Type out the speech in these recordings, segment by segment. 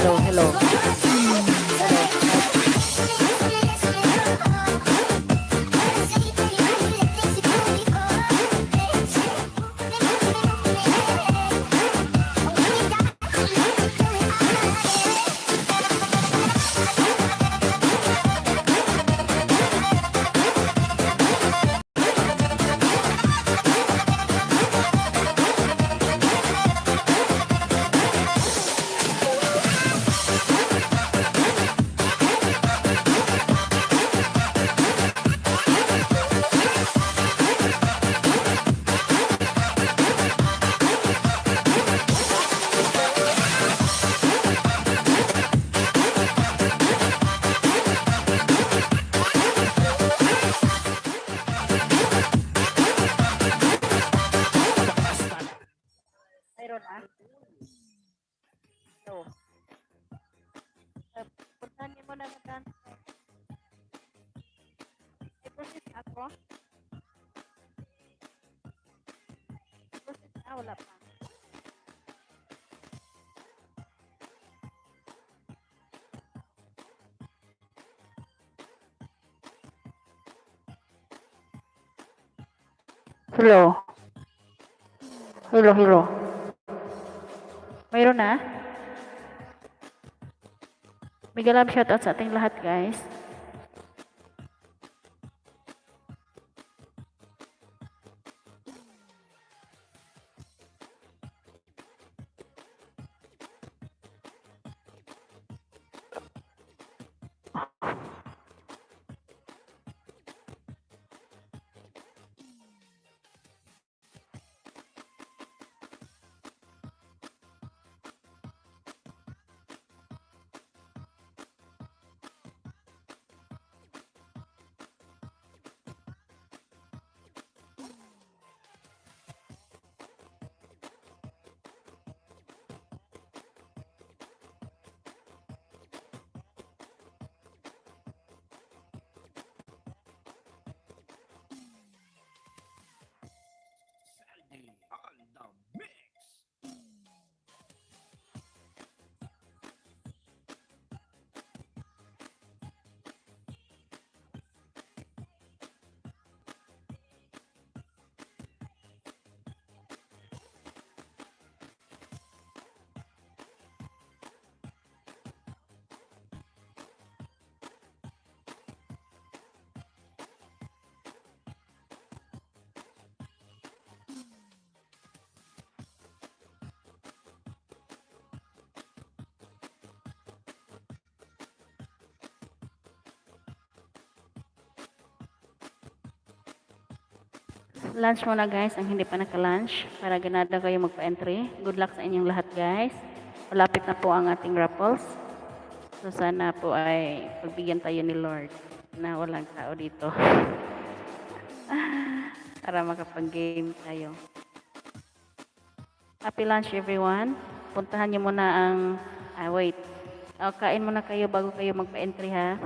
Hello, hello. Mayroon ah. So, puntahan niyo muna ng dance. May process ako. Process na, wala pa. Hello. Hello, hello. Mayroon na? Mega love shoutout sa ating lahat, guys. Lunch muna guys, ang hindi pa naka-lunch para ganada kayo magpa-entry. Good luck sa inyong lahat guys. Malapit na po ang ating raffles. So sana po ay pagbigyan tayo ni Lord na walang tao dito. Para makapag-game tayo. Happy lunch everyone. Puntahan niyo muna ang... wait. Kain muna kayo bago kayo magpa-entry ha.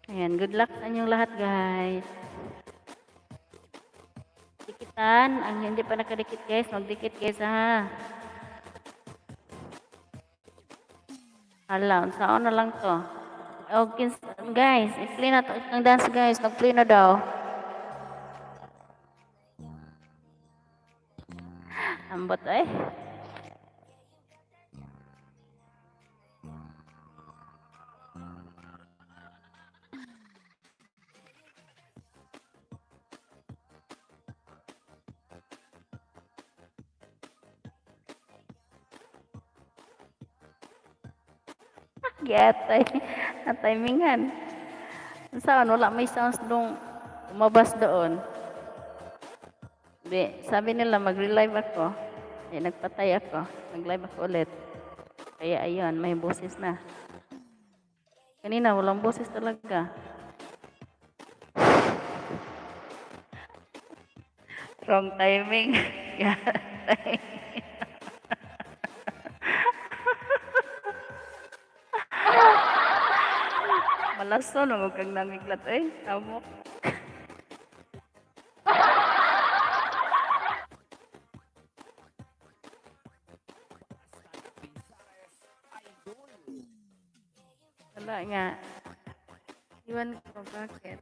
Ayan, good luck sa inyong lahat guys. Dikitan, ang hindi pa nakadikit guys, magdikit guys ha. Hala, saan na lang to. Okay, guys, i-play na to. Ang dance guys, nag-play na daw. Ambot eh. Giyatay. Ang timingan. Saan? Wala may sounds nung umabas doon. Sabi nila mag-relive ako. Nagpatay ako. Nag-live ako ulit. Kaya ayun, may boses na. Kanina, walang boses talaga. Wrong timing. Malason, huwag kang namiglat eh. Amok. nga. Iwan ko, bakit?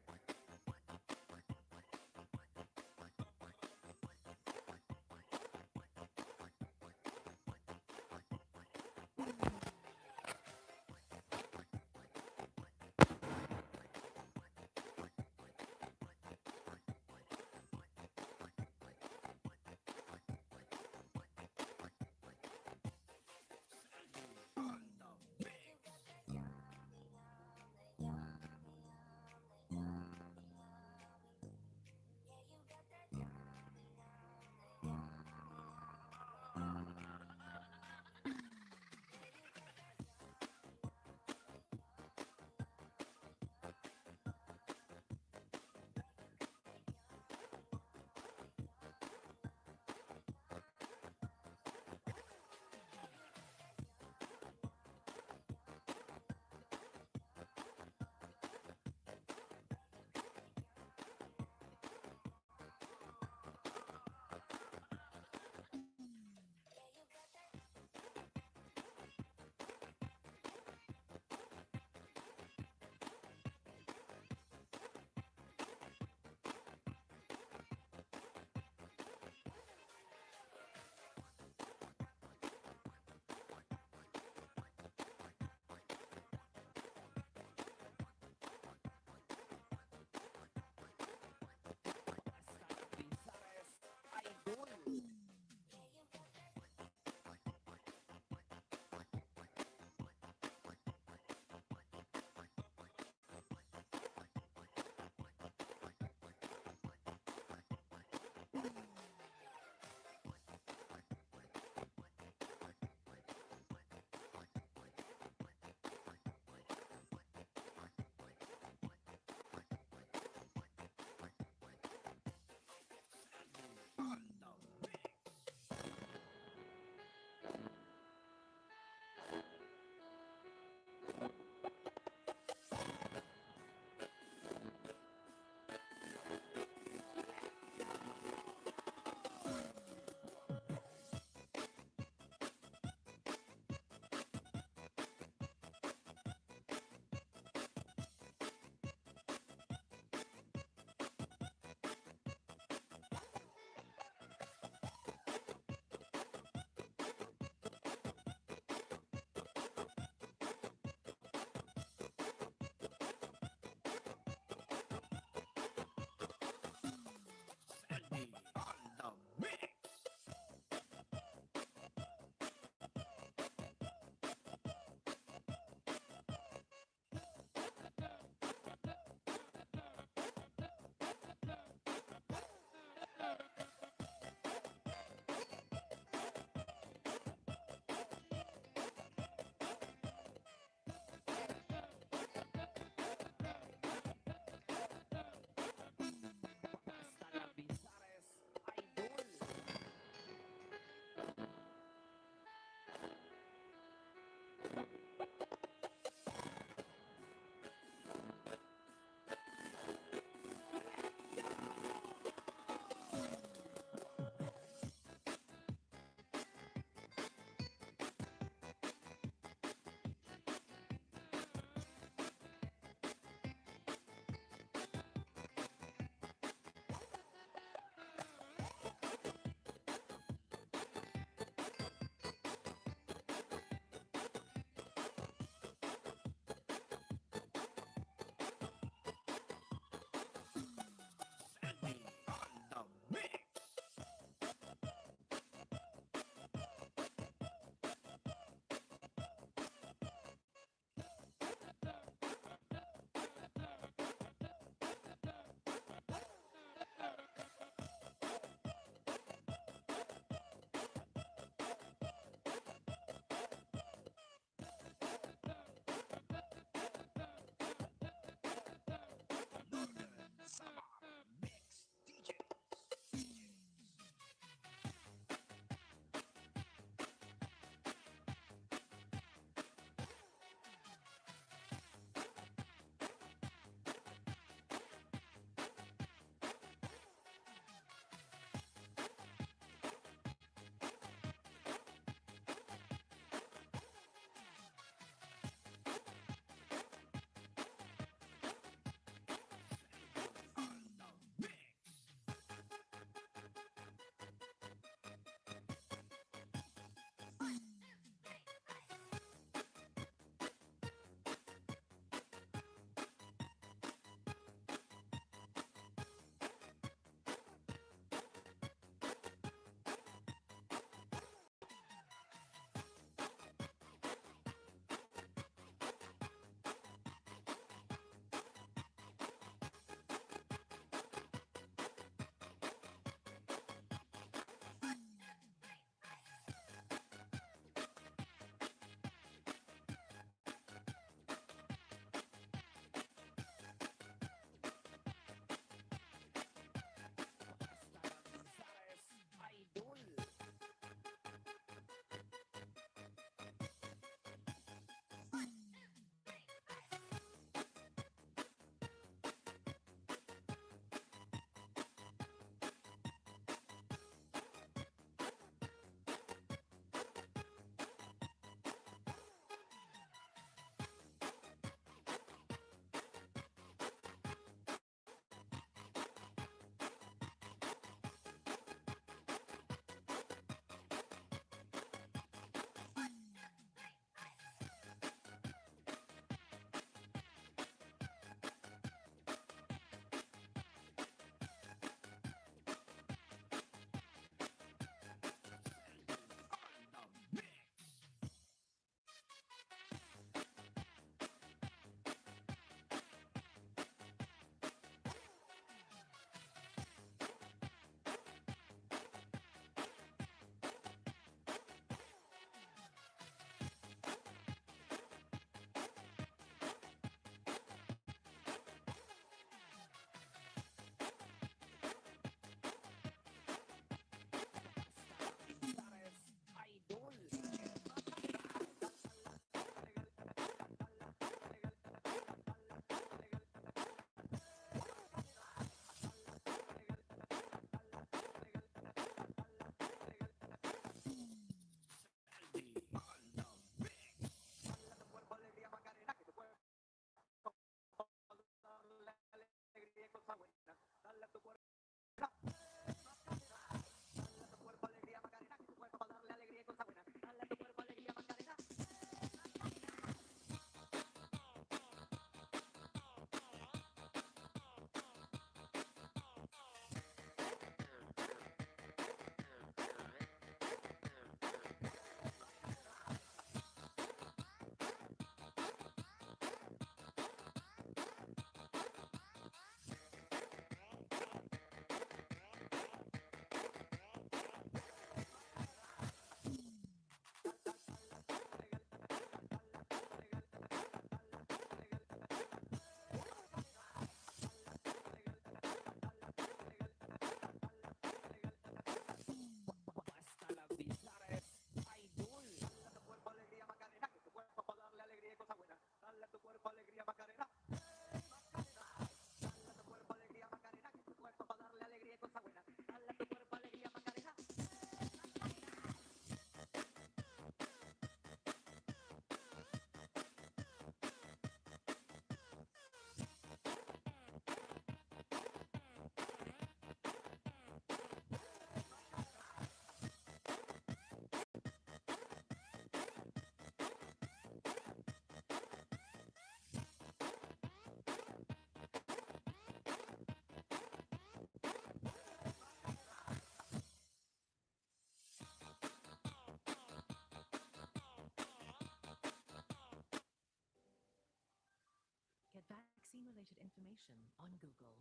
Get vaccine-related information on Google.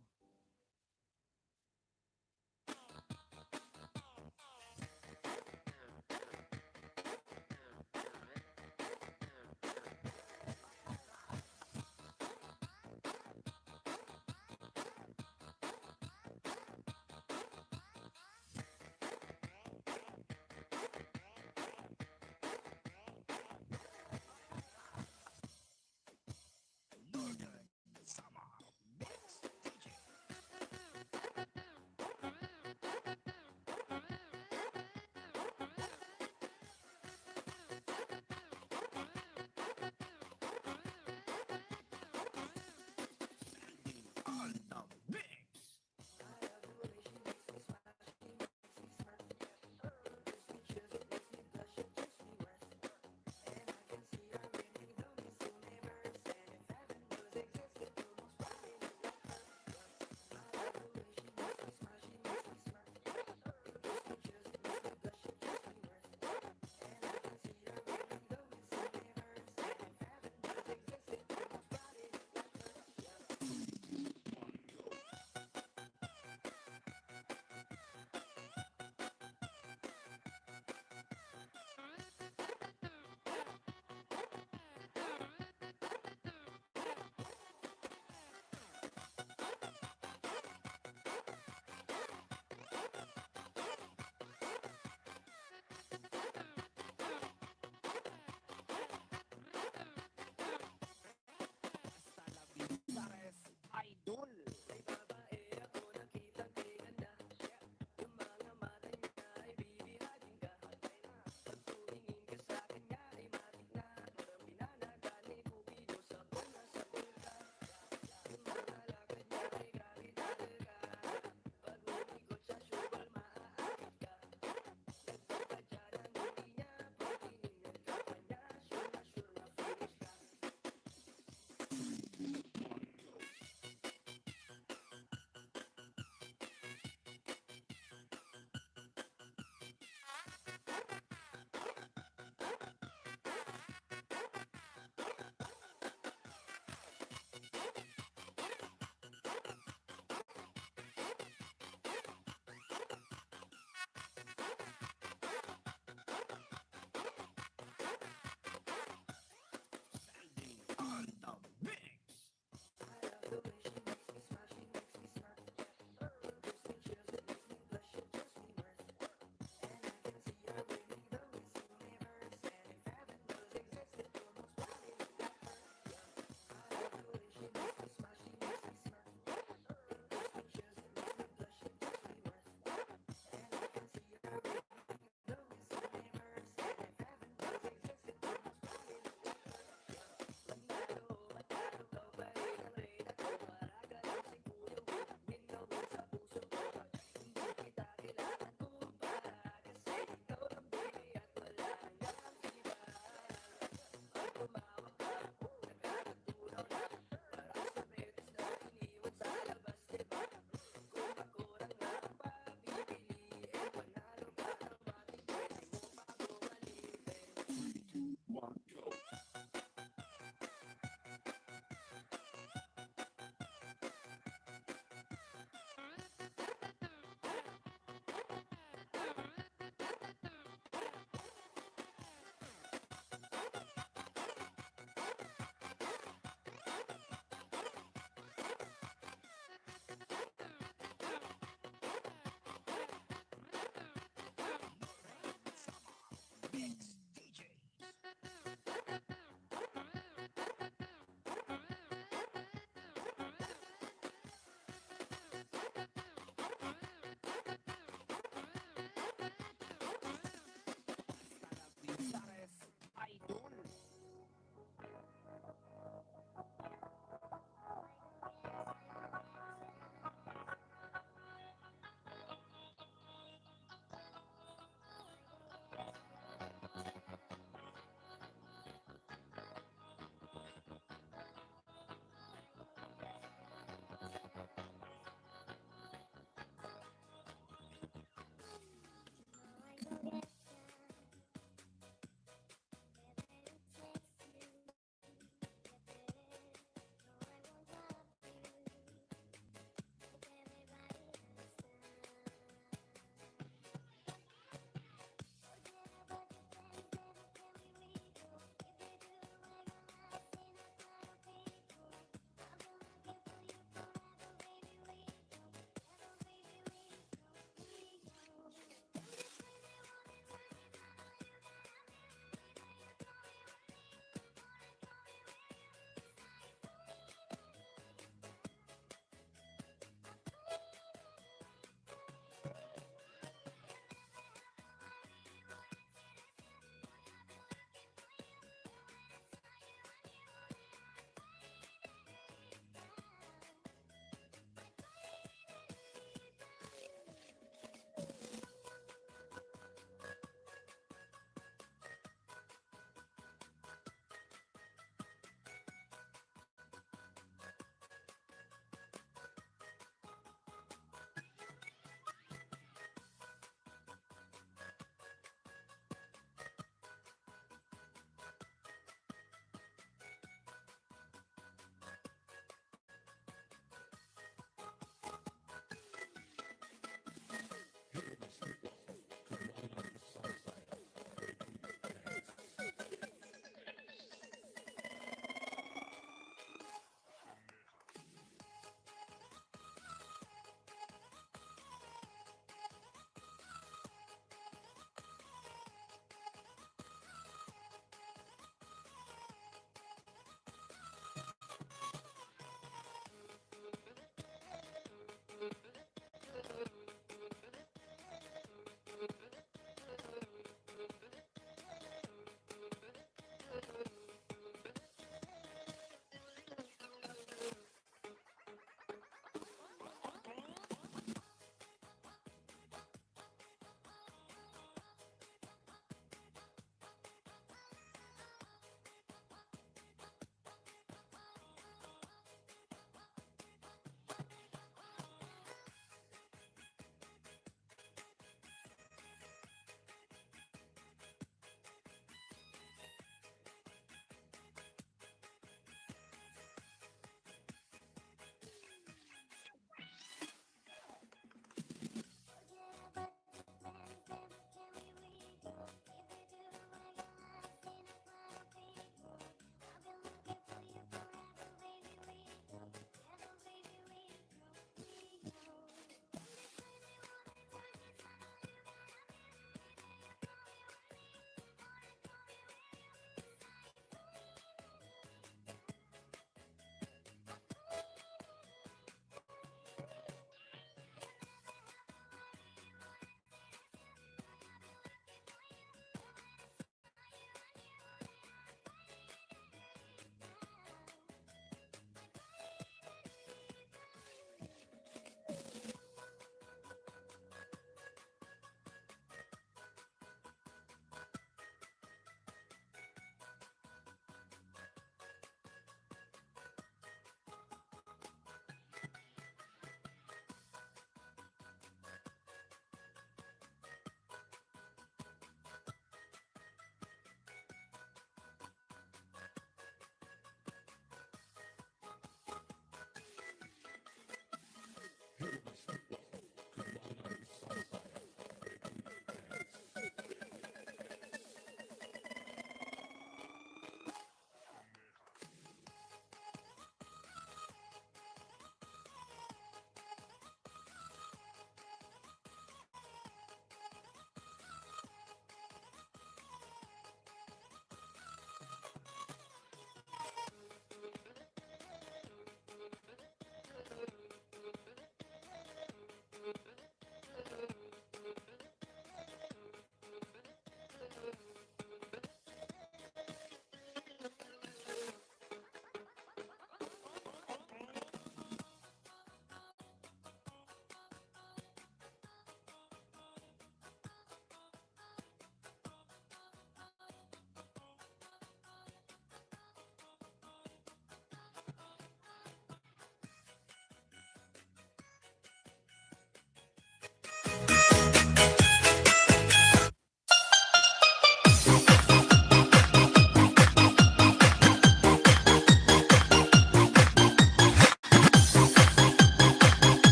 Northern Summer Mix DJ.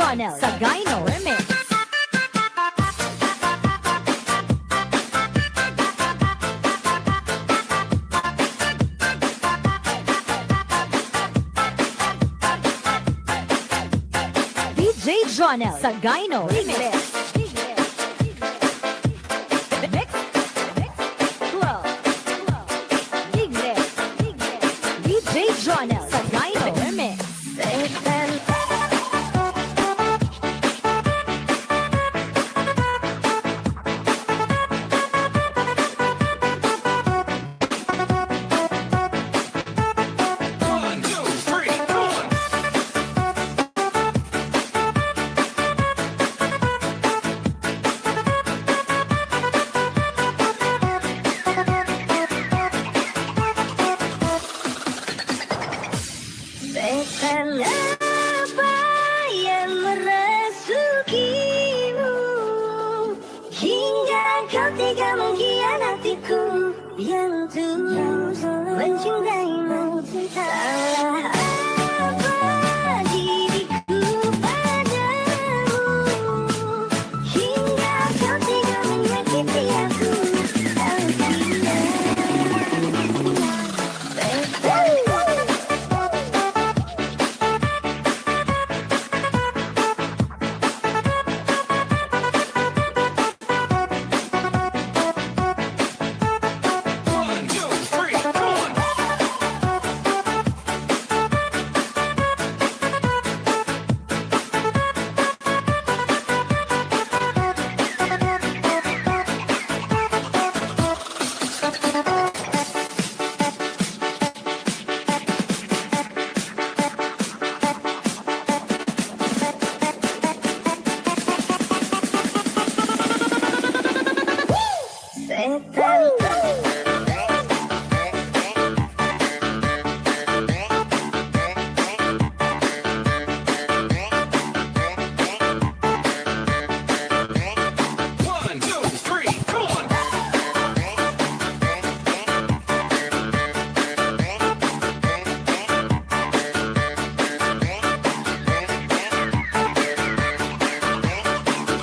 Jonel sa Gyno Remix. DJ Jonel sa Gyno Remix. Mix, mix, flow, DJ Jonel sa Gyno Remix. Apa yang merasukimu hingga kau tega mengkhianatiku yang tulus mencintaimu. Salah apa diriku padamu hingga kau tega menyakiti aku.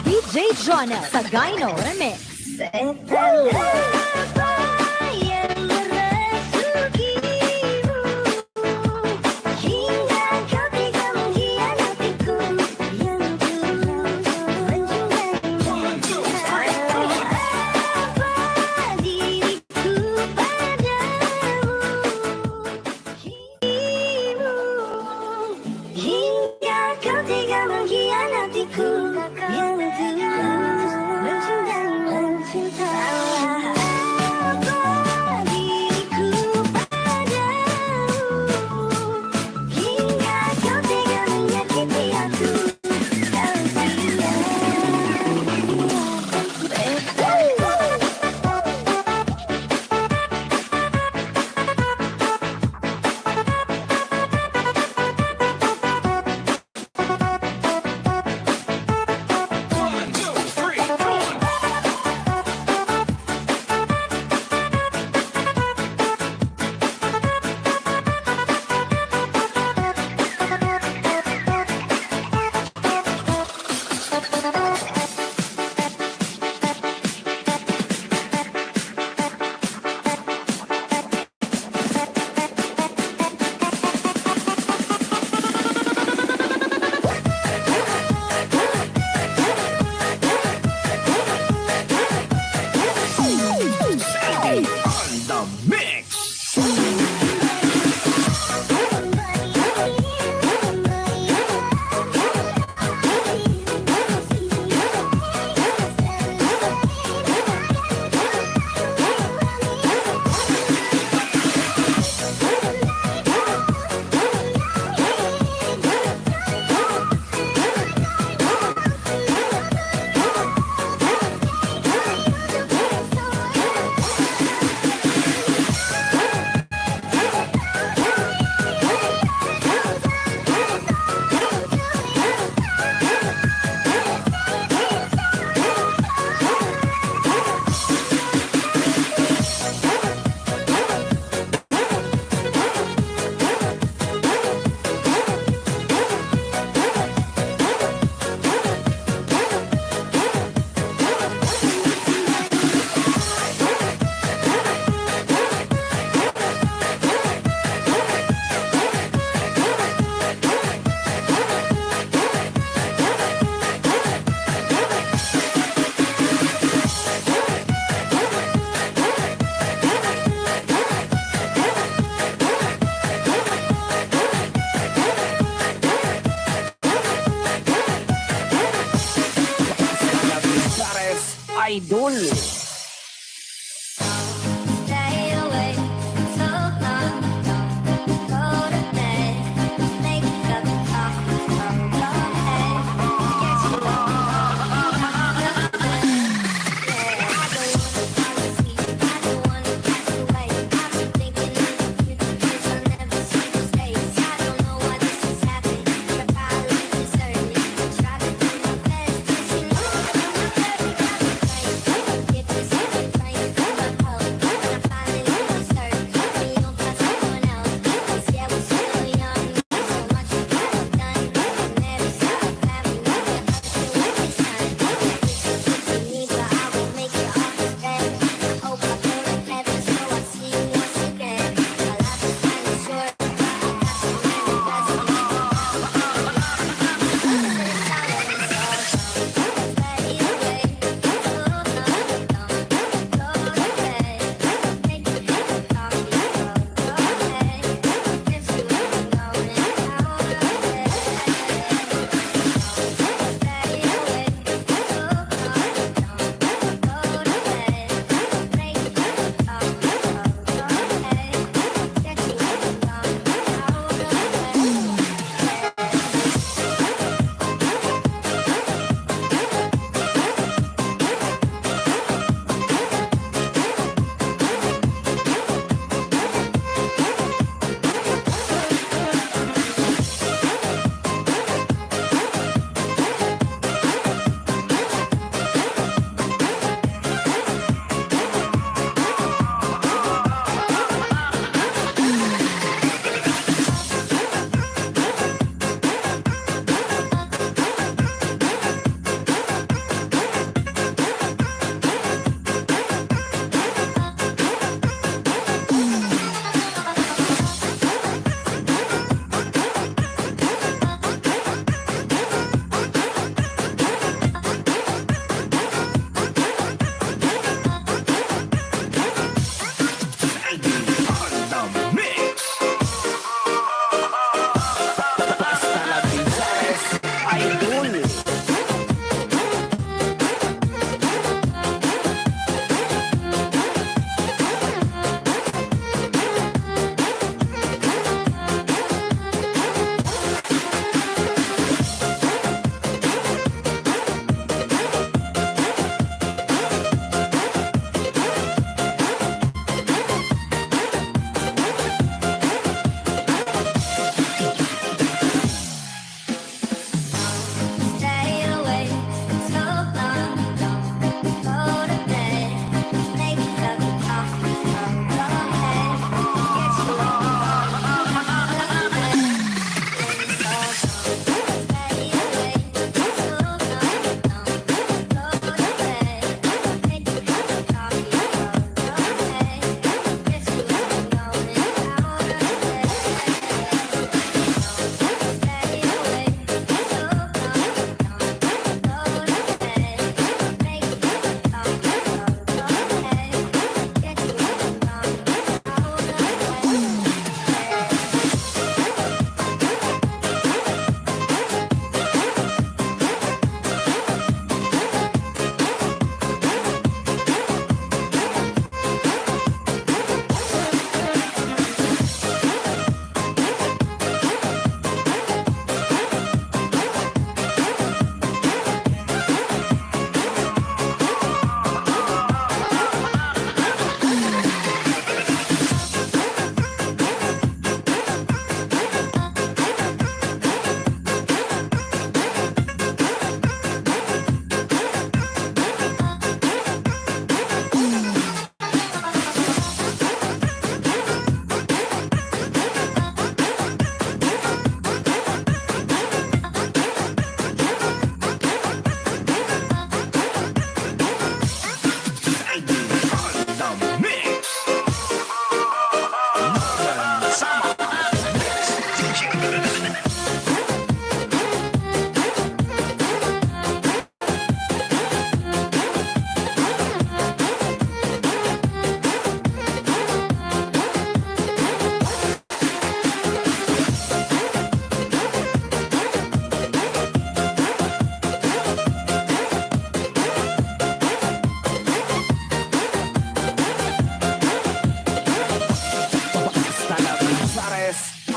DJ Jonel sa Gyno Remix. Apa yang merasukimu hingga kau tega mengkhianatiku yang tulus mencintaimu. Apa diriku padamu hingga kau tega mengkhianatiku yang tulus mencintaimu. Salah apa diriku padamu hingga kau tega menyakiti aku. Kau idol. Stay awake so long. Go to bed. Make up the talk from your head. Get you up. I don't wanna pass away. I've been thinking of you because I'll never see those days. I don't know why this is happening. But probably deserve it. Try to do my best, but you know I'm not perfect. I'm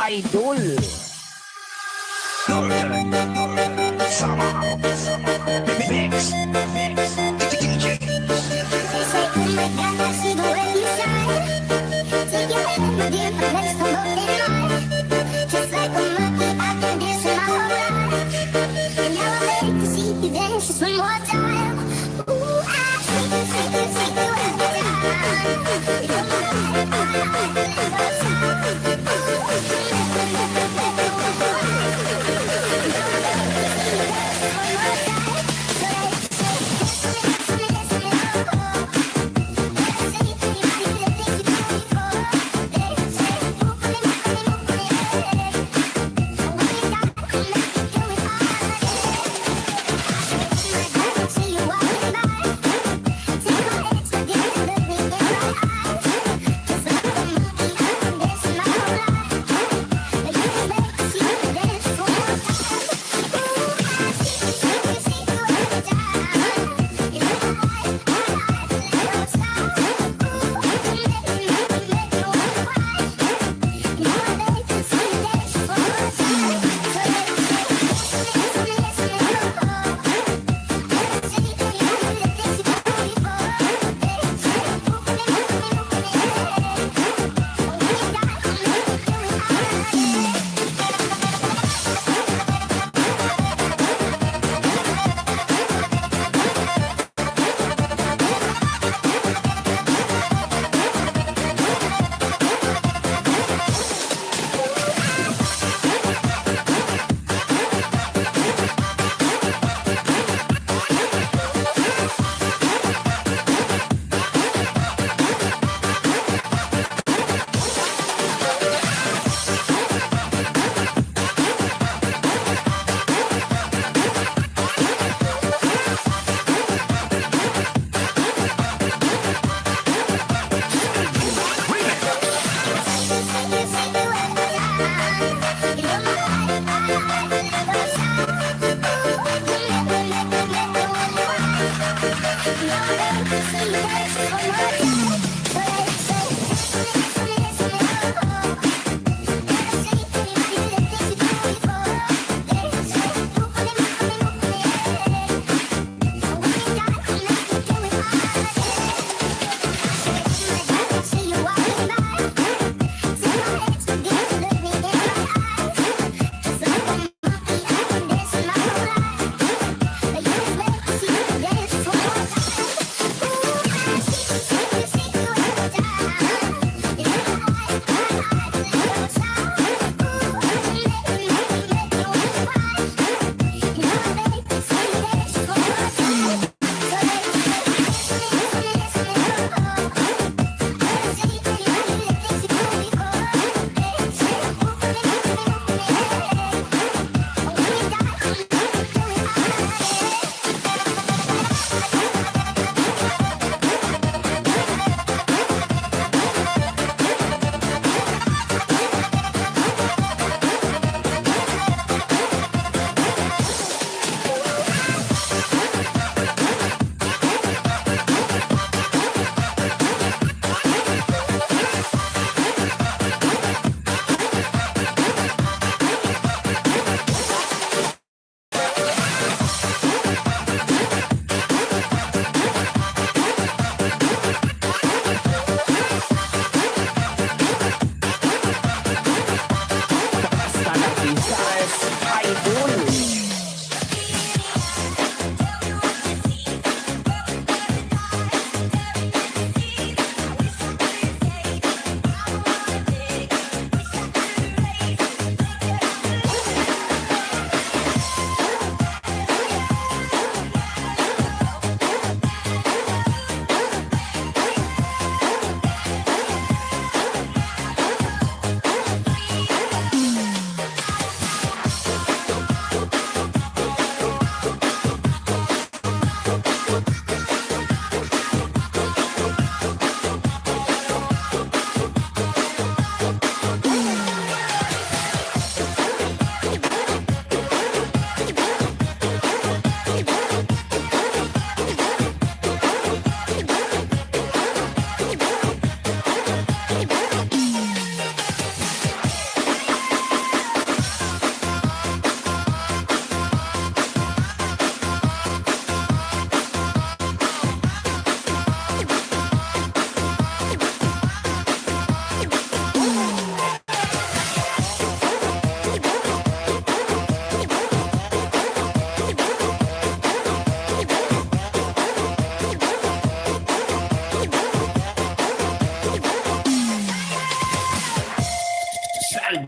idol. They say, oh my God, I see the way you shine. Take your hand, my dear, and let's go both in line. Just like a monkey, I can dance in my whole life. And now I'm ready to see you dance just one more time. Ooh, I see you, see you, see you every time. You're my life, my life, my life.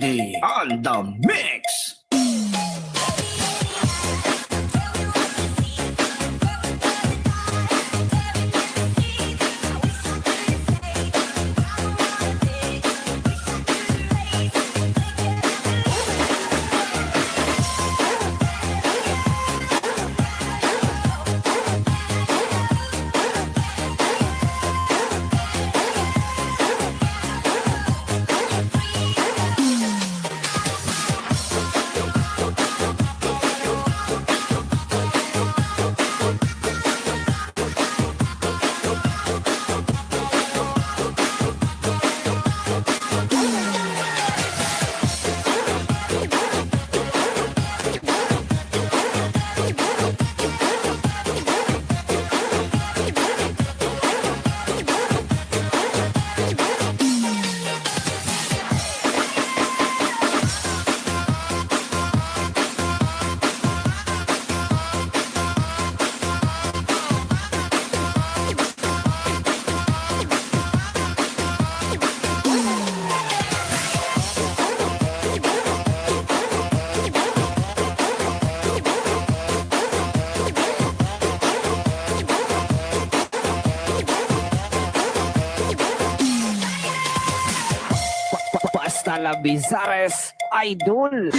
Sandy on the mix. Basta la Bizares Idol.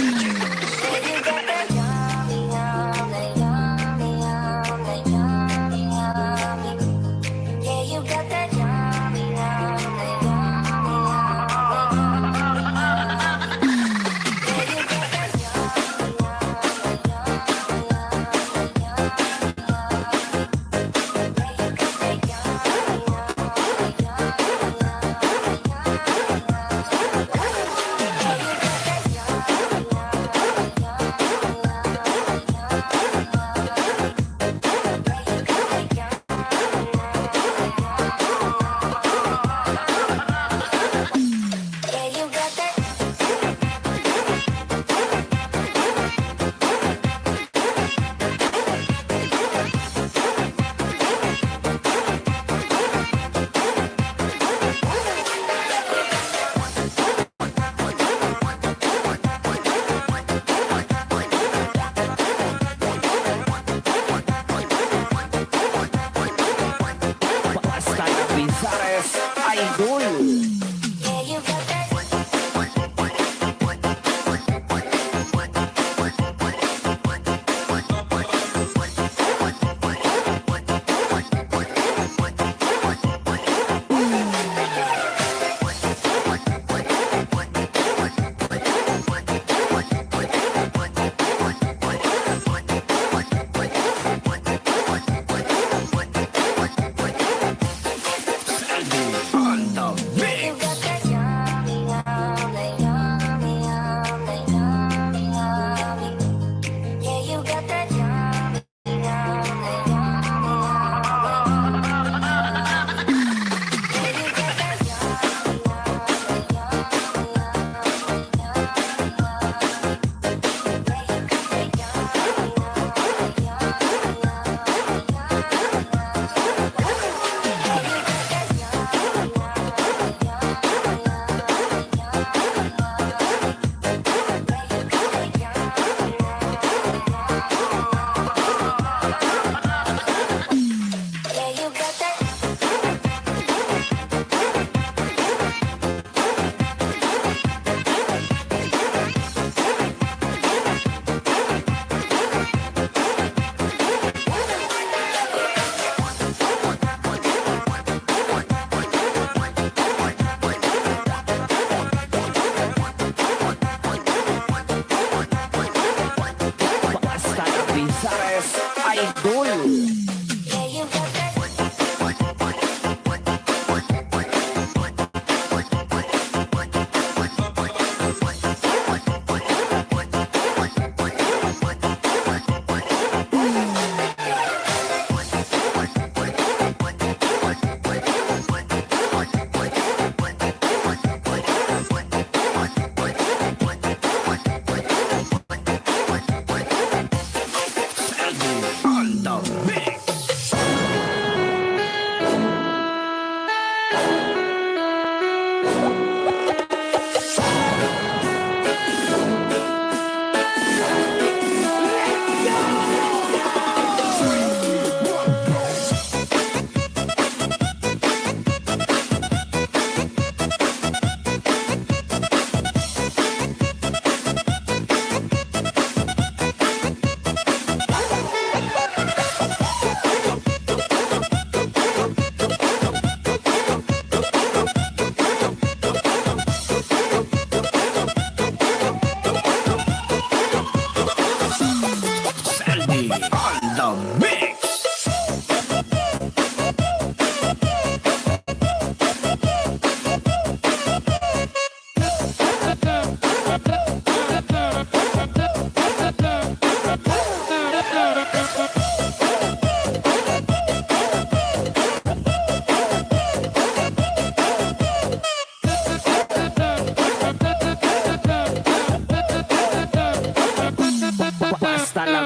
Basta la Bizares Idol. Sandy on the mix.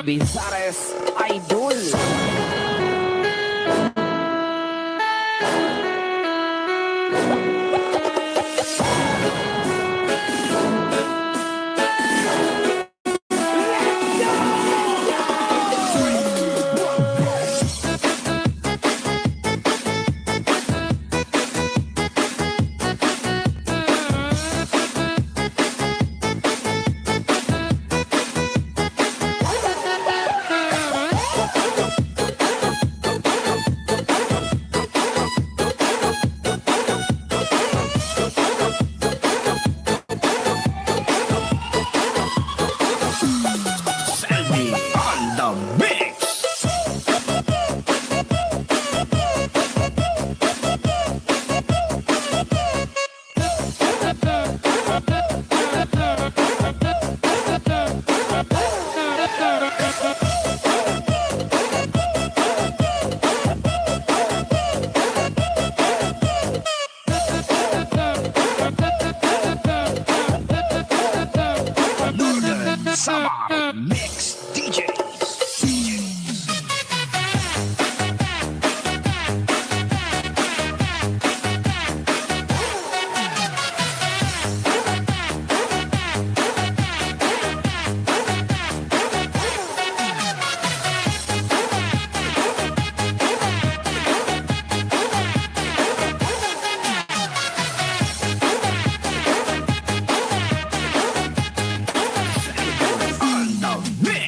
Talabizares Idol. Selby on the mix. Northern Summer Mix DJs. On the mix.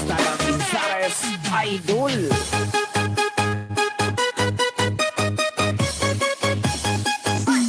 Talabizares Idol. On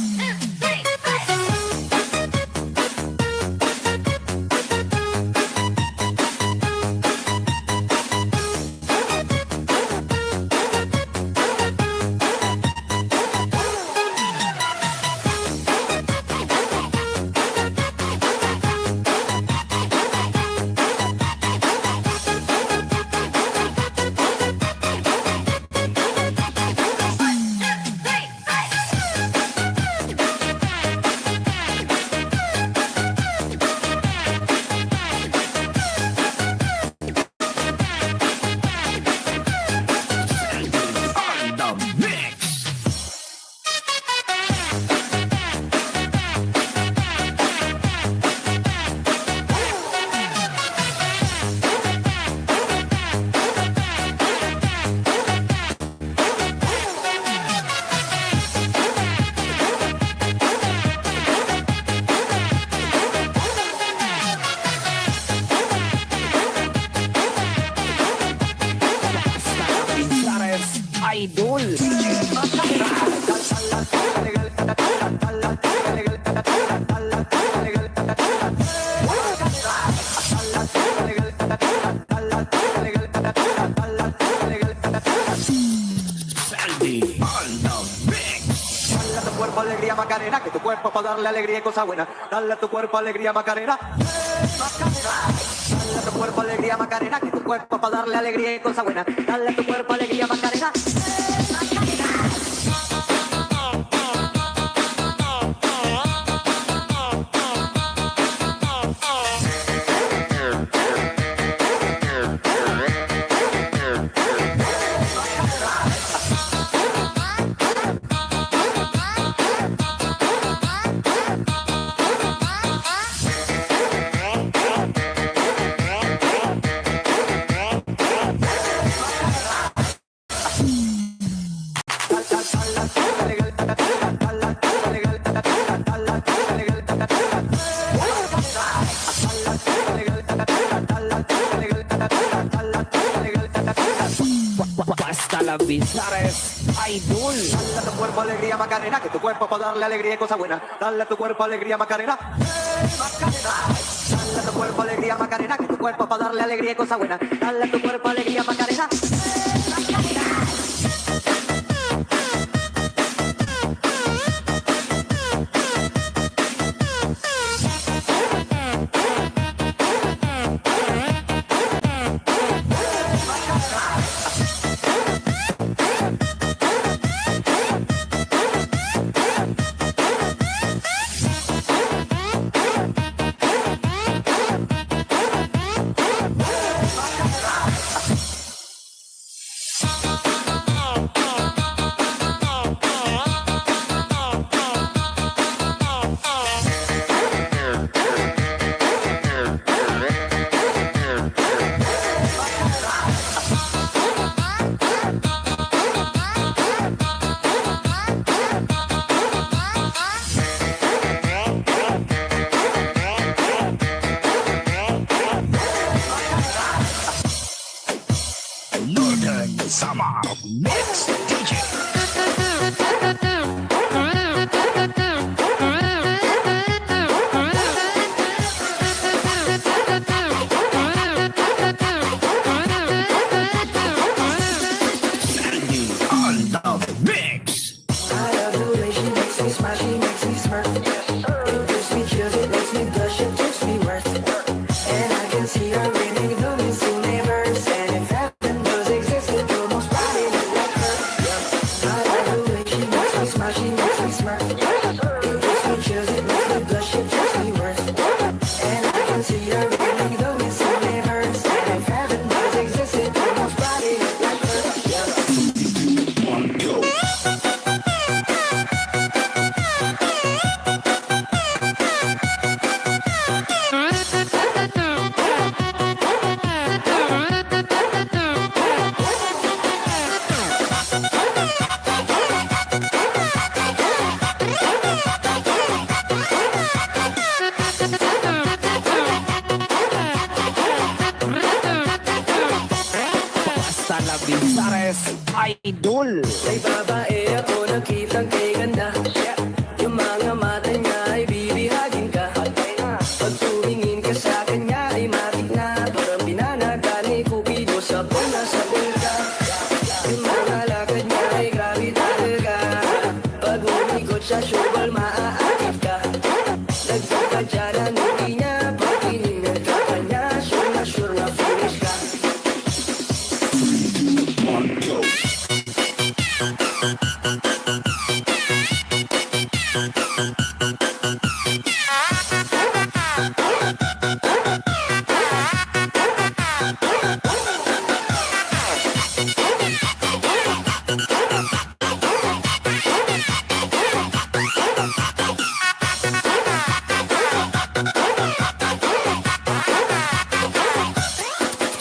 the mix. Talabizares Idol. Selby on the mix. Dale a tu cuerpo alegría Macarena, que tu cuerpo para darle alegría y cosas buenas. Dale a tu cuerpo alegría Macarena. Dale a tu cuerpo alegría Macarena, que tu cuerpo para darle alegría y cosas buenas. Dale a tu cuerpo alegría Macarena. la Bizares Idol. Dale a tu cuerpo alegría Macarena, que tu cuerpo para darle alegría y cosas buenas. Dale a tu cuerpo alegría Macarena. Macarena. Dale a tu cuerpo alegría Macarena, que tu cuerpo para darle alegría y cosas buenas. Dale a tu cuerpo alegría Macarena. Northern Summer Mix DJ. Sandy on the mix. I love the way she makes me smile, she makes me smirk. It gives me chills, it makes me blush, it gives me worth. And I can see her grinning, blooming soon universe. And if heaven does exist, it will most probably look like her. I love the way she makes me smile, she makes me smirk. It gives me chills, it makes me blush, it gives me worth. And I can see her grinning, blooming soon universe. And if heaven does exist, it will most probably look like her. One go. Basta la Bizares Idol. May babae ako nakitang kay ganda. Yung mga mata niya ay bibihagin ka. Pag tumingin ka sa kanya ay matik na. Parang binanaga ni Cupido sa pula sa bulka. Yung mga lakad niya ay grabe talaga. Pag umikot sa showball maaakit ka. Nagpapad siya na hindi niya. Pag tiningnan ka kanya, sure na finish ka. One go.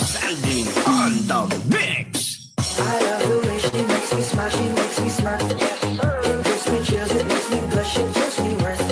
Sandy on the mix. I love the way she makes me smile, she makes me smirk. It gives me chills, it makes me blush, it gives me worth.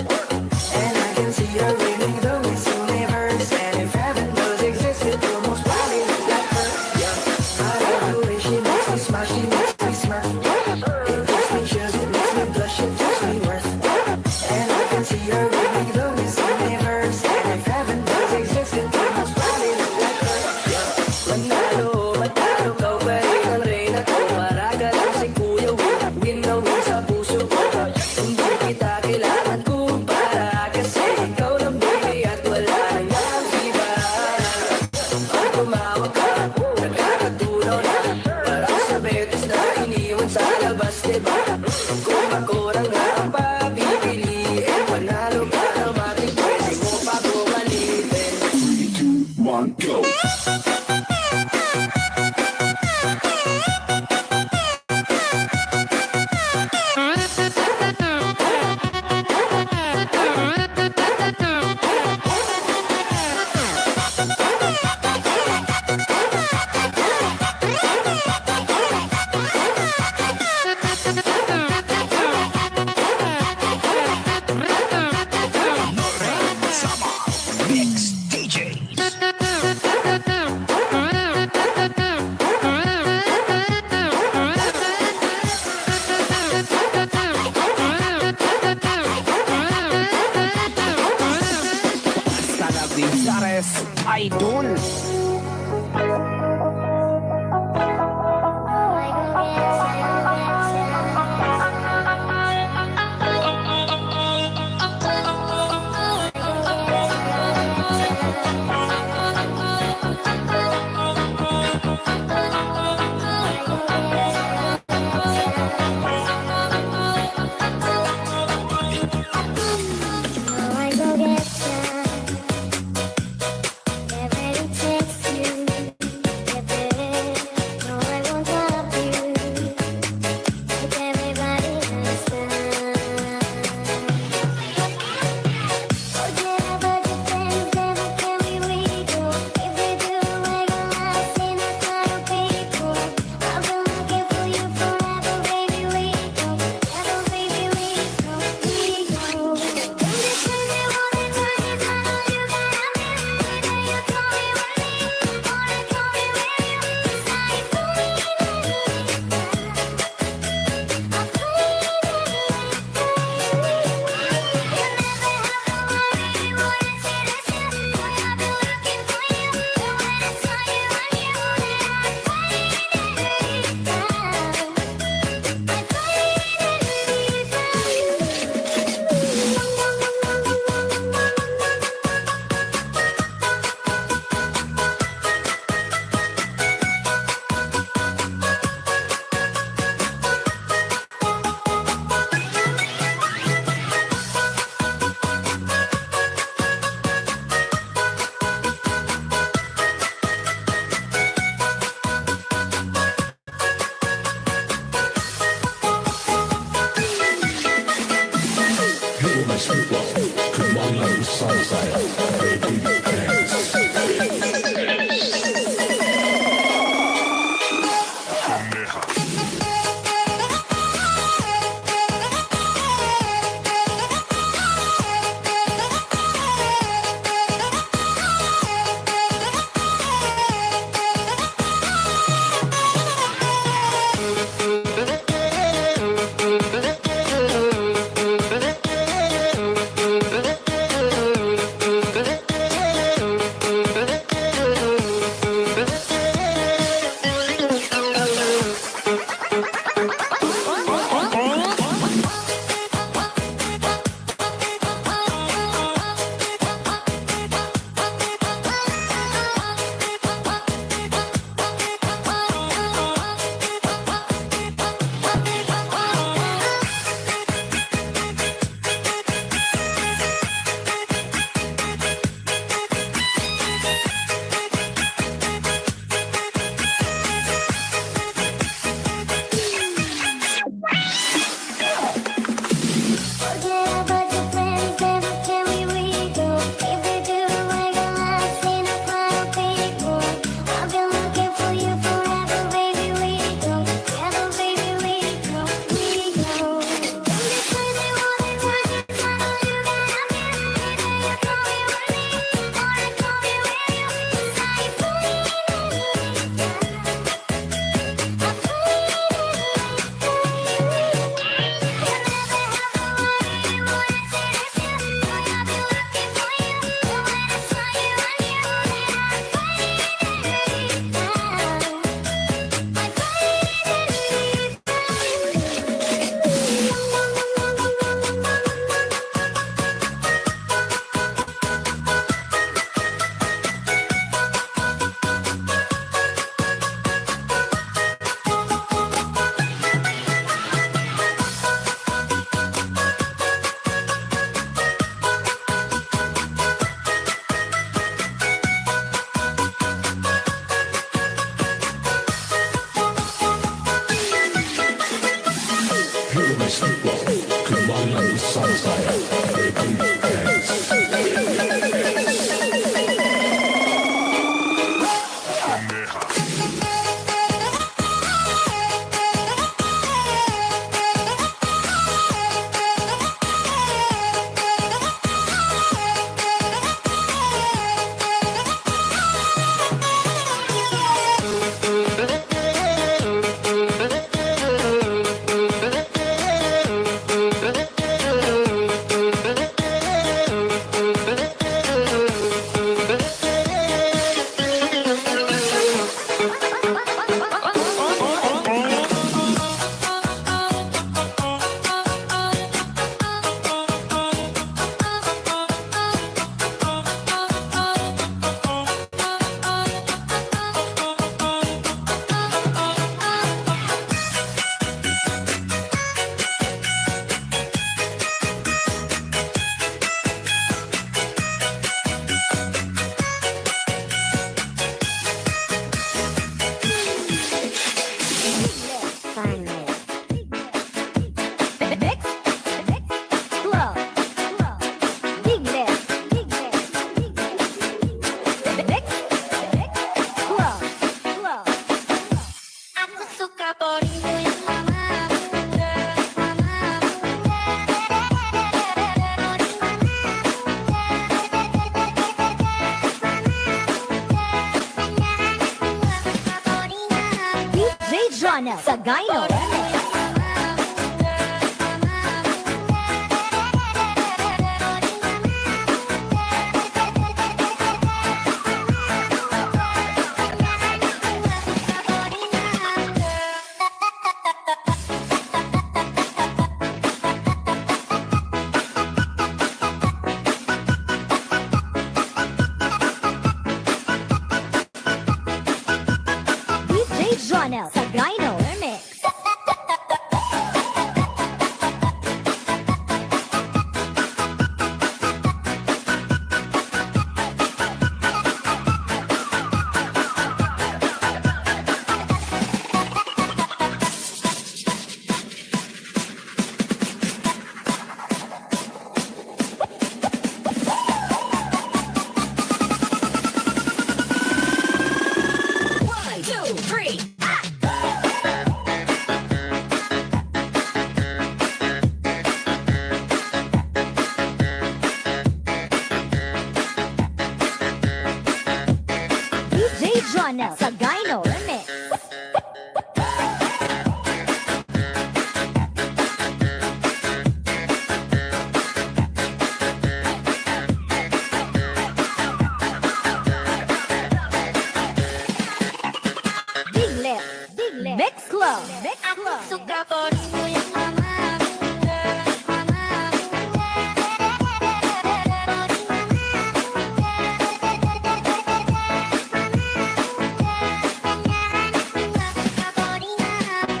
idol. I go get ya. Never text you. Get there. No, I won't love you. Like everybody has done. Forget about your friends, never tell me we go. If they do, I gon' last in a crowd of people. I've been looking for you forever, baby. We go, forever, baby. We go, we go. Don't you tell me what it was, I know you gotta miss me. Then you told me when me, wanna call me when you decide for me. Forget about your friends, never tell me we go. If they do, I gon' last in a crowd of people. I've been looking for you forever, baby. We go, together, baby. We go, we go. Don't you tell me what it was, I know you gotta miss me. Then you call me when me, wanna call me when you decide for me. I Jonel sa Gyno Remix. DJ Jonel sa Gyno Remix. One, two, three. DJ Jonel sa Gyno Remix. Big Lip, Mix Club, Mix Club. Suka ko yang mama.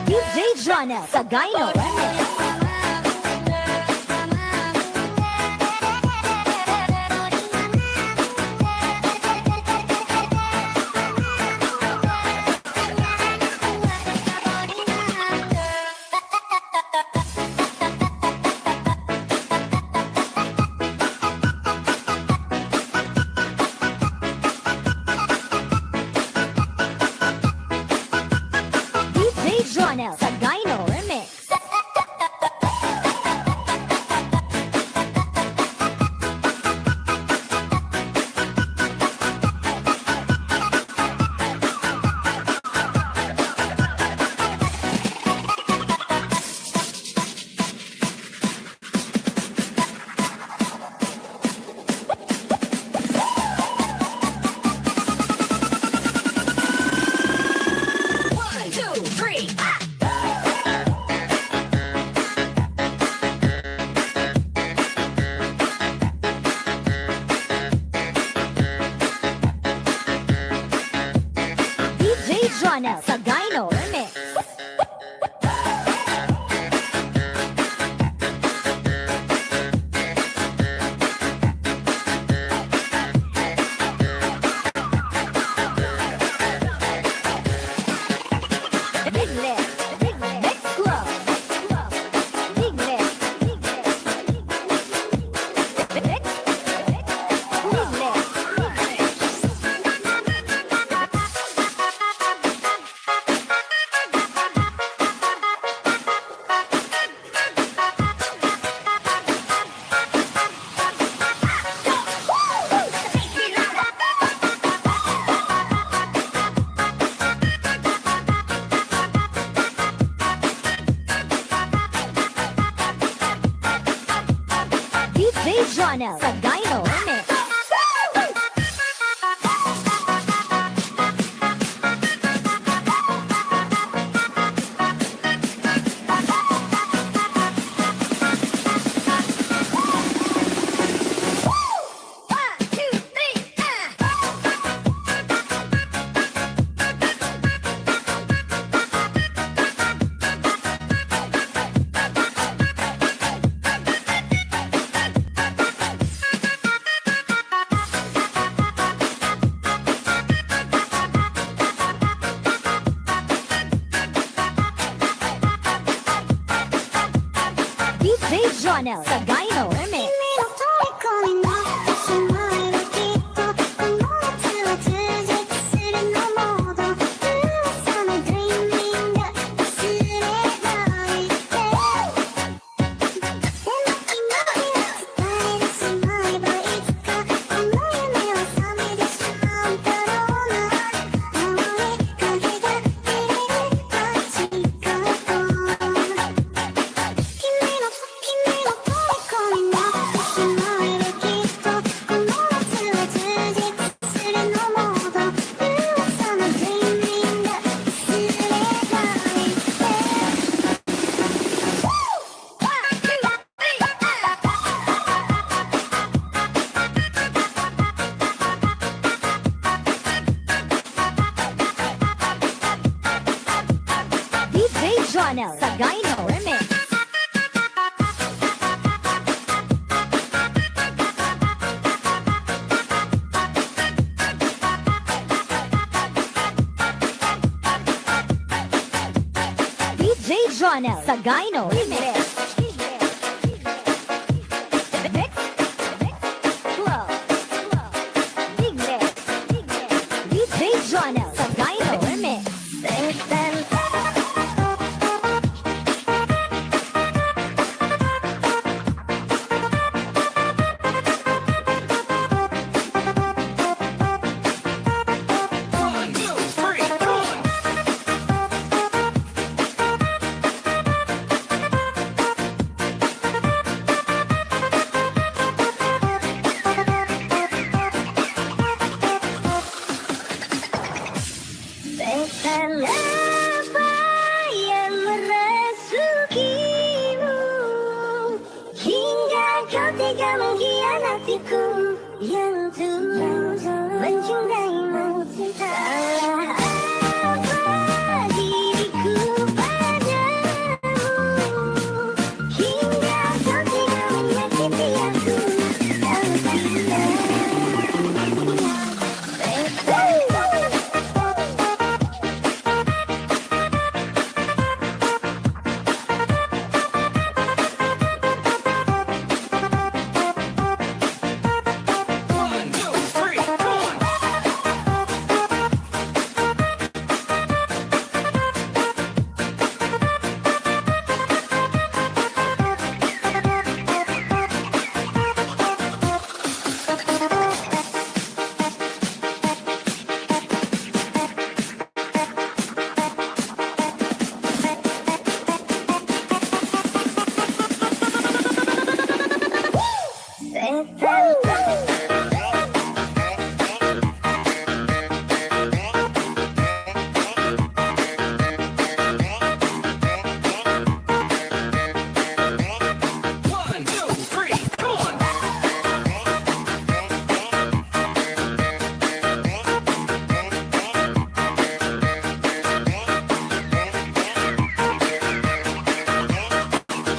DJ Jonel sa Gyno Remix. DJ Jonel sa Gyno Remix. One, two, three. DJ Jonel sa Gyno Remix. Big Lip, Mix Club, Big Lip, Mix, Big Lip. DJ Jonel sa Gyno Remix. DJ Jonel sa Gyno Remix. 君の虜になってしまえばきっとこの夏は充実するのモード噂の Dreaming が忘れないででも今は伝えてしまえばいつかこの夢は覚めてしまうだろうな青い影が照れる街 Jonel Sagayno Remix. Mix Flow. Big Lip. DJ Jonel Sagayno Remix. Apa yang merasukimu hingga kau tega mengkhianatiku yang tulus mencintaimu. Salah apa diriku padamu hingga kau tega menyakiti aku.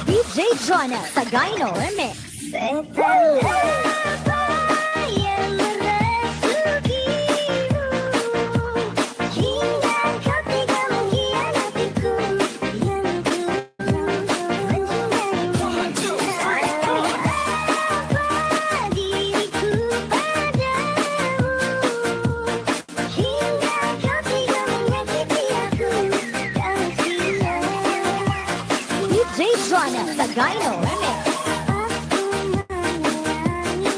DJ Jonel Sagayno Remix. Yang merasukimu hingga kau tega mengkhianatiku yang tulus mencintaimu. Apa diriku padamu hingga kau tega menyakiti aku. Kasihan DJ Jonel Sagayno Remix. aku menyayangi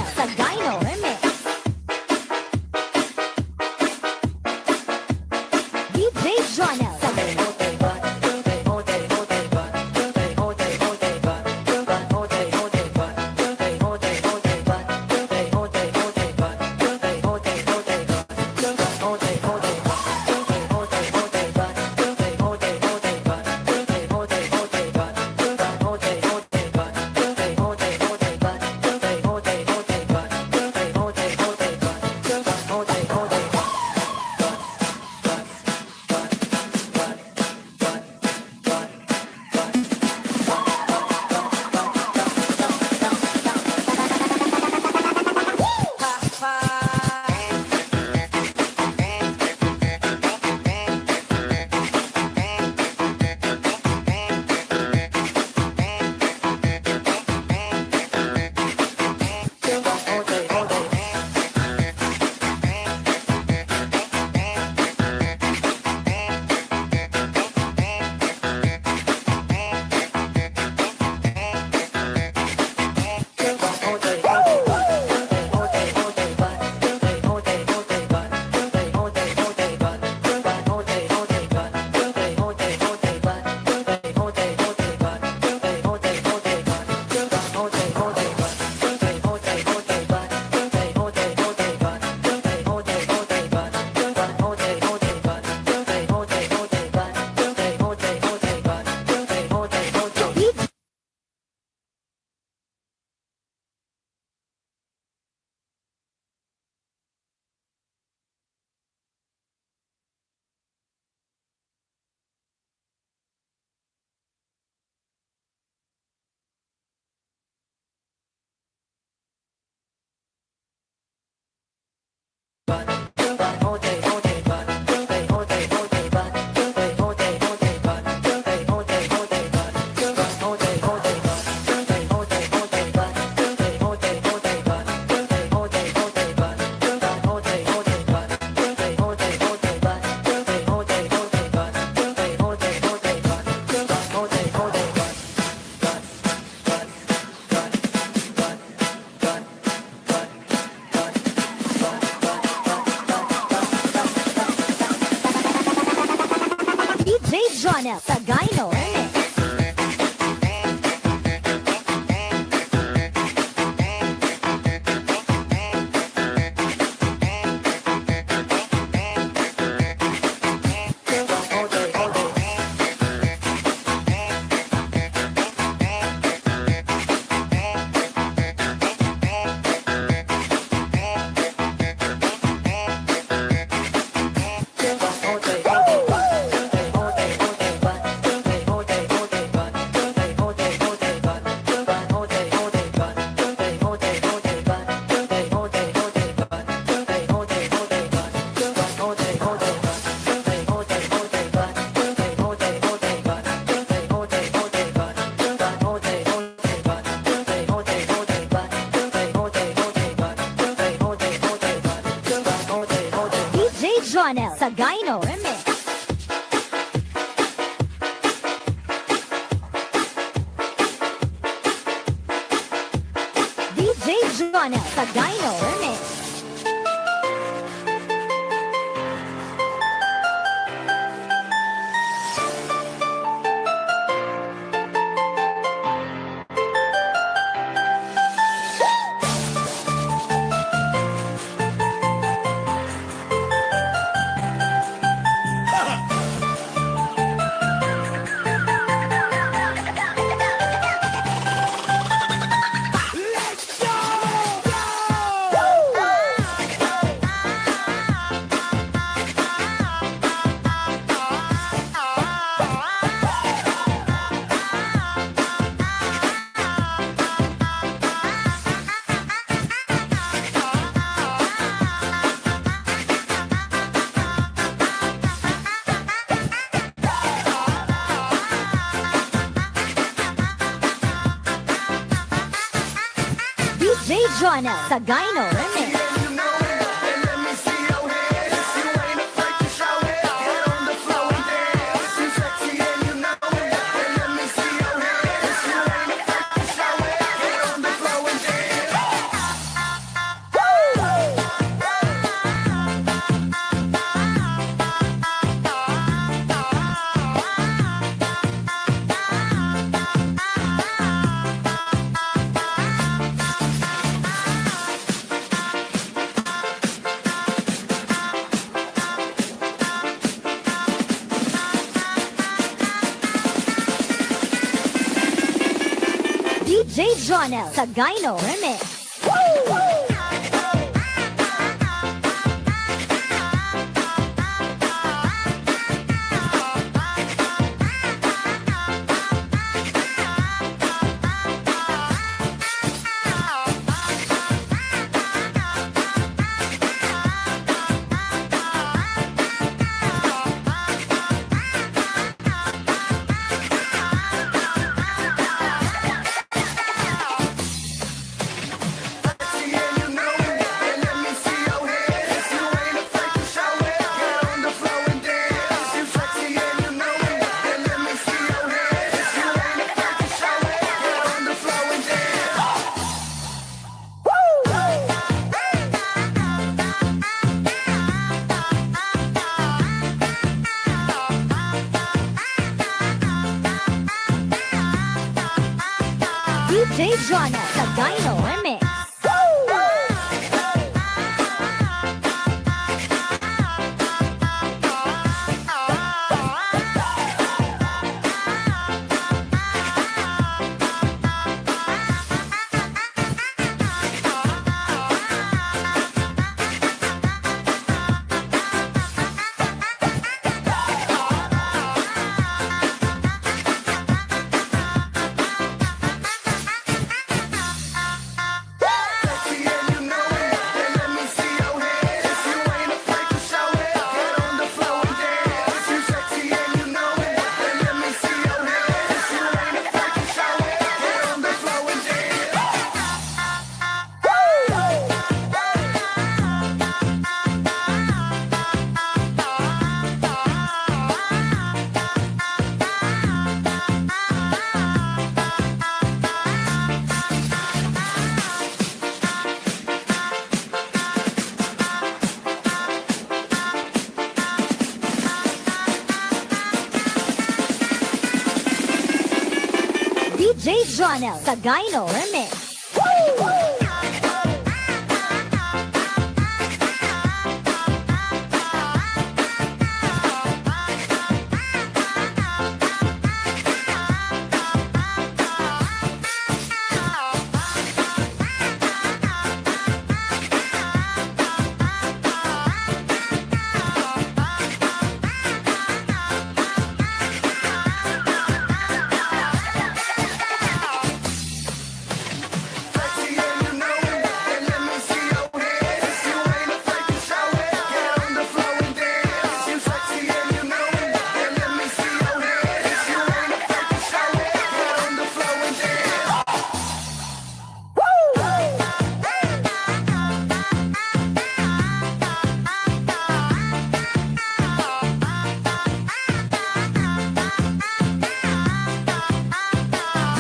Jonel sa Gyno Remix. DJ Jonel sa DJ Jonel sa Gyno Remix. DJ Jonel sa Gyno Remix. DJ Jonel sa Gyno Remix. DJ Jonel sa Gyno Remix. Jonel Sagayno Remix. DJ Jonel Sagayno Remix. DJ Jonel Sagayno Remix.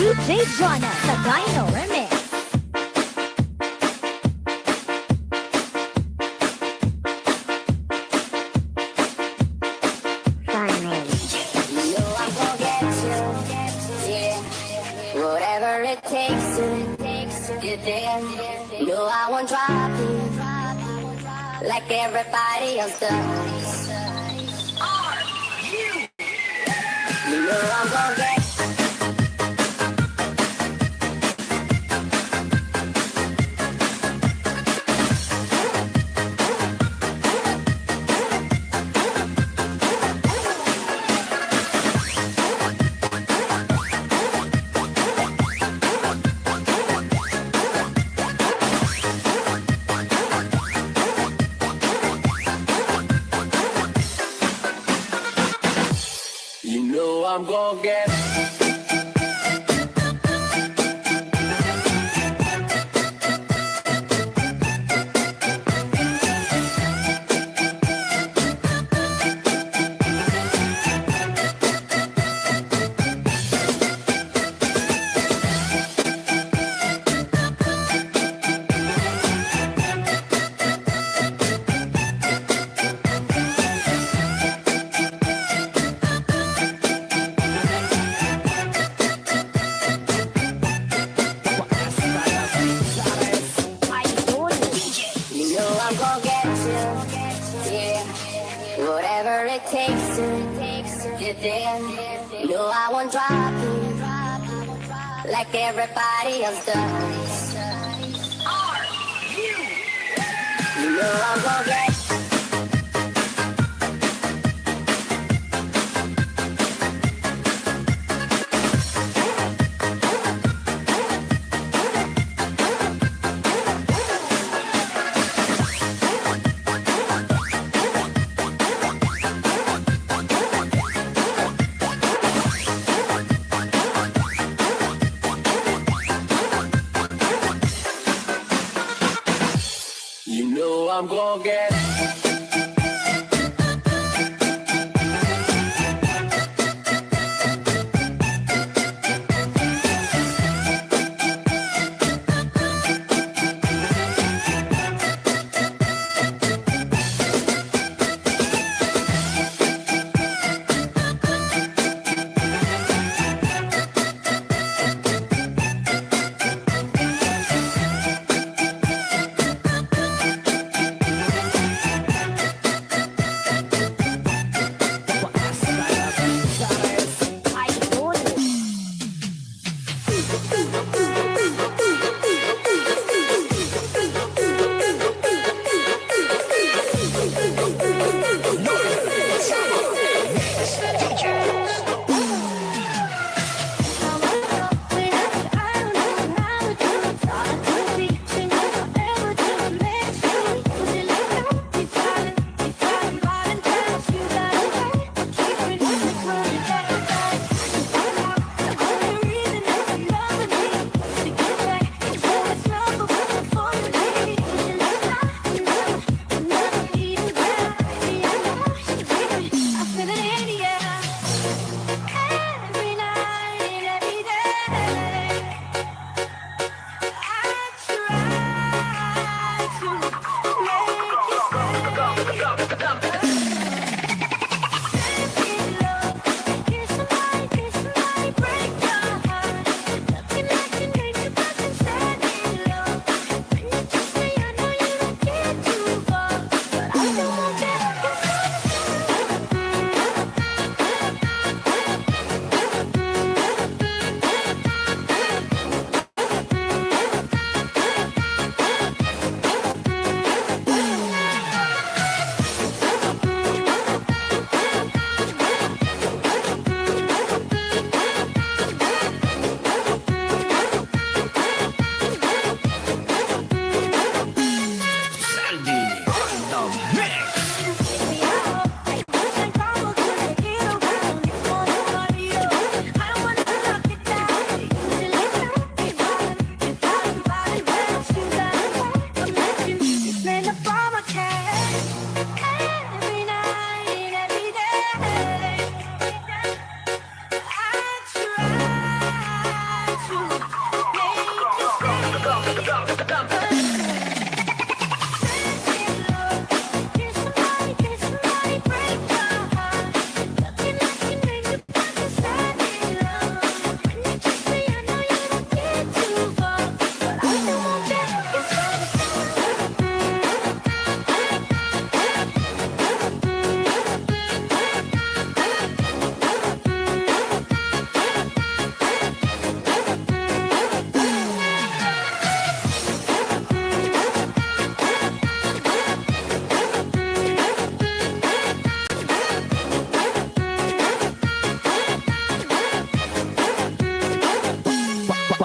DJ Jonel Sagayno Remix. Whatever it takes to get there. No, I won't drop you like everybody else does. You know I'm gonna get. You know I'm gonna get. Whatever it takes to get there. No, I won't drop you like everybody else does. You know I'm gonna get. You know I'm gonna get.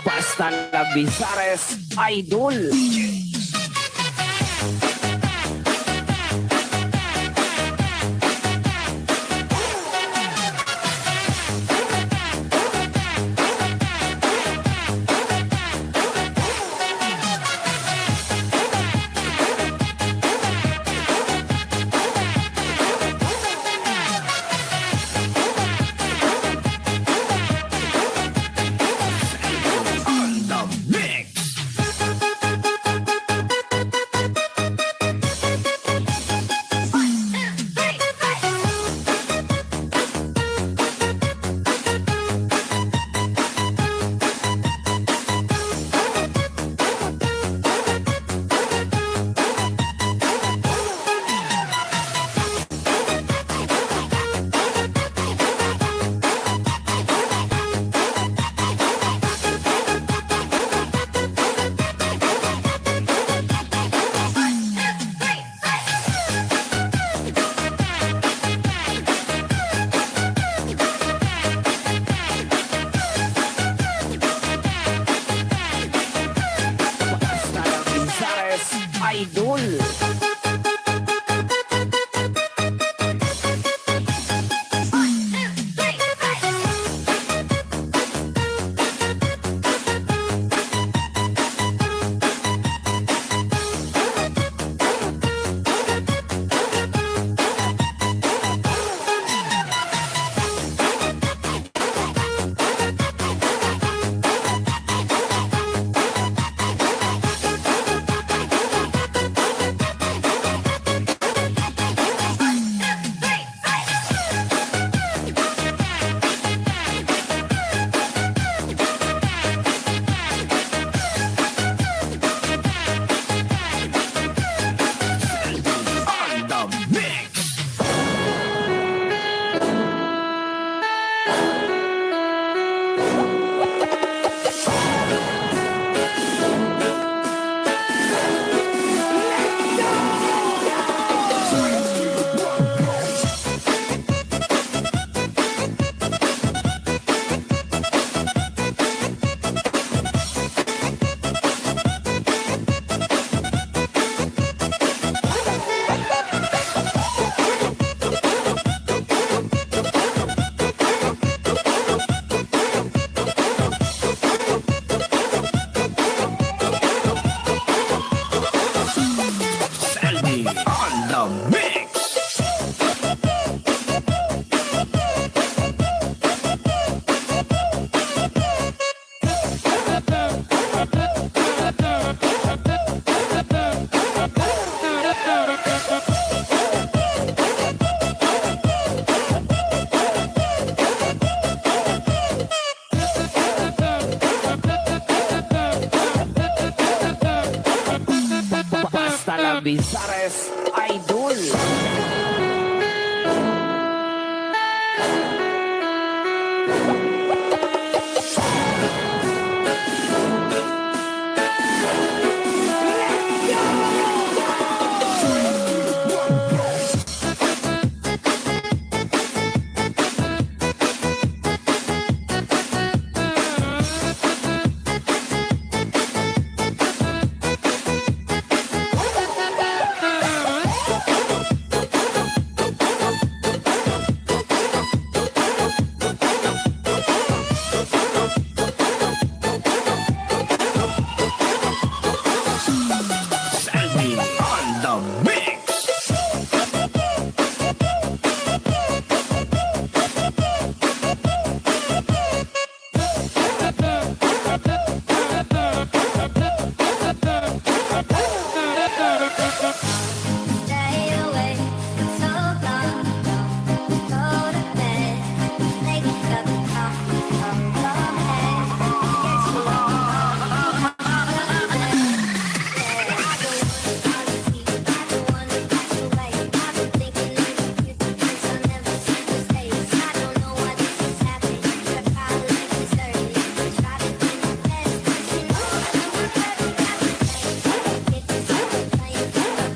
Basta la Bizares Idol. Idol. Basta la Bizares Idol. Stay awake so long. Don't go to bed. Make a cup of coffee from your head. Get you on. I don't wanna pass away. I've been thinking of the future 'cause I'll never see the States. I don't know why this is happening. But I like this early. Try to do my best, but you know I'm not perfect. Get this on the plane to the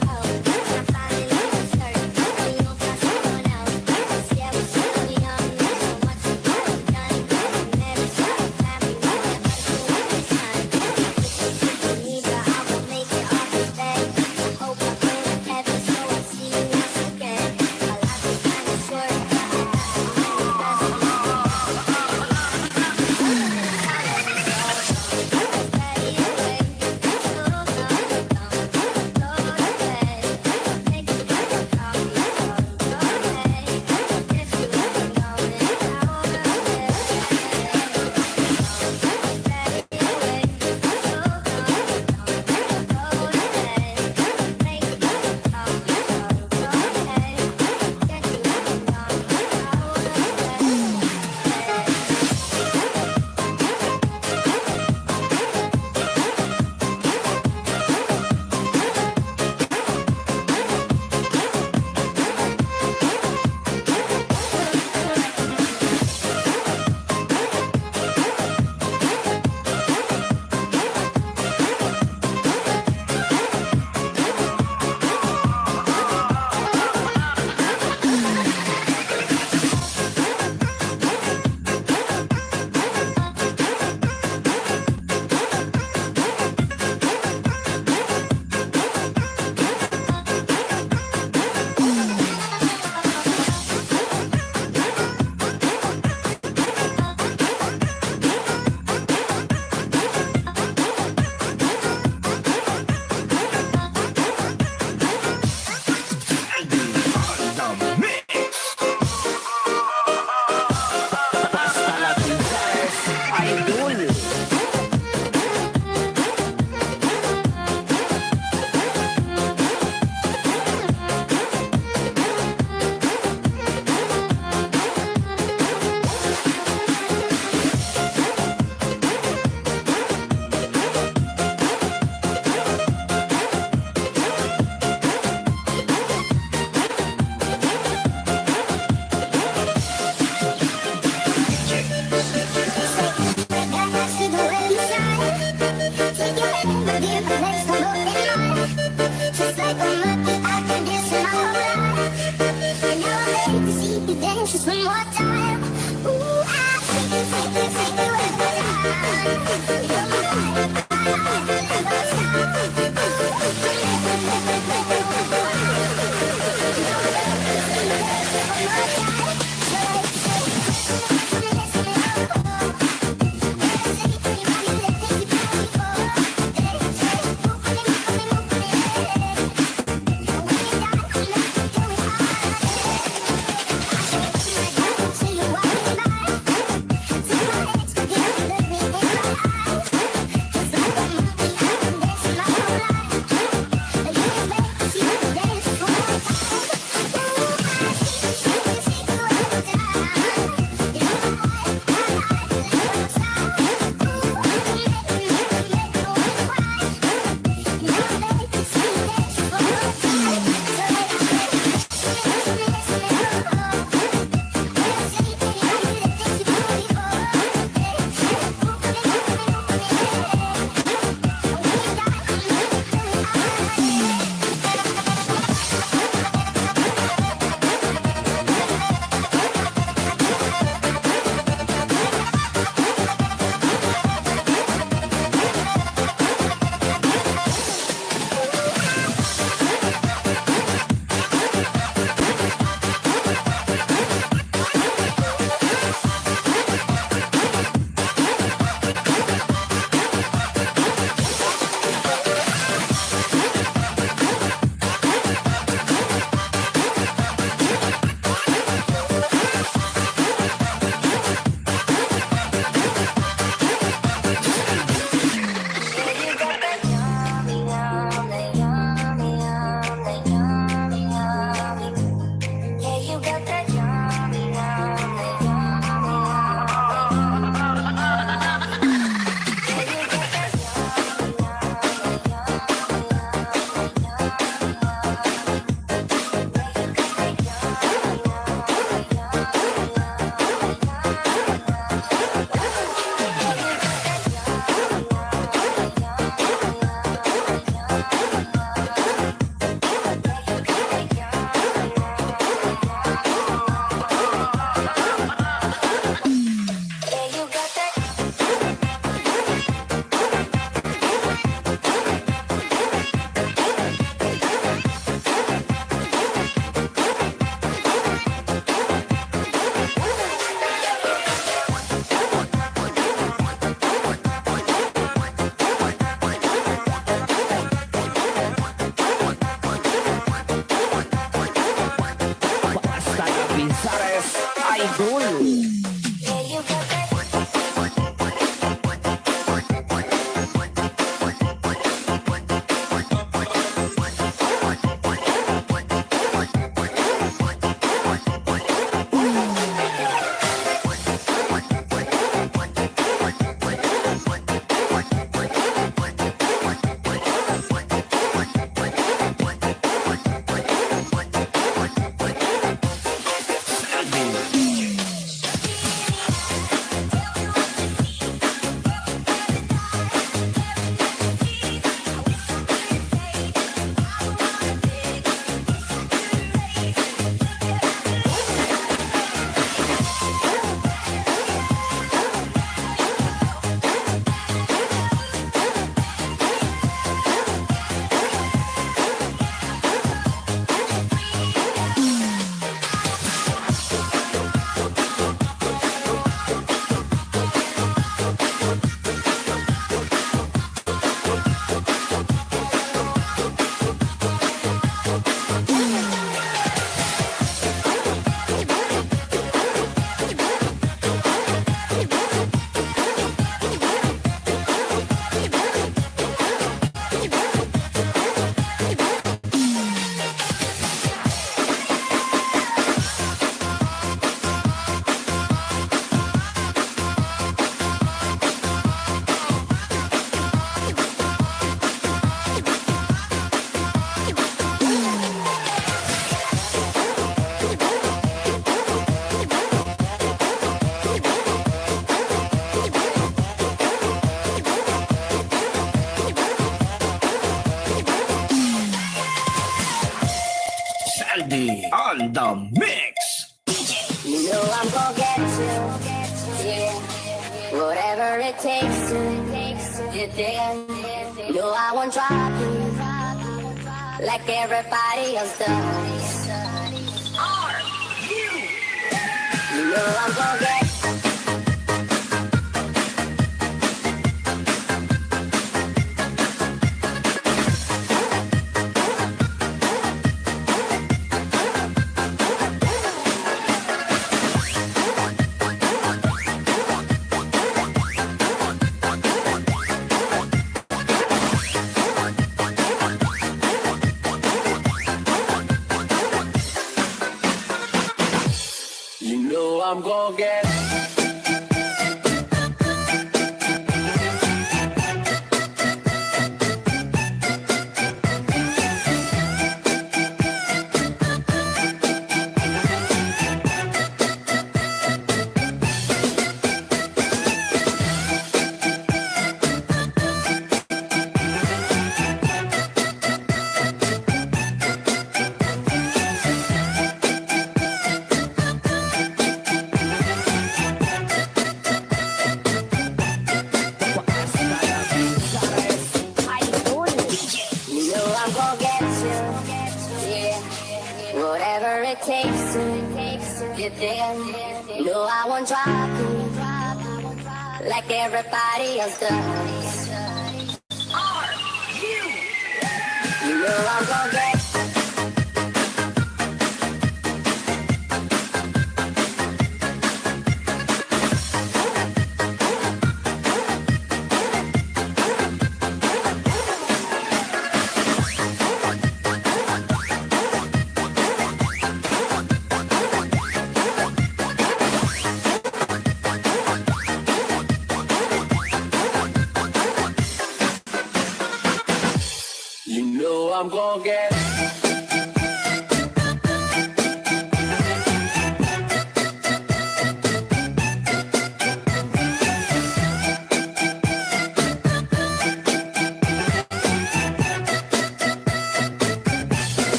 Sandy on the mix. You know I'm gonna get you, yeah. Whatever it takes to get there. You know I won't drop you like everybody else does. You know I'm gonna get. You know I'm gonna get. You know I'm gonna get you, yeah. Whatever it takes to get there. You know I won't drop you like everybody else does. You know I'm gonna get. You know I'm gonna get.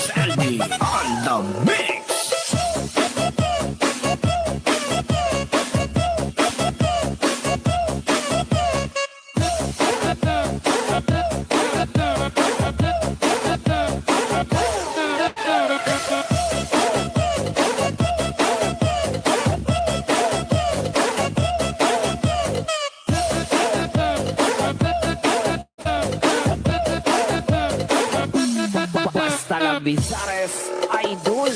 Sandy on the mix. Basta la Bizares Idol.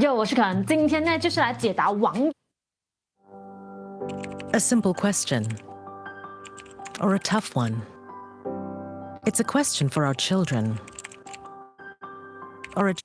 就我是可能今天呢就是来解答网 A simple question. Or a tough one. It's a question for our children. Or a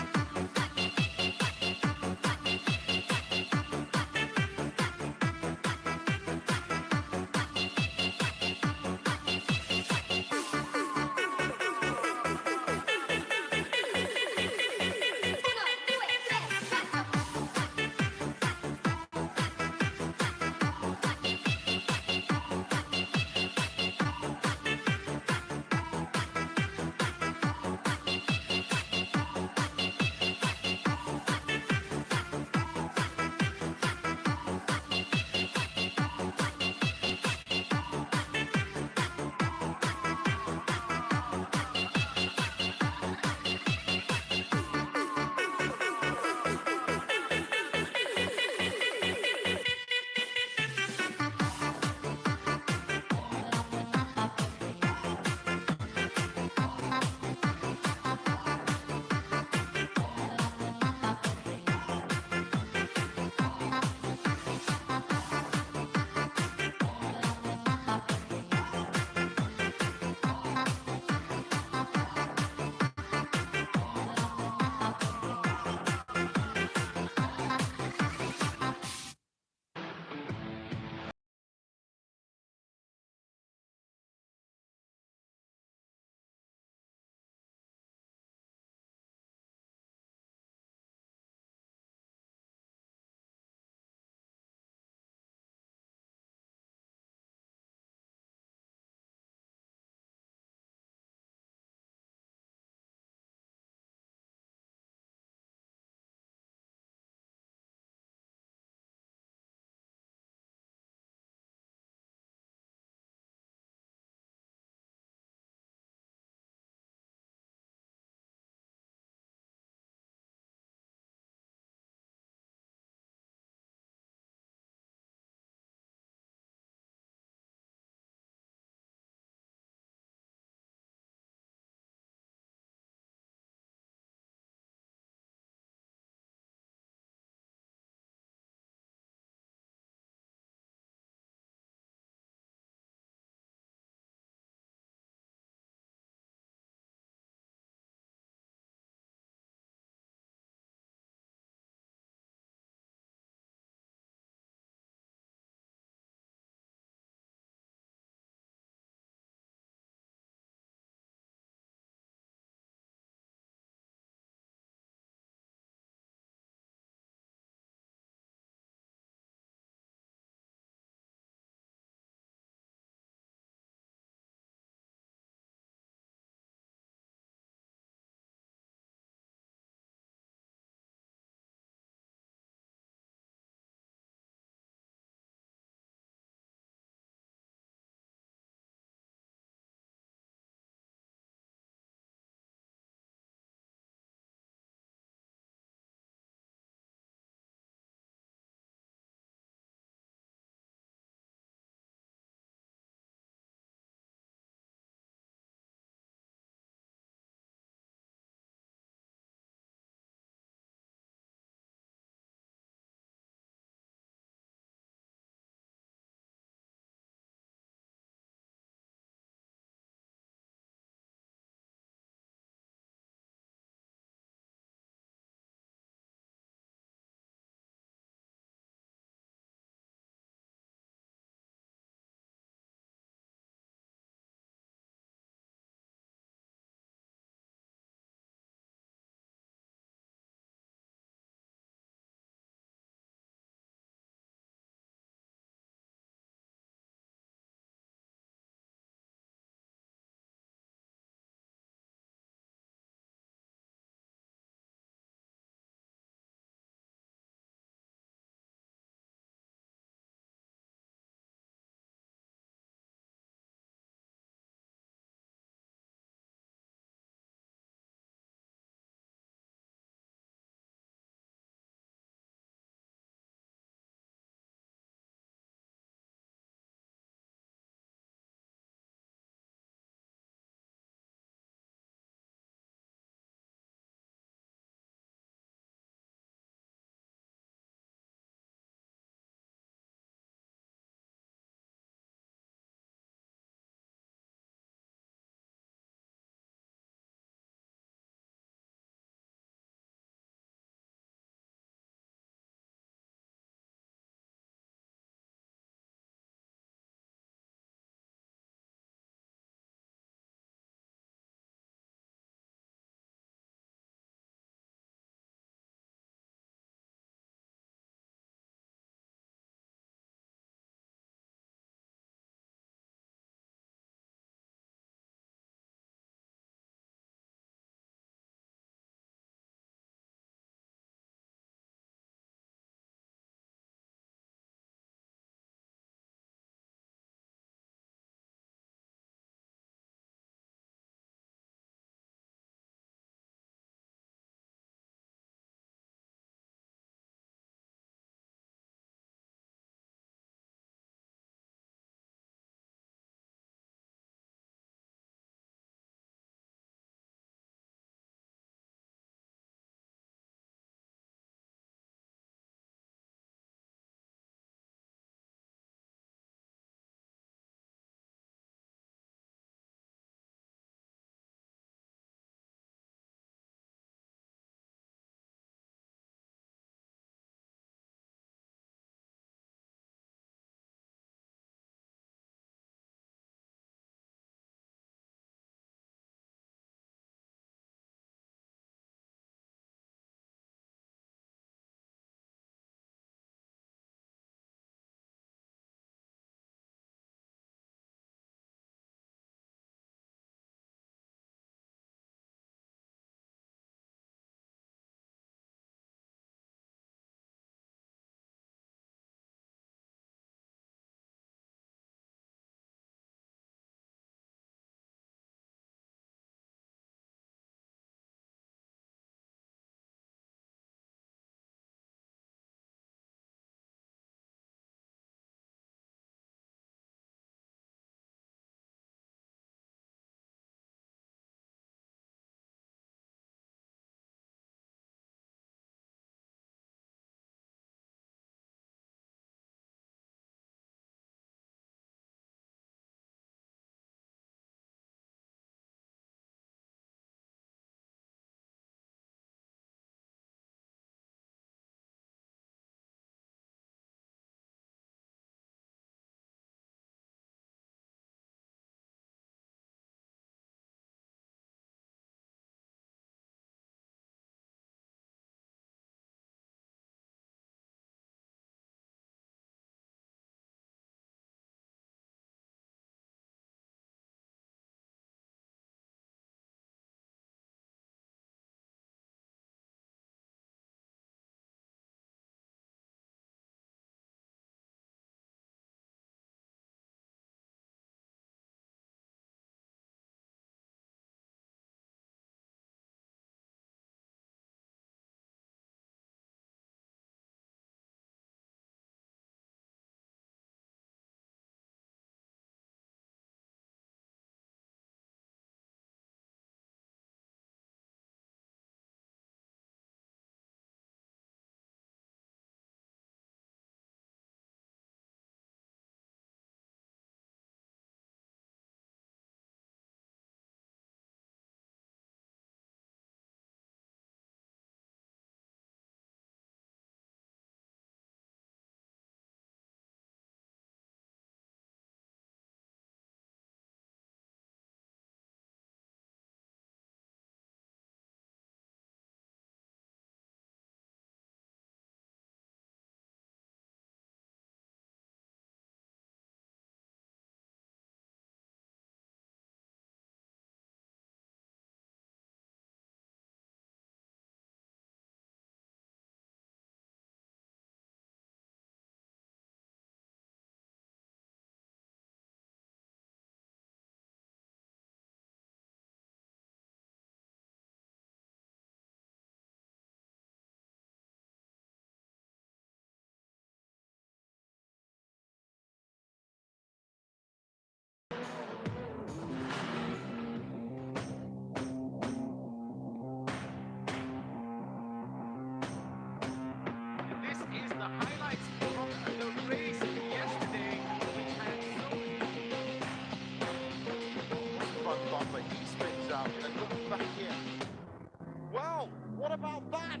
What about that?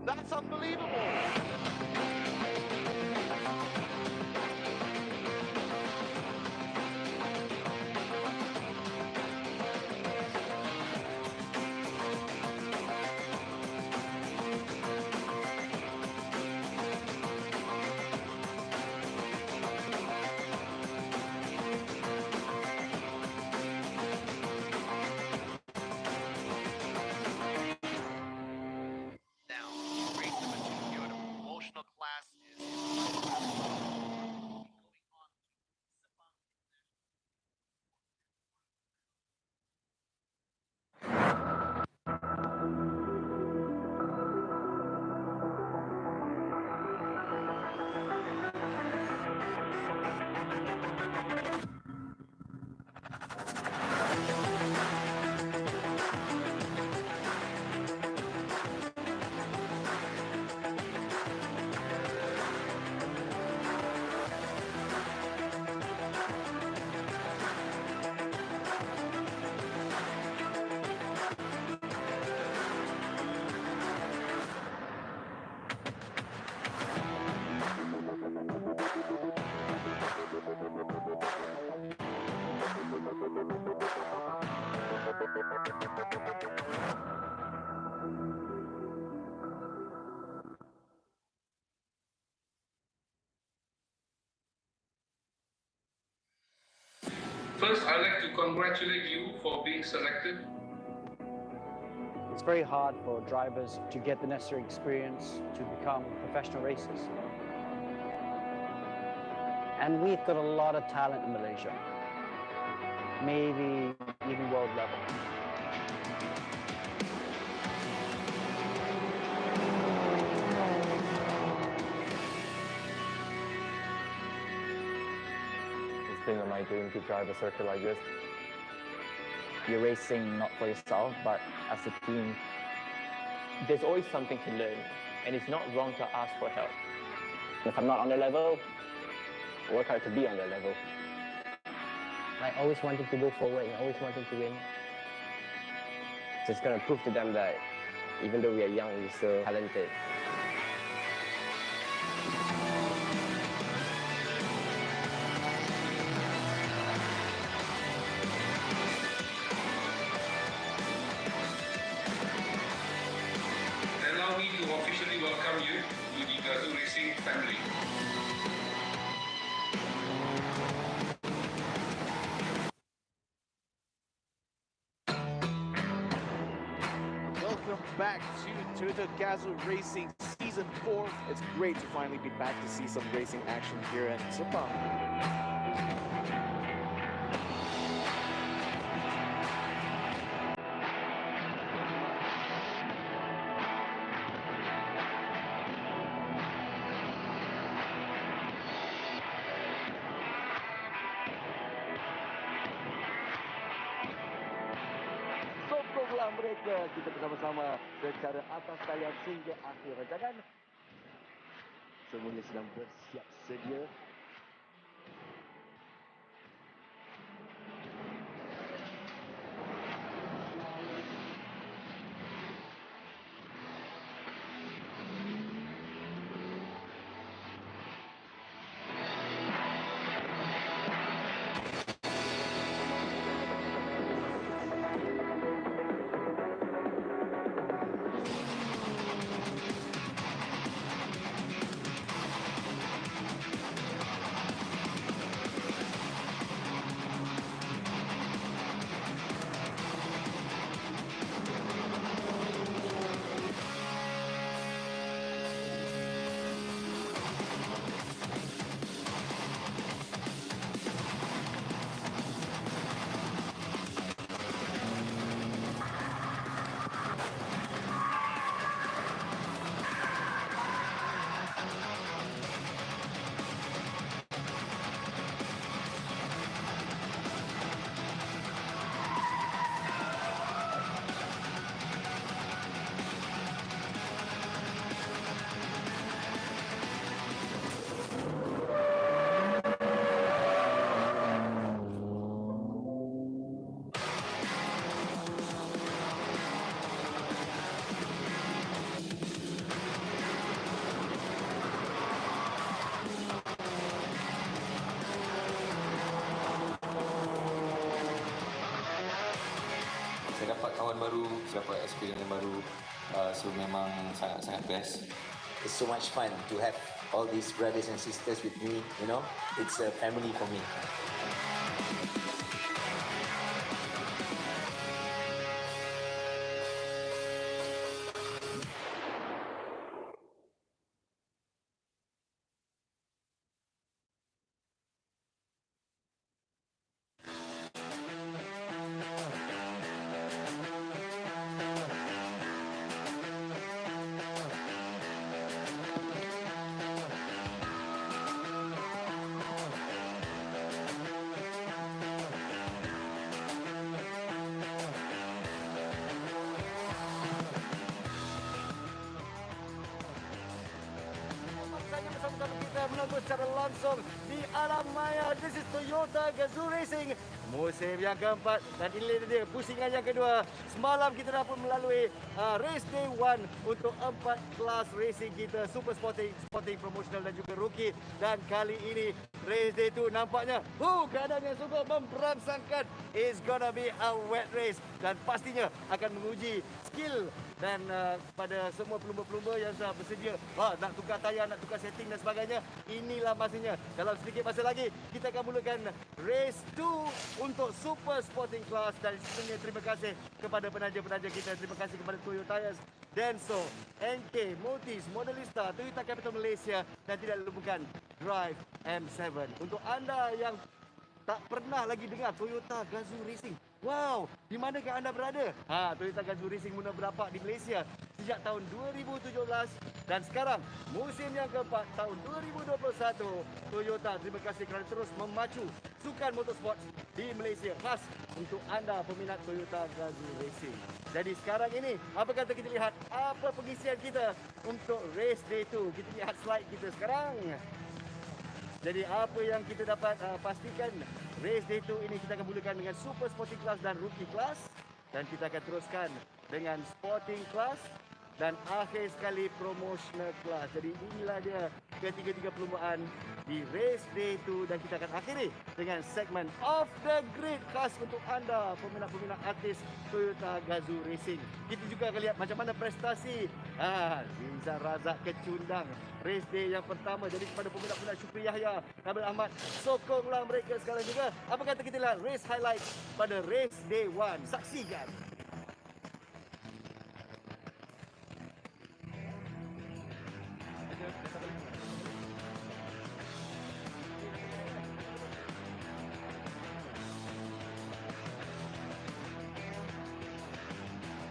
That's unbelievable. Now, race number 2 here, the promotional class is First, I'd like to congratulate you for being selected. It's very hard for drivers to get the necessary experience to become professional racers. And we've got a lot of talent in Malaysia, maybe even world level. It's been my dream to drive a circuit like this. You're racing not for yourself, but as a team. There's always something to learn, and it's not wrong to ask for help. If I'm not on the level, work hard to be on the level. I always wanted to go forward and always wanted to win. Just gonna prove to them that even though we are young, we're still talented. Allow me to officially welcome you to the Gazoo Racing family. welcome back to the Gazoo Racing Season 4. It's great to finally be back to see some racing action here in Sepang. Sokonglah mereka, kita bersama-sama secara atas talian sehingga akhir rancangan. Semuanya sedang bersiap sedia. kawan baru, dapat experience yang baru. So memang sangat-sangat best. It's so much fun to have all these brothers and sisters with me, you know. It's a family for me. Saja bersama-sama kita menonton secara langsung di alam maya. This is Toyota Gazoo Racing musim yang keempat dan ini dia pusingan yang kedua. Semalam kita dapat melalui race day 1 untuk 4 kelas racing kita, super sporting, sporting promotional dan juga rookie. Dan kali ini race day 2 nampaknya keadaan yang sungguh memberangsangkan. It's gonna be a wet race dan pastinya akan menguji skill dan pada semua pelumba-pelumba yang sudah bersedia nak tukar tayar, nak tukar setting dan sebagainya. Inilah masanya. Dalam sedikit masa lagi kita akan mulakan race 2 untuk super sporting class. Dan sebenarnya terima kasih kepada penaja-penaja kita. Terima kasih kepada Toyo Tires, Denso, NK, Multis, Modelista, Toyota Capital Malaysia dan tidak lupakan Drive M7. Untuk anda yang tak pernah lagi dengar Toyota Gazoo Racing, wow, di manakah anda berada? Toyota Gazoo Racing mula berapak di Malaysia sejak tahun 2017 dan sekarang musim yang keempat tahun 2021. Toyota terima kasih kerana terus memacu sukan motorsport di Malaysia khas untuk anda peminat Toyota Gazoo Racing. Jadi sekarang ini, apa kata kita lihat apa pengisian kita untuk race day 2. Kita lihat slide kita sekarang. Jadi apa yang kita dapat pastikan, race day 2 ini kita akan mulakan dengan super sporting class dan rookie class. Dan kita akan teruskan dengan sporting class dan akhir sekali promotional class. Jadi inilah dia ketiga-tiga perlumbaan di race day 2 dan kita akan akhiri dengan segmen off the grid khas untuk anda peminat-peminat artis Toyota Gazoo Racing. Kita juga akan lihat macam mana prestasi Rizal Razak kecundang race day yang pertama. Jadi kepada peminat-peminat Syukri Yahya, Nabil Ahmad, sokonglah mereka sekarang juga. Apa kata kita lihat race highlight pada race day 1. Saksikan.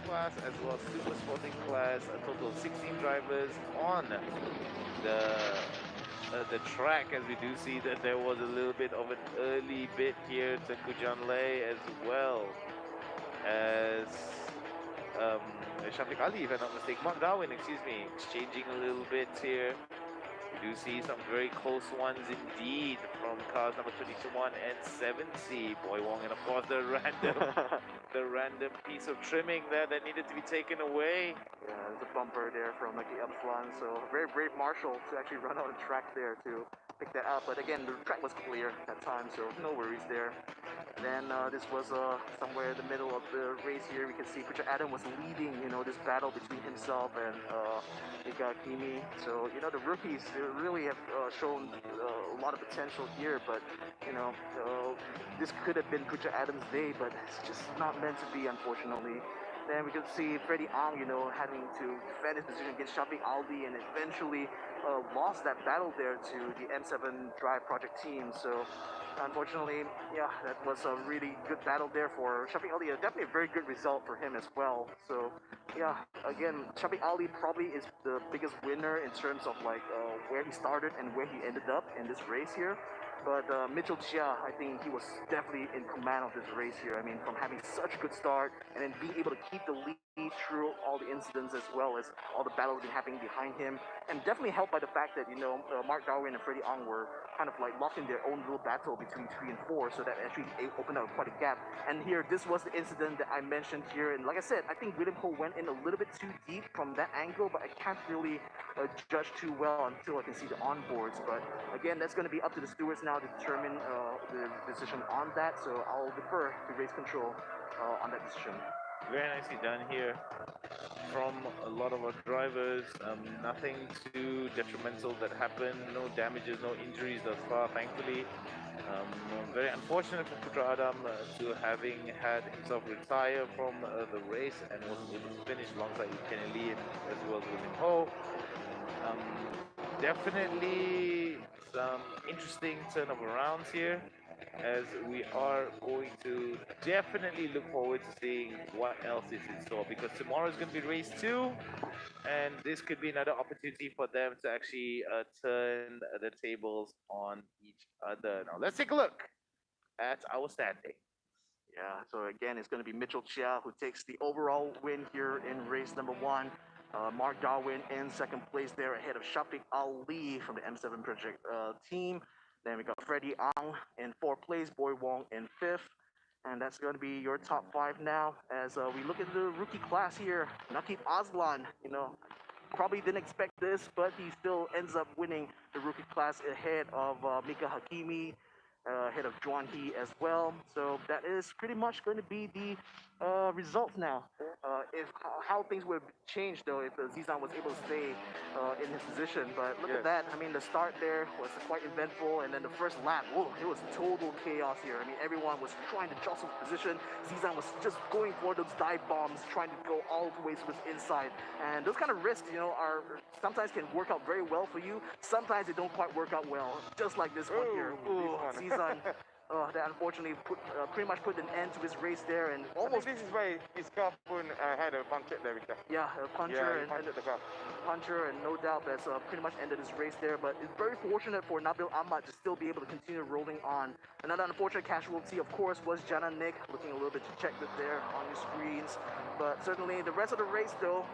Class as well as super sporting class, a total of 16 drivers on the track. As we do see that there was a little bit of an early bit here to Kujanlei as well as Shafiq Ali, if I'm not mistaken, Mark Darwin, excuse me, exchanging a little bit here. We do see some very close ones indeed from cars number 22-1 and 70, Boy Wong, and of course the random piece of trimming there that needed to be taken away. Yeah, there's a bumper there from Lucky Upslan, so very brave Marshall to actually run out of track there to pick that up. But again, the track was clear at that time, so no worries there. And then this was somewhere in the middle of the race here. We can see Richard Adam was leading, this battle between himself and Ika Kimi. So, the rookies really have shown a lot of potential here, but, this could have been Richard Adams' day, but it's just not meant to be, unfortunately. Then we could see Freddie Ang, having to defend his position against Shafiq Aldi and eventually lost that battle there to the M7 Drive Project team. So unfortunately, yeah, that was a really good battle there for Shafiq Aldi. Definitely a very good result for him as well. So yeah, again, Shafiq Aldi probably is the biggest winner in terms of like where he started and where he ended up in this race here. But Mitchell Chia, I think he was definitely in command of this race here. I mean, from having such a good start and then being able to keep the lead through all the incidents as well as all the battles been happening behind him. And definitely helped by the fact that, Mark Darwin and Freddie Ang were kind of like locked in their own little battle between 3 and 4. So that actually opened up quite a gap. And here, this was the incident that I mentioned here. And like I said, I think William Ho went in a little bit too deep from that angle, but I can't really judge too well until I can see the onboards. But again, that's going to be up to the stewards now to determine the decision on that. So I'll defer to race control on that decision. Very nicely done here from a lot of our drivers. Nothing too detrimental that happened. No damages, no injuries thus far, thankfully. Very unfortunate for Putra Adam to having had himself retire from the race and wasn't able to finish alongside with Kenny Lee as well as William Ho. Definitely some interesting turn of rounds here, as we are going to definitely look forward to seeing what else is in store, because tomorrow is going to be race 2, and this could be another opportunity for them to actually turn the tables on each other. Now let's take a look at our standing. Yeah, so again, it's going to be Mitchell Chia who takes the overall win here in race number 1. Mark Darwin in second place there ahead of Shafiq Ali from the M7 Project team. Then we got Freddie Ang in 4th place, Boy Wong in 5th. And that's going to be your top 5 now as we look at the rookie class here. Nakib Aslan, probably didn't expect this, but he still ends up winning the rookie class ahead of Mika Hakimi, ahead of Juan He as well. So that is pretty much going to be the results now. If how things would change though if Zizan was able to stay in his position. But look at that. I mean, the start there was quite eventful, and then the first lap, whoa, it was total chaos here. I mean, everyone was trying to jostle position. Zizan was just going for those dive bombs, trying to go all the way to his inside. And those kind of risks, are sometimes can work out very well for you. Sometimes they don't quite work out well. Just like this one here. Zizan. That unfortunately pretty much put an end to his race there, and almost. This is why his car had a puncture there, Victor. Yeah, a puncture and the car. Puncher, and no doubt that's pretty much ended his race there. But it's very fortunate for Nabil Ahmad to still be able to continue rolling on. Another unfortunate casualty, of course, was Jana Nick, looking a little bit dejected there on your screens. But certainly the rest of the race, though,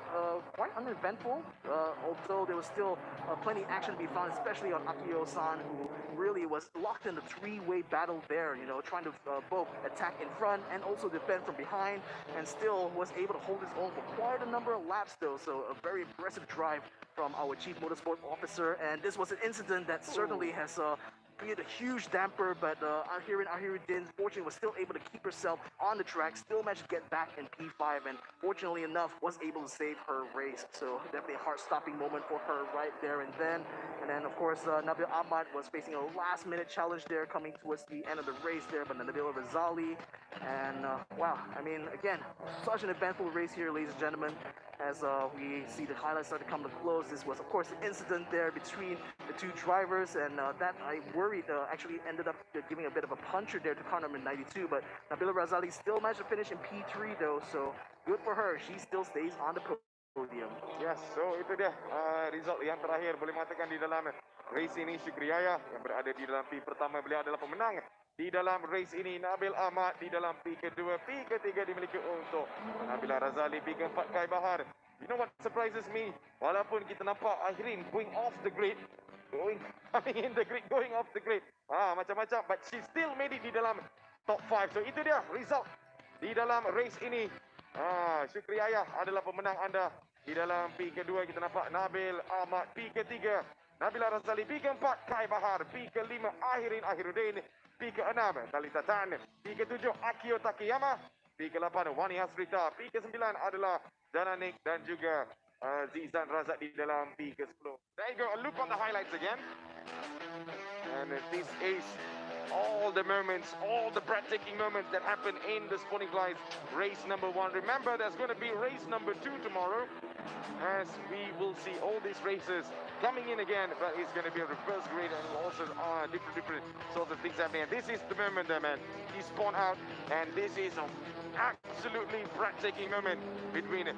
quite uneventful. Although there was still plenty action to be found, especially on Akio-san, who really was locked in the three-way battle there, trying to both attack in front and also defend from behind, and still was able to hold his own for quite a number of laps, though. So a very impressive drive from our chief motorsport officer, and this was an incident that certainly has created a huge damper, but Ahiruddin fortunately was still able to keep herself on the track, still managed to get back in P5, and fortunately enough was able to save her race. So definitely a heart-stopping moment for her right there and then. And then of course Nabil Ahmad was facing a last-minute challenge there coming towards the end of the race there, but Nabila Razali, and wow, I mean, again, such an eventful race here, ladies and gentlemen. As we see the highlights start to come to close, this was of course an incident there between the two drivers, and that I worried actually ended up giving a bit of a puncher there to car number 92, but Nabila Razali still managed to finish in P3 though, so good for her. She still stays on the podium. Yes, so itu dia result yang terakhir boleh mengatakan di dalam race ini. Syukriyaya yang berada di dalam P pertama, beliau adalah pemenang di dalam race ini. Nabil Ahmad di dalam P kedua, P ketiga dimiliki untuk Nabila Razali, P keempat Kai Bahar. You know what surprises me? Walaupun kita nampak Ahrin going off the grid, coming in the grid, going off the grid, macam-macam, but she still made it di dalam top 5. So itu dia result di dalam race ini. Syukriyaya adalah pemenang anda di dalam P kedua. Kita nampak Nabil Ahmad P ketiga, Nabila Razali P keempat, Kai Bahar P kelima, Ahiruddin P keenam, Talita Tan P ketujuh, Akio Takayama P ke-8, Wani Hasrita P ke-9 adalah Jananik dan juga Zizan Razak di dalam P ke-10. There you go, a look on the highlights again. And this is all the moments, all the breathtaking moments that happen in the Sporting Lights race number 1. Remember, there's going to be race number 2 tomorrow, as we will see all these races coming in again, but it's going to be a reverse grid and also different sorts of things happening. And this is the moment there, man. He spawned out, and this is an absolutely breathtaking moment between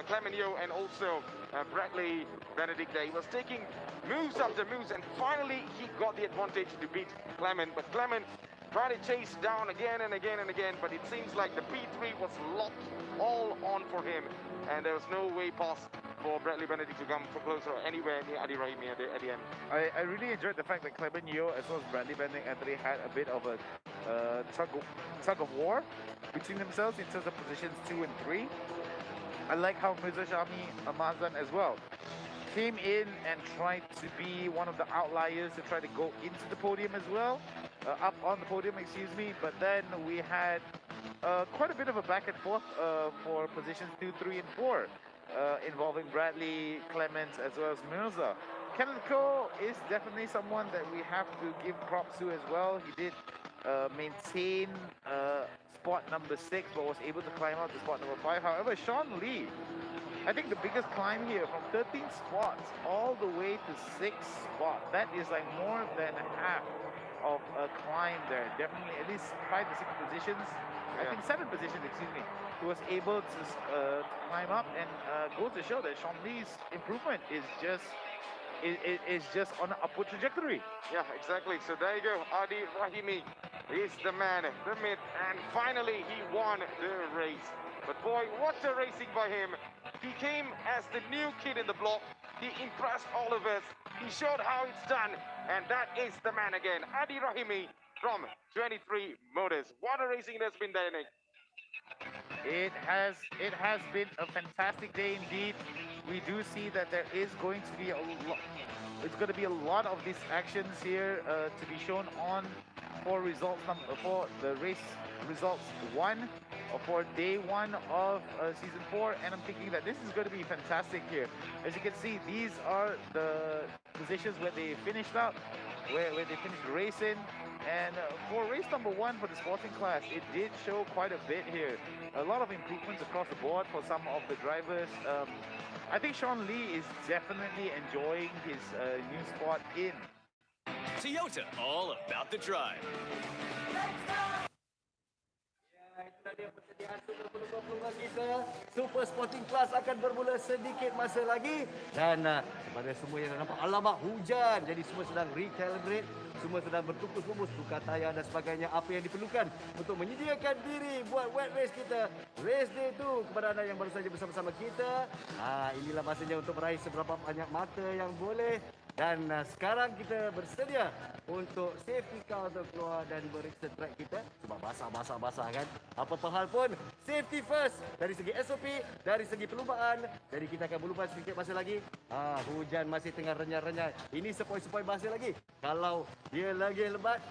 Clement Yeo and also Bradley Benedict there. He was taking moves after moves, and finally he got the advantage to beat Clement, but Clement tried to chase down again and again and again, but it seems like the P3 was locked all on for him, and there was no way past for Bradley Benedict to come for closer anywhere near Adi Rahimi at the end. I really enjoyed the fact that Clement Yeo as well as Bradley Benedict actually had a bit of a tug of war between themselves in terms of positions 2 and 3. I like how Mirza Shami Amazan as well came in and tried to be one of the outliers to try to go into the podium as well, up on the podium, excuse me. But then we had quite a bit of a back and forth for positions 2, 3, and 4, involving Bradley, Clements, as well as Mirza. Kenko is definitely someone that we have to give props to as well. He did maintain spot number 6, but was able to climb up to spot number 5. However, Sean Lee, I think the biggest climb here from 13 spots all the way to 6th spot. That is like more than half of a climb there. Definitely at least 5 to 6 positions. I think 7 positions, excuse me. He was able to climb up, and goes to show that Sean Lee's improvement is just on an upward trajectory. Yeah, exactly. So there you go. Adi Rahimi is the man, the myth, and finally he won the race. But boy, what a racing by him. He came as the new kid in the block. He impressed all of us. He showed how it's done. And that is the man again, Adi Rahimi from 23 Motors. What a racing it has been there, Nick. It has been a fantastic day indeed. We do see that there is going to be a lot of these actions here to be shown on for the race results 1 or for day 1 of season 4, and I'm thinking that this is going to be fantastic here. As you can see, these are the positions where they finished up, where they finished racing. And for race number 1 for the sporting class, it did show quite a bit here. A lot of improvements across the board for some of the drivers. I think Sean Lee is definitely enjoying his new spot in Toyota, all about the drive. Kita Super Sporting Class akan bermula sedikit masa lagi, dan kepada semua yang dah nampak, alamak, hujan, jadi semua sedang recalibrate, semua sedang bertukus rumus, tukar tayar dan sebagainya, apa yang diperlukan untuk menyediakan diri buat wet race kita, race day tu. Kepada anda yang baru saja bersama-sama kita, inilah masanya untuk meraih seberapa banyak mata yang boleh. Dan sekarang kita bersedia untuk safety car untuk keluar dan meriksa track kita. Sebab basah kan. Apa hal pun, safety first. Dari segi SOP, dari segi perlumbaan. Jadi kita akan berlumba sedikit masa lagi. Hujan masih tengah renyah-renyah. Ini sepoi-sepoi basah lagi. Kalau dia lagi lebat,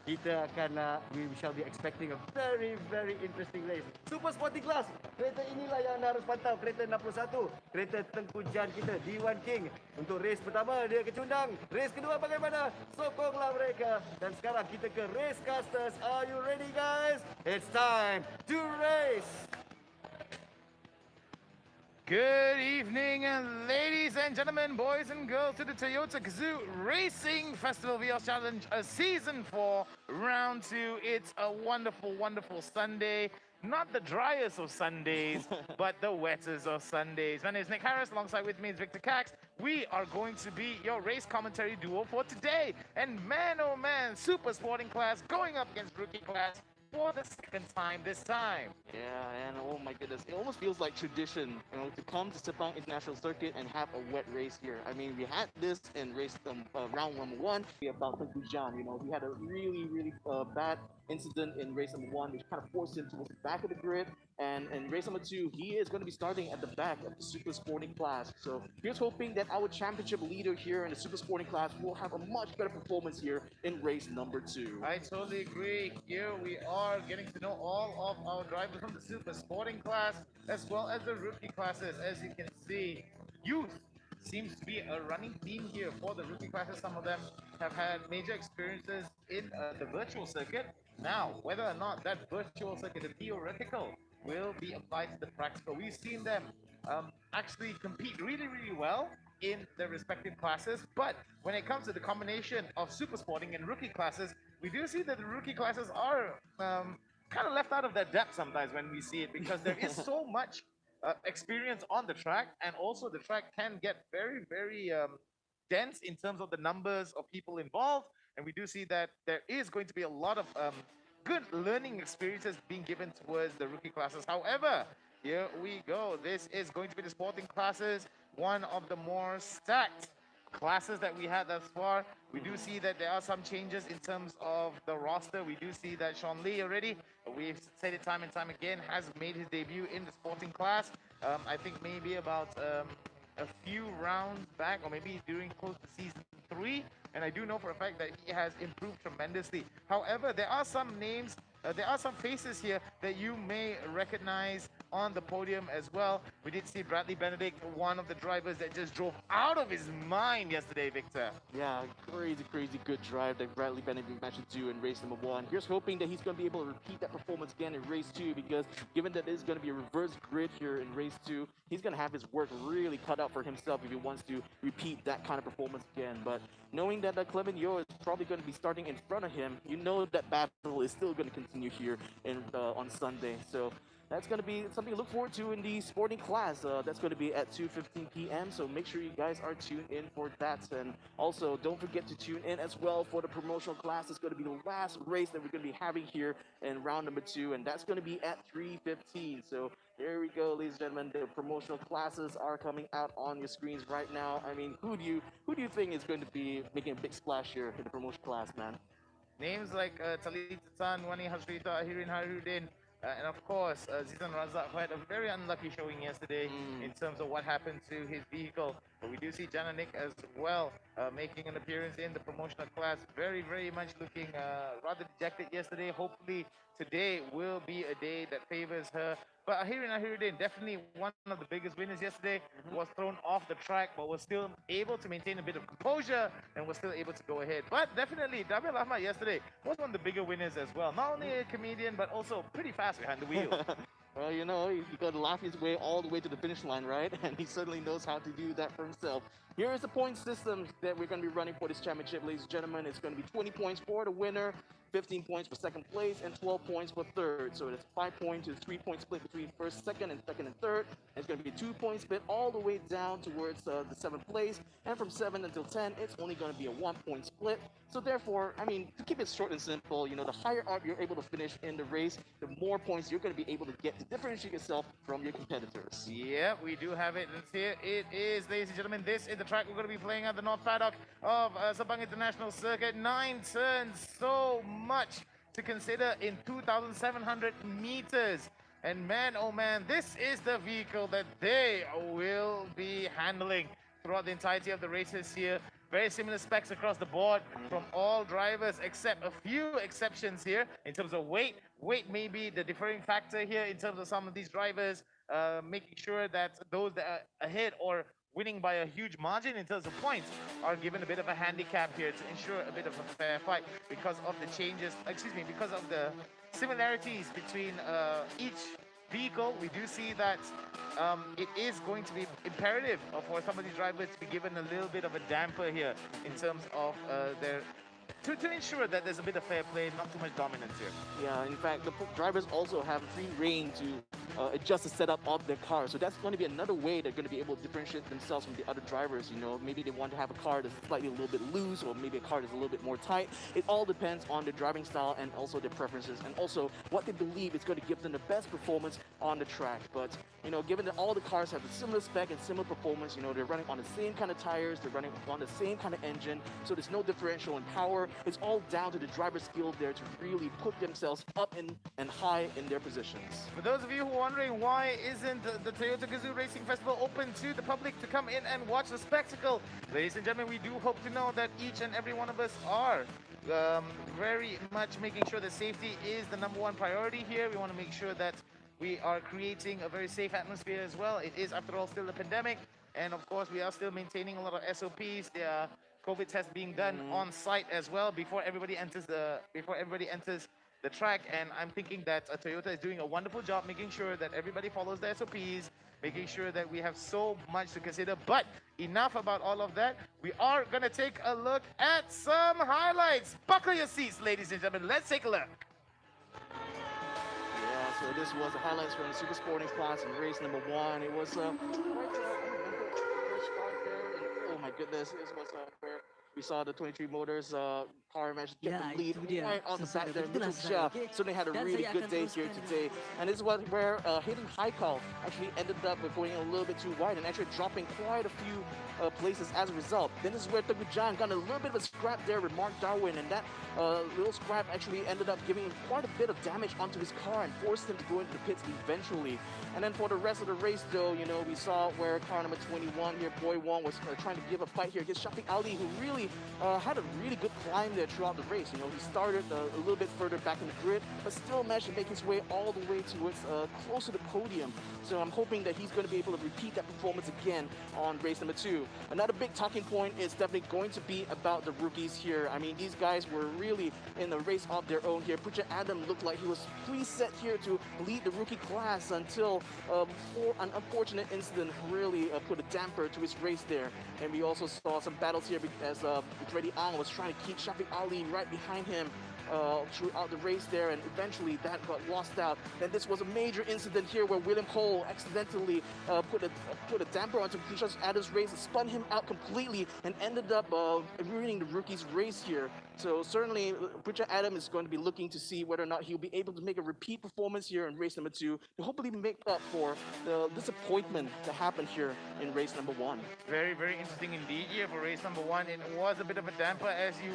kita akan, we shall be expecting a very, very interesting race. Super Sporting Class, kereta inilah yang anda harus pantau. Kereta 61, kereta Tengku Jan kita, D1 King. Untuk race pertama, dia kecundang. Race kedua bagaimana? Sokonglah mereka. Dan sekarang kita ke race casters. Are you ready, guys? It's time to race. Good evening, ladies and gentlemen, boys and girls, to the Toyota Gazoo Racing Festival VR Challenge, Season 4, Round 2. It's a wonderful, wonderful Sunday. Not the driest of Sundays, but the wettest of Sundays. My name is Nick Harris. Alongside with me is Victor Cax. We are going to be your race commentary duo for today. And man, oh man, Super Sporting Class going up against Rookie Class for the second time this time. Yeah, and oh my goodness, it almost feels like tradition, to come to Sepang International Circuit and have a wet race here. I mean, we had this in race round number 1 about Tengku Jan. We had a really, really bad incident in race number 1, which kind of forced him towards the back of the grid. And in race number 2, he is going to be starting at the back of the Super Sporting Class. So here's hoping that our championship leader here in the Super Sporting Class will have a much better performance here in race number 2. I totally agree. Here we are getting to know all of our drivers from the Super Sporting Class as well as the Rookie classes. As you can see, youth seems to be a running theme here for the Rookie classes. Some of them have had major experiences in the virtual circuit. Now, whether or not that virtual circuit, the theoretical, will be applied to the practical, we've seen them actually compete really, really well in their respective classes. But when it comes to the combination of Super Sporting and Rookie classes, we do see that the Rookie classes are kind of left out of their depth sometimes when we see it, because there is so much experience on the track, and also the track can get very, very dense in terms of the numbers of people involved. And we do see that there is going to be a lot of good learning experiences being given towards the Rookie classes. However, here we go. This is going to be the sporting classes, one of the more stacked classes that we had thus far. We do see that there are some changes in terms of the roster. We do see that Sean Lee already, we've said it time and time again, has made his debut in the sporting class. I think maybe about a few rounds back, or maybe during close to season 3. And I do know for a fact that he has improved tremendously. However, there are some names there are some faces here that you may recognize on the podium as well. We did see Bradley Benedict, one of the drivers that just drove out of his mind yesterday, Victor. Yeah, crazy good drive that Bradley Benedict managed to do in race number 1. Here's hoping that he's going to be able to repeat that performance again in race 2, because given that it's going to be a reverse grid here in race 2, he's going to have his work really cut out for himself if he wants to repeat that kind of performance again. But knowing that Clement Yo is probably going to be starting in front of him, you know that battle is still going to continue here on Sunday. So that's going to be something to look forward to in the sporting class. That's going to be at 2:15 p.m. So make sure you guys are tuned in for that. And also, don't forget to tune in as well for the promotional class. It's going to be the last race that we're going to be having here in round number 2. And that's going to be at 3:15. So there we go, ladies and gentlemen. The promotional classes are coming out on your screens right now. I mean, who do you think is going to be making a big splash here in the promotional class, man? Names like Talita Tan, Wani Hasrita, Hirin Harudin, and of course Zizan Razak, who had a very unlucky showing yesterday in terms of what happened to his vehicle. But we do see Jananik as well making an appearance in the promotional class. Very much looking rather dejected yesterday. Hopefully today will be a day that favors her. But Ahirin Ahiruddin, definitely one of the biggest winners yesterday, was thrown off the track, but was still able to maintain a bit of composure and was still able to go ahead. But definitely, Dabil Ahmad yesterday was one of the bigger winners as well. Not only a comedian, but also pretty fast behind the wheel. Well, you know, he got to laugh his way all the way to the finish line, right? And he certainly knows how to do that for himself. Here is the point system that we're going to be running for this championship, ladies and gentlemen. It's going to be 20 points for the winner, 15 points for second place, and 12 points for third. So it's 5-point to 3-point split between first, second, and third. It's going to be a 2-point split all the way down towards the 7th place. And from 7 until 10, it's only going to be a 1-point split. So therefore, I mean, to keep it short and simple, you know, the higher up you're able to finish in the race, the more points you're going to be able to get to differentiate yourself from your competitors. Yeah, we do have it. Let's see it. It is, ladies and gentlemen, this is the track we're going to be playing at the North Paddock of Sabang International Circuit. 9 turns, so much to consider in 2,700 meters. And man, oh man, this is the vehicle that they will be handling throughout the entirety of the races here. Very similar specs across the board from all drivers, except a few exceptions here in terms of weight. Weight may be the differing factor here in terms of some of these drivers, making sure that those that are ahead or winning by a huge margin in terms of points are given a bit of a handicap here to ensure a bit of a fair fight because of the changes, because of the similarities between each vehicle. We do see that it is going to be imperative for some of these drivers to be given a little bit of a damper here in terms of their to ensure that there's a bit of fair play, not too much dominance here. Yeah, in fact, the drivers also have free reign to adjust the setup of their car. So that's going to be another way they're going to be able to differentiate themselves from the other drivers. You know, maybe they want to have a car that's slightly a little bit loose, or maybe a car that's a little bit more tight. It all depends on their driving style and also their preferences, and also what they believe is going to give them the best performance on the track. But, you know, given that all the cars have a similar spec and similar performance, you know, they're running on the same kind of tires, they're running on the same kind of engine, so there's no differential in power. It's all down to the driver's skill there to really put themselves up and high in their positions. For those of you who are wondering why isn't the Toyota Gazoo Racing Festival open to the public to come in and watch the spectacle, ladies and gentlemen, we do hope to know that each and every one of us are very much making sure that safety is the #1 priority here. We want to make sure that we are creating a very safe atmosphere as well. It is, after all, still a pandemic, and of course, we are still maintaining a lot of SOPs. There are COVID tests being done on site as well before everybody enters the track. And I'm thinking that Toyota is doing a wonderful job making sure that everybody follows the SOPs, making sure that we have so much to consider. But enough about all of that. We are going to take a look at some highlights. Buckle your seats, ladies and gentlemen. Let's take a look. Yeah, so this was the highlights from the super sporting class in race #1. It was oh my goodness, this was where we saw the 23 Motors car match get the lead right on the back there. Mitchell Chia certainly had a really good day here today. And this is where Hayden Haikal actually ended up going a little bit too wide and actually dropping quite a few places as a result. Then this is where Teguh Jan got a little bit of a scrap there with Mark Darwin, and that little scrap actually ended up giving quite a bit of damage onto his car and forced him to go into the pits eventually. And then for the rest of the race though, you know, we saw where car number 21 here, Boy Wong, was trying to give a fight here against Shafiq Ali, who really had a really good climb there throughout the race. You know, he started a little bit further back in the grid, but still managed to make his way all the way towards close to the podium. So I'm hoping that he's going to be able to repeat that performance again on race number 2. Another big talking point is definitely going to be about the rookies here. I mean, these guys were really in a race of their own here. Butcher Adam looked like he was preset here to lead the rookie class until for an unfortunate incident really put a damper to his race there. And we also saw some battles here as Reddy Ang was trying to keep Shafiq Ali right behind him throughout the race there, and eventually that got lost out. Then this was a major incident here where William Cole accidentally put a damper onto Butcher Adams' race, spun him out completely, and ended up ruining the rookie's race here. So certainly Butcher Adam is going to be looking to see whether or not he'll be able to make a repeat performance here in race number 2 to hopefully make up for the disappointment that happened here in race number 1. Very, very interesting indeed here for race number 1. It was a bit of a damper, as you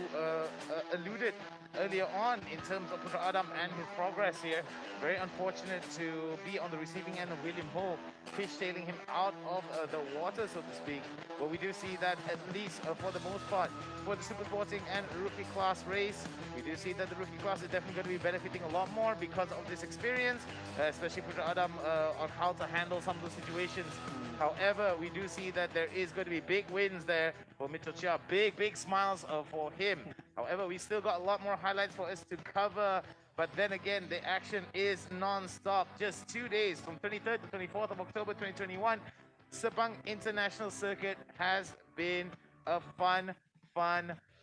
alluded earlier on, in terms of Putra Adam and his progress here. Very unfortunate to be on the receiving end of William Ho, fishtailing him out of the water, so to speak. But we do see that, at least for the most part, for the Super Sporting and Rookie Class race, we do see that the Rookie Class is definitely going to be benefiting a lot more because of this experience, especially Putra Adam on how to handle some of those situations. However, we do see that there is going to be big wins there for Mitchell Chia. Big, big smiles for him. However, we still got a lot more highlights for us to cover. But then again, the action is non-stop. Just 2 days, from 23rd to 24th of October 2021. Sabang International Circuit has been a fun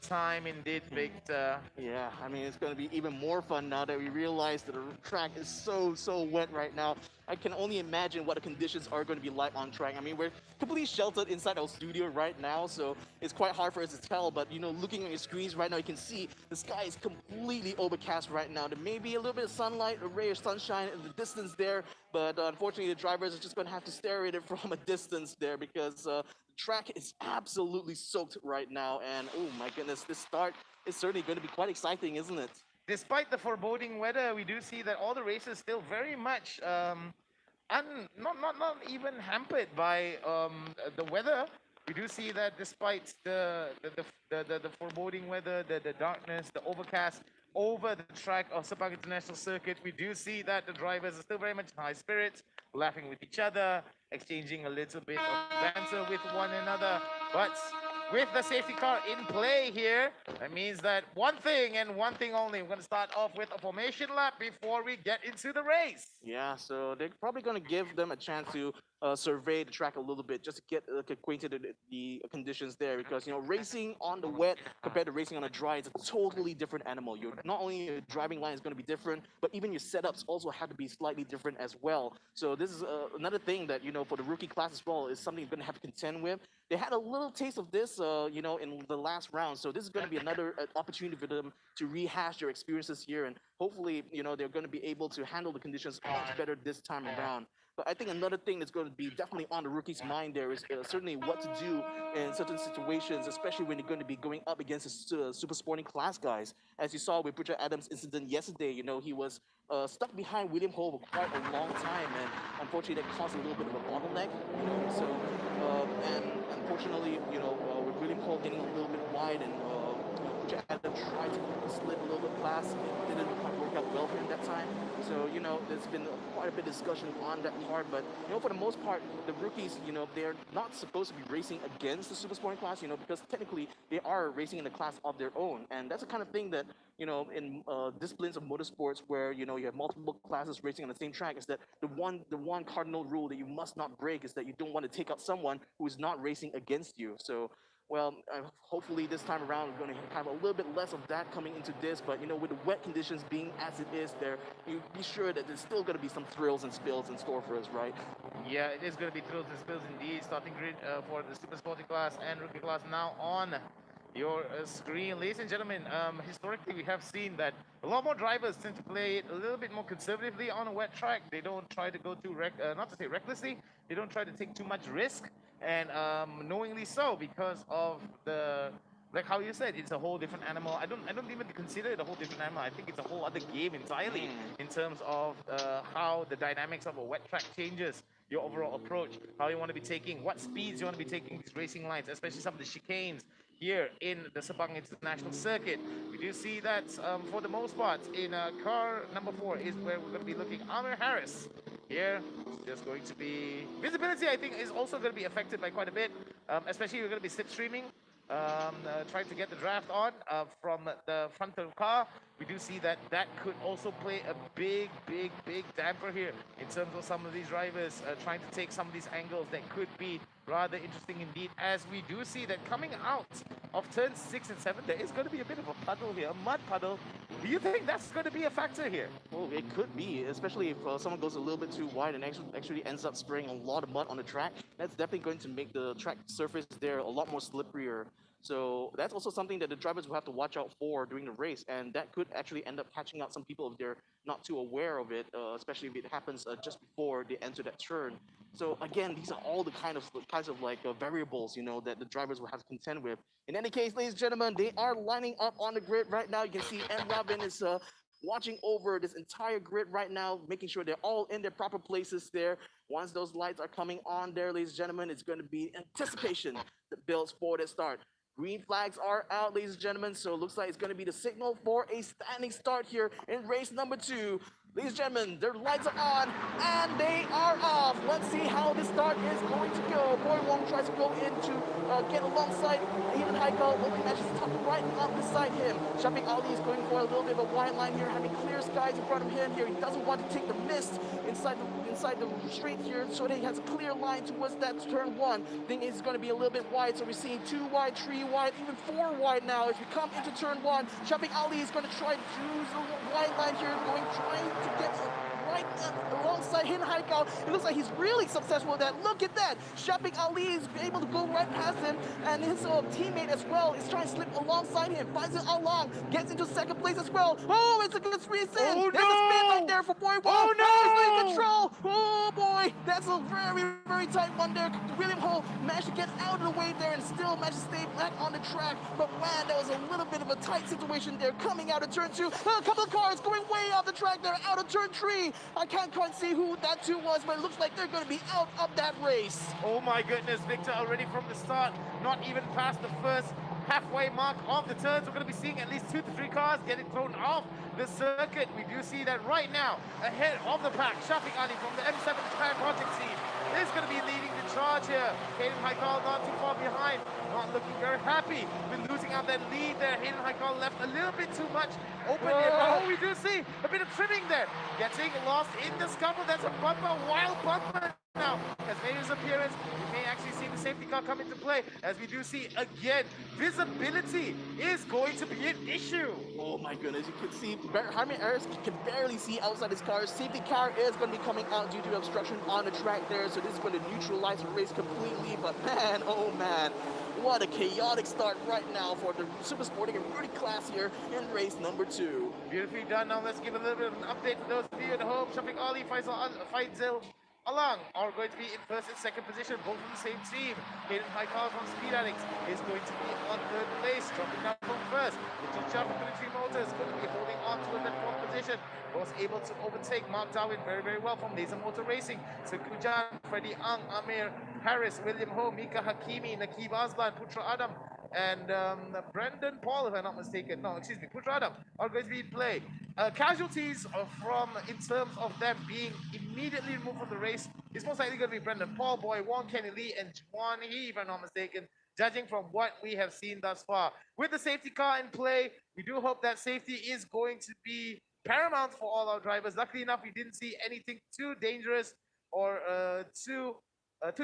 time indeed, Victor. Yeah, I mean, it's going to be even more fun now that we realize that the track is so wet right now. I can only imagine what the conditions are going to be like on track. I mean, we're completely sheltered inside our studio right now, so it's quite hard for us to tell. But, you know, looking at your screens right now, you can see the sky is completely overcast right now. There may be a little bit of sunlight, a ray of sunshine in the distance there, but unfortunately, the drivers are just going to have to stare at it from a distance there because the track is absolutely soaked right now. And, oh my goodness, this start is certainly going to be quite exciting, isn't it? Despite the foreboding weather, we do see that all the races still very much not even hampered by the weather. We do see that despite the foreboding weather, the darkness, the overcast over the track of Sepang International Circuit, we do see that the drivers are still very much in high spirits, laughing with each other, exchanging a little bit of banter with one another. But with the safety car in play here, that means that one thing and one thing only. We're going to start off with a formation lap before we get into the race. Yeah, so they're probably going to give them a chance to survey the track a little bit, just to get acquainted with the conditions there, because, you know, racing on the wet compared to racing on the dry is a totally different animal. You're not only your driving line is going to be different, but even your setups also have to be slightly different as well. So this is another thing that, you know, for the rookie class as well, is something you're going to have to contend with. They had a little taste of this, you know, in the last round. So this is going to be another opportunity for them to rehash their experiences here, and hopefully, you know, they're going to be able to handle the conditions much better this time around. But I think another thing that's going to be definitely on the rookie's mind there is certainly what to do in certain situations, especially when you're going to be going up against the super sporting class guys. As you saw with Butcher Adams' incident yesterday, you know, he was stuck behind William Ho for quite a long time, and unfortunately that caused a little bit of a bottleneck, you know. So, and unfortunately, you know, with William Ho getting a little bit wide and Butcher Adams tried to slip a little bit fast, it didn't quite work out well for him that time. So, you know, there's been quite a bit of discussion on that part, but, you know, for the most part, the rookies, you know, they're not supposed to be racing against the super sporting class, you know, because technically they are racing in a class of their own. And that's the kind of thing that, you know, in disciplines of motorsports where, you know, you have multiple classes racing on the same track, is that the one cardinal rule that you must not break is that you don't want to take out someone who is not racing against you. So, well, hopefully this time around we're going to have a little bit less of that coming into this, but, you know, with the wet conditions being as it is there, you be sure that there's still going to be some thrills and spills in store for us, right? Yeah, it is going to be thrills and spills indeed. Starting grid for the super sporting class and rookie class now on your screen. Ladies and gentlemen, historically we have seen that a lot more drivers tend to play it a little bit more conservatively on a wet track. They don't try to go too not to say recklessly, they don't try to take too much risk, and knowingly so, because of the, like how you said, it's a whole different animal. I don't even consider it a whole different animal. I think it's a whole other game entirely in terms of how the dynamics of a wet track changes your overall approach, how you want to be taking, what speeds you want to be taking these racing lines, especially some of the chicanes. here in the Sabang International Circuit. We do see that for the most part in car number 4 is where we're going to be looking. Amir Harris here is just going to be visibility. I think is also going to be affected by quite a bit, especially we're going to be slipstreaming. Trying to get the draft on from the front of the car. We do see that that could also play a big damper here in terms of some of these drivers trying to take some of these angles that could be rather interesting indeed, as we do see that coming out of turns 6 and 7, there is going to be a bit of a puddle here, a mud puddle. Do you think that's going to be a factor here? Well, it could be, especially if someone goes a little bit too wide and actually ends up spraying a lot of mud on the track. That's definitely going to make the track surface there a lot more slipperier. So that's also something that the drivers will have to watch out for during the race, and that could actually end up catching out some people if they're not too aware of it, especially if it happens just before they enter that turn. So again, these are all the kinds of like variables, you know, that the drivers will have to contend with. In any case, ladies and gentlemen, they are lining up on the grid right now. You can see M. Robin is watching over this entire grid right now, making sure they're all in their proper places there. Once those lights are coming on there, ladies and gentlemen, it's going to be anticipation that builds for the start. Green flags are out, ladies and gentlemen, so it looks like it's going to be the signal for a standing start here in race number 2. Ladies and gentlemen, their lights are on and they are off. Let's see how this start is going to go. Boy Wong tries to go in to get alongside Hayden Heiko. Looking at his top right up beside him. Shafiq Ali is going for a little bit of a wide line here, having clear skies in front of him here. He doesn't want to take the mist inside the straight here, so that he has a clear line towards that turn 1. Thing is going to be a little bit wide, so we're seeing 2 wide, 3 wide, even 4 wide now. As we come into turn 1, Shafiq Ali is going to try to use the wide line here, trying to get right alongside Hin Haikal. It looks like he's really successful with that. Look at that. Shafiq Ali is able to go right past him, and his teammate as well is trying to slip alongside him. Finds it along, gets into second place as well. Oh, it's a good squeeze in. Oh, There's a spin right there for Boy Wong. Oh, no! He's losing control. Oh, boy. That's a very tight one there. William Ho managed to get out of the way there and still managed to stay back on the track. But man, that was a little bit of a tight situation there coming out of turn 2. A couple of cars going way off the track there, out of turn 3. I can't quite see who that 2 was, but it looks like they're going to be out of that race. Oh my goodness, Victor, already from the start, not even past the first halfway mark of the turns. We're going to be seeing at least 2 to 3 cars getting thrown off the circuit. We do see that right now, ahead of the pack, Shafiq Ali from the M7 Japan Project team is going to be leading the charge here. Hayden Haikal not too far behind, not looking very happy with losing out that lead there. Hayden Haikal left a little bit too much open here. Oh, we do see a bit of trimming there. Getting lost in the scuttle. That's a bumper, wild bumper. Now, has made his appearance. We may actually see the safety car come into play, as we do see again, visibility is going to be an issue. Oh my goodness, you can see Jaime Ayres can barely see outside his car. Safety car is going to be coming out due to obstruction on the track there, so this is going to neutralize the race completely. But man, oh man, what a chaotic start right now for the Super Sporting and Rudy class here in race number 2. Beautifully done. Now let's give a little bit of an update to those of you at home. Shafiq Ali, Faisal Alang are going to be in first and second position, both from the same team. Hayden Haikal from Speed Addicts is going to be on third place, dropping down from first. Little Chap from Paentry Motors going to be holding on to that fourth position. Was able to overtake Mark Darwin very well from Laser Motor Racing. Sekujan, Freddie Ang, Amir Harris, William Ho, Mika Hakimi, Nakib Aslan, Putra Adam, and Brendan Paul, if I'm not mistaken. No, excuse me, Putra Adam are going to be in play. Casualties in terms of them being immediately removed from the race is most likely going to be Brendan Paul, Boy Wong, Kenny Lee, and Juan He, if I'm not mistaken, judging from what we have seen thus far. With the safety car in play, we do hope that safety is going to be paramount for all our drivers. Luckily enough, we didn't see anything too dangerous or too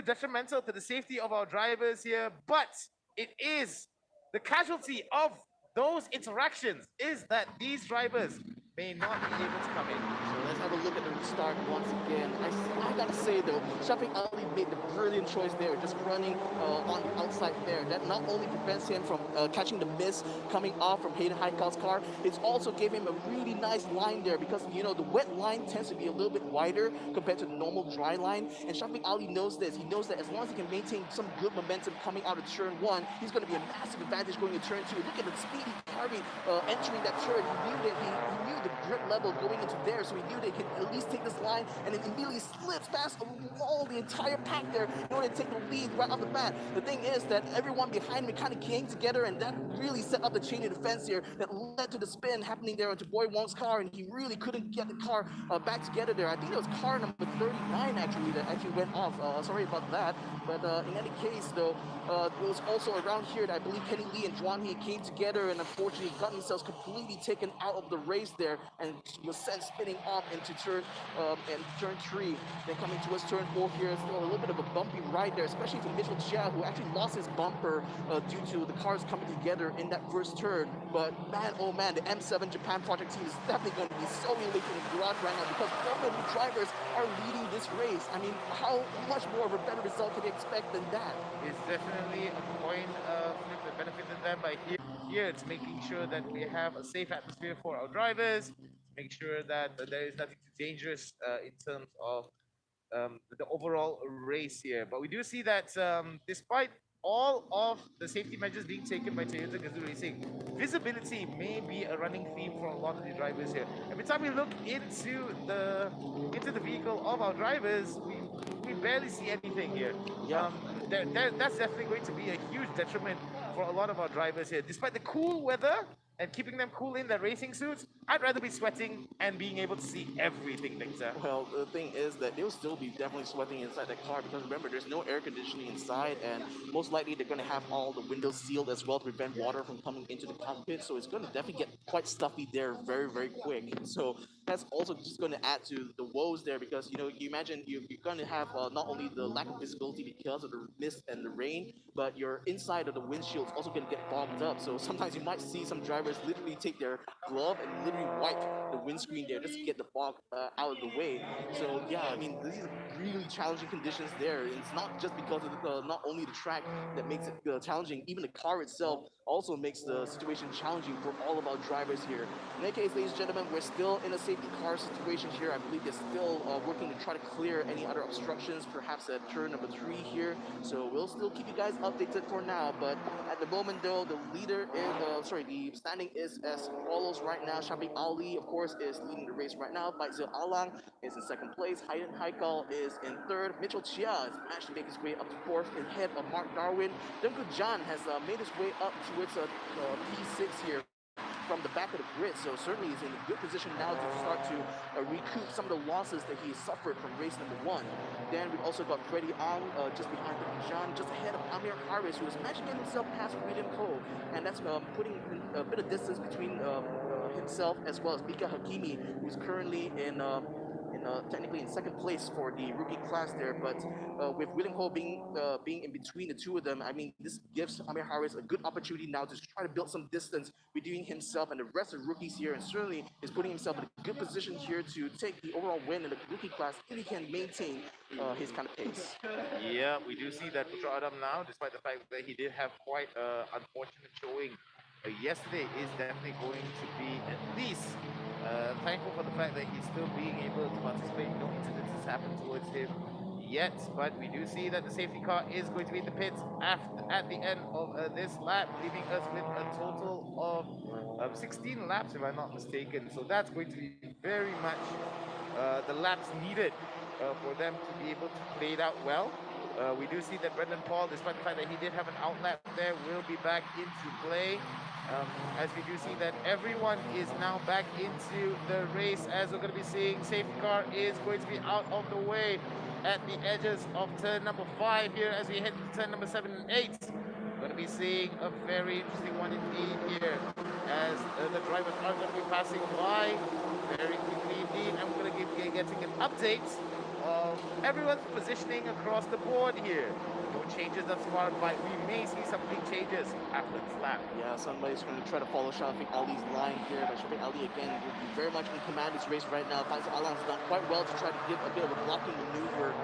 detrimental to the safety of our drivers here, but it is the casualty of those interactions is that these drivers may not be able to come in. So let's have a look at the restart once again. I gotta say though, Shafiq Ali made the brilliant choice there, just running on the outside there. That not only prevents him from catching the mist coming off from Hayden Haikal's car, it also gave him a really nice line there, because you know the wet line tends to be a little bit wider compared to the normal dry line, and Shafiq Ali knows this. He knows that as long as he can maintain some good momentum coming out of turn 1, he's going to be a massive advantage going to turn 2. Look at the speed he carried entering that turn. He knew that he knew the grip level going into there, so he knew that can at least take this line, and then immediately slips past all the entire pack there in order to take the lead right off the bat. The thing is that everyone behind me kind of came together, and that really set up the chain of defense here that led to the spin happening there onto Boy Wong's car, and he really couldn't get the car back together there. I think it was car number 39 actually that actually went off. Sorry about that. But in any case, though, it was also around here that I believe Kenny Lee and Juan He came together and unfortunately got themselves completely taken out of the race there and was sent spinning off into turn 3. Then coming towards turn 4 here, still a little bit of a bumpy ride there, especially for Mitchell Chia, who actually lost his bumper due to the cars coming together in that first turn. But man, oh man, the M7 Japan project team is definitely going to be so elite in the garage right now because both of the drivers are leading this race. I mean, how much more of a better result can you expect than that? It's definitely a point that benefited them by here. It's making sure that we have a safe atmosphere for our drivers, make sure that there is nothing too dangerous in terms of the overall race here. But we do see that despite all of the safety measures being taken by Toyota Gazoo Racing, visibility may be a running theme for a lot of the drivers here. Every time we look into the vehicle of our drivers, we barely see anything here. That's definitely going to be a huge detriment for a lot of our drivers here. Despite the cool weather and keeping them cool in their racing suits, I'd rather be sweating and being able to see everything, Victor. Well, the thing is that they'll still be definitely sweating inside that car because remember, there's no air conditioning inside, and most likely they're going to have all the windows sealed as well to prevent water from coming into the cockpit. So it's going to definitely get quite stuffy there very, very quick. So that's also just going to add to the woes there because, you know, you imagine you're going to have not only the lack of visibility because of the mist and the rain, but your inside of the windshield is also going to get fogged up. So sometimes you might see some drivers literally take their glove and literally wipe the windscreen there just to get the fog out of the way. So yeah, I mean, these are really challenging conditions there. And it's not just because of not only the track that makes it challenging, even the car itself also makes the situation challenging for all of our drivers here. In any case, ladies and gentlemen, we're still in a safety car situation here. I believe they're still working to try to clear any other obstructions, perhaps at turn number 3 here. So we'll still keep you guys updated for now. But at the moment, though, the leader is, the standing is as follows right now. Shafiq Ali, of course, is leading the race right now. Faizil Alang is in second place. Hayden Haikal is in third. Mitchell Chia has managed to make his way up to fourth ahead of Mark Darwin. Dungu Jan has made his way up towards P6 here from the back of the grid, so certainly he's in a good position now to start to recoup some of the losses that he suffered from race number 1. Then we've also got Freddie Ong just behind Jean, just ahead of Amir Harris, who is managing to get himself past William Cole, and that's putting a bit of distance between himself as well as Mika Hakimi, who's currently technically in second place for the rookie class there, but with William Ho being in between the two of them, I mean, this gives Amir Harris a good opportunity now to try to build some distance between himself and the rest of the rookies here, and certainly is putting himself in a good position here to take the overall win in the rookie class if he can maintain his kind of pace. Yeah, we do see that Putra Adam now, despite the fact that he did have quite an unfortunate showing yesterday, is definitely going to be at least thankful for the fact that he's still being able to participate. No incidents has happened towards him yet, but we do see that the safety car is going to be in the pits at the end of this lap, leaving us with a total of 16 laps, if I'm not mistaken. So that's going to be very much the laps needed for them to be able to play it out well. We do see that Brendan Paul, despite the fact that he did have an outlap there, will be back into play. As we do see that everyone is now back into the race, as we're going to be seeing safety car is going to be out of the way at the edges of turn number 5 here as we head to turn number 7 and 8. We're going to be seeing a very interesting one indeed here as the drivers are going to be passing by very quickly indeed, and we're going to be getting an update of everyone's positioning across the board here. No changes thus far, but we may see some big changes after this lap. Yeah, somebody's going to try to follow Shafiq Ali's line here, but Shafiq Ali again will be very much in command of this race right now. Faisal Alan's done quite well to try to give a bit of a blocking maneuver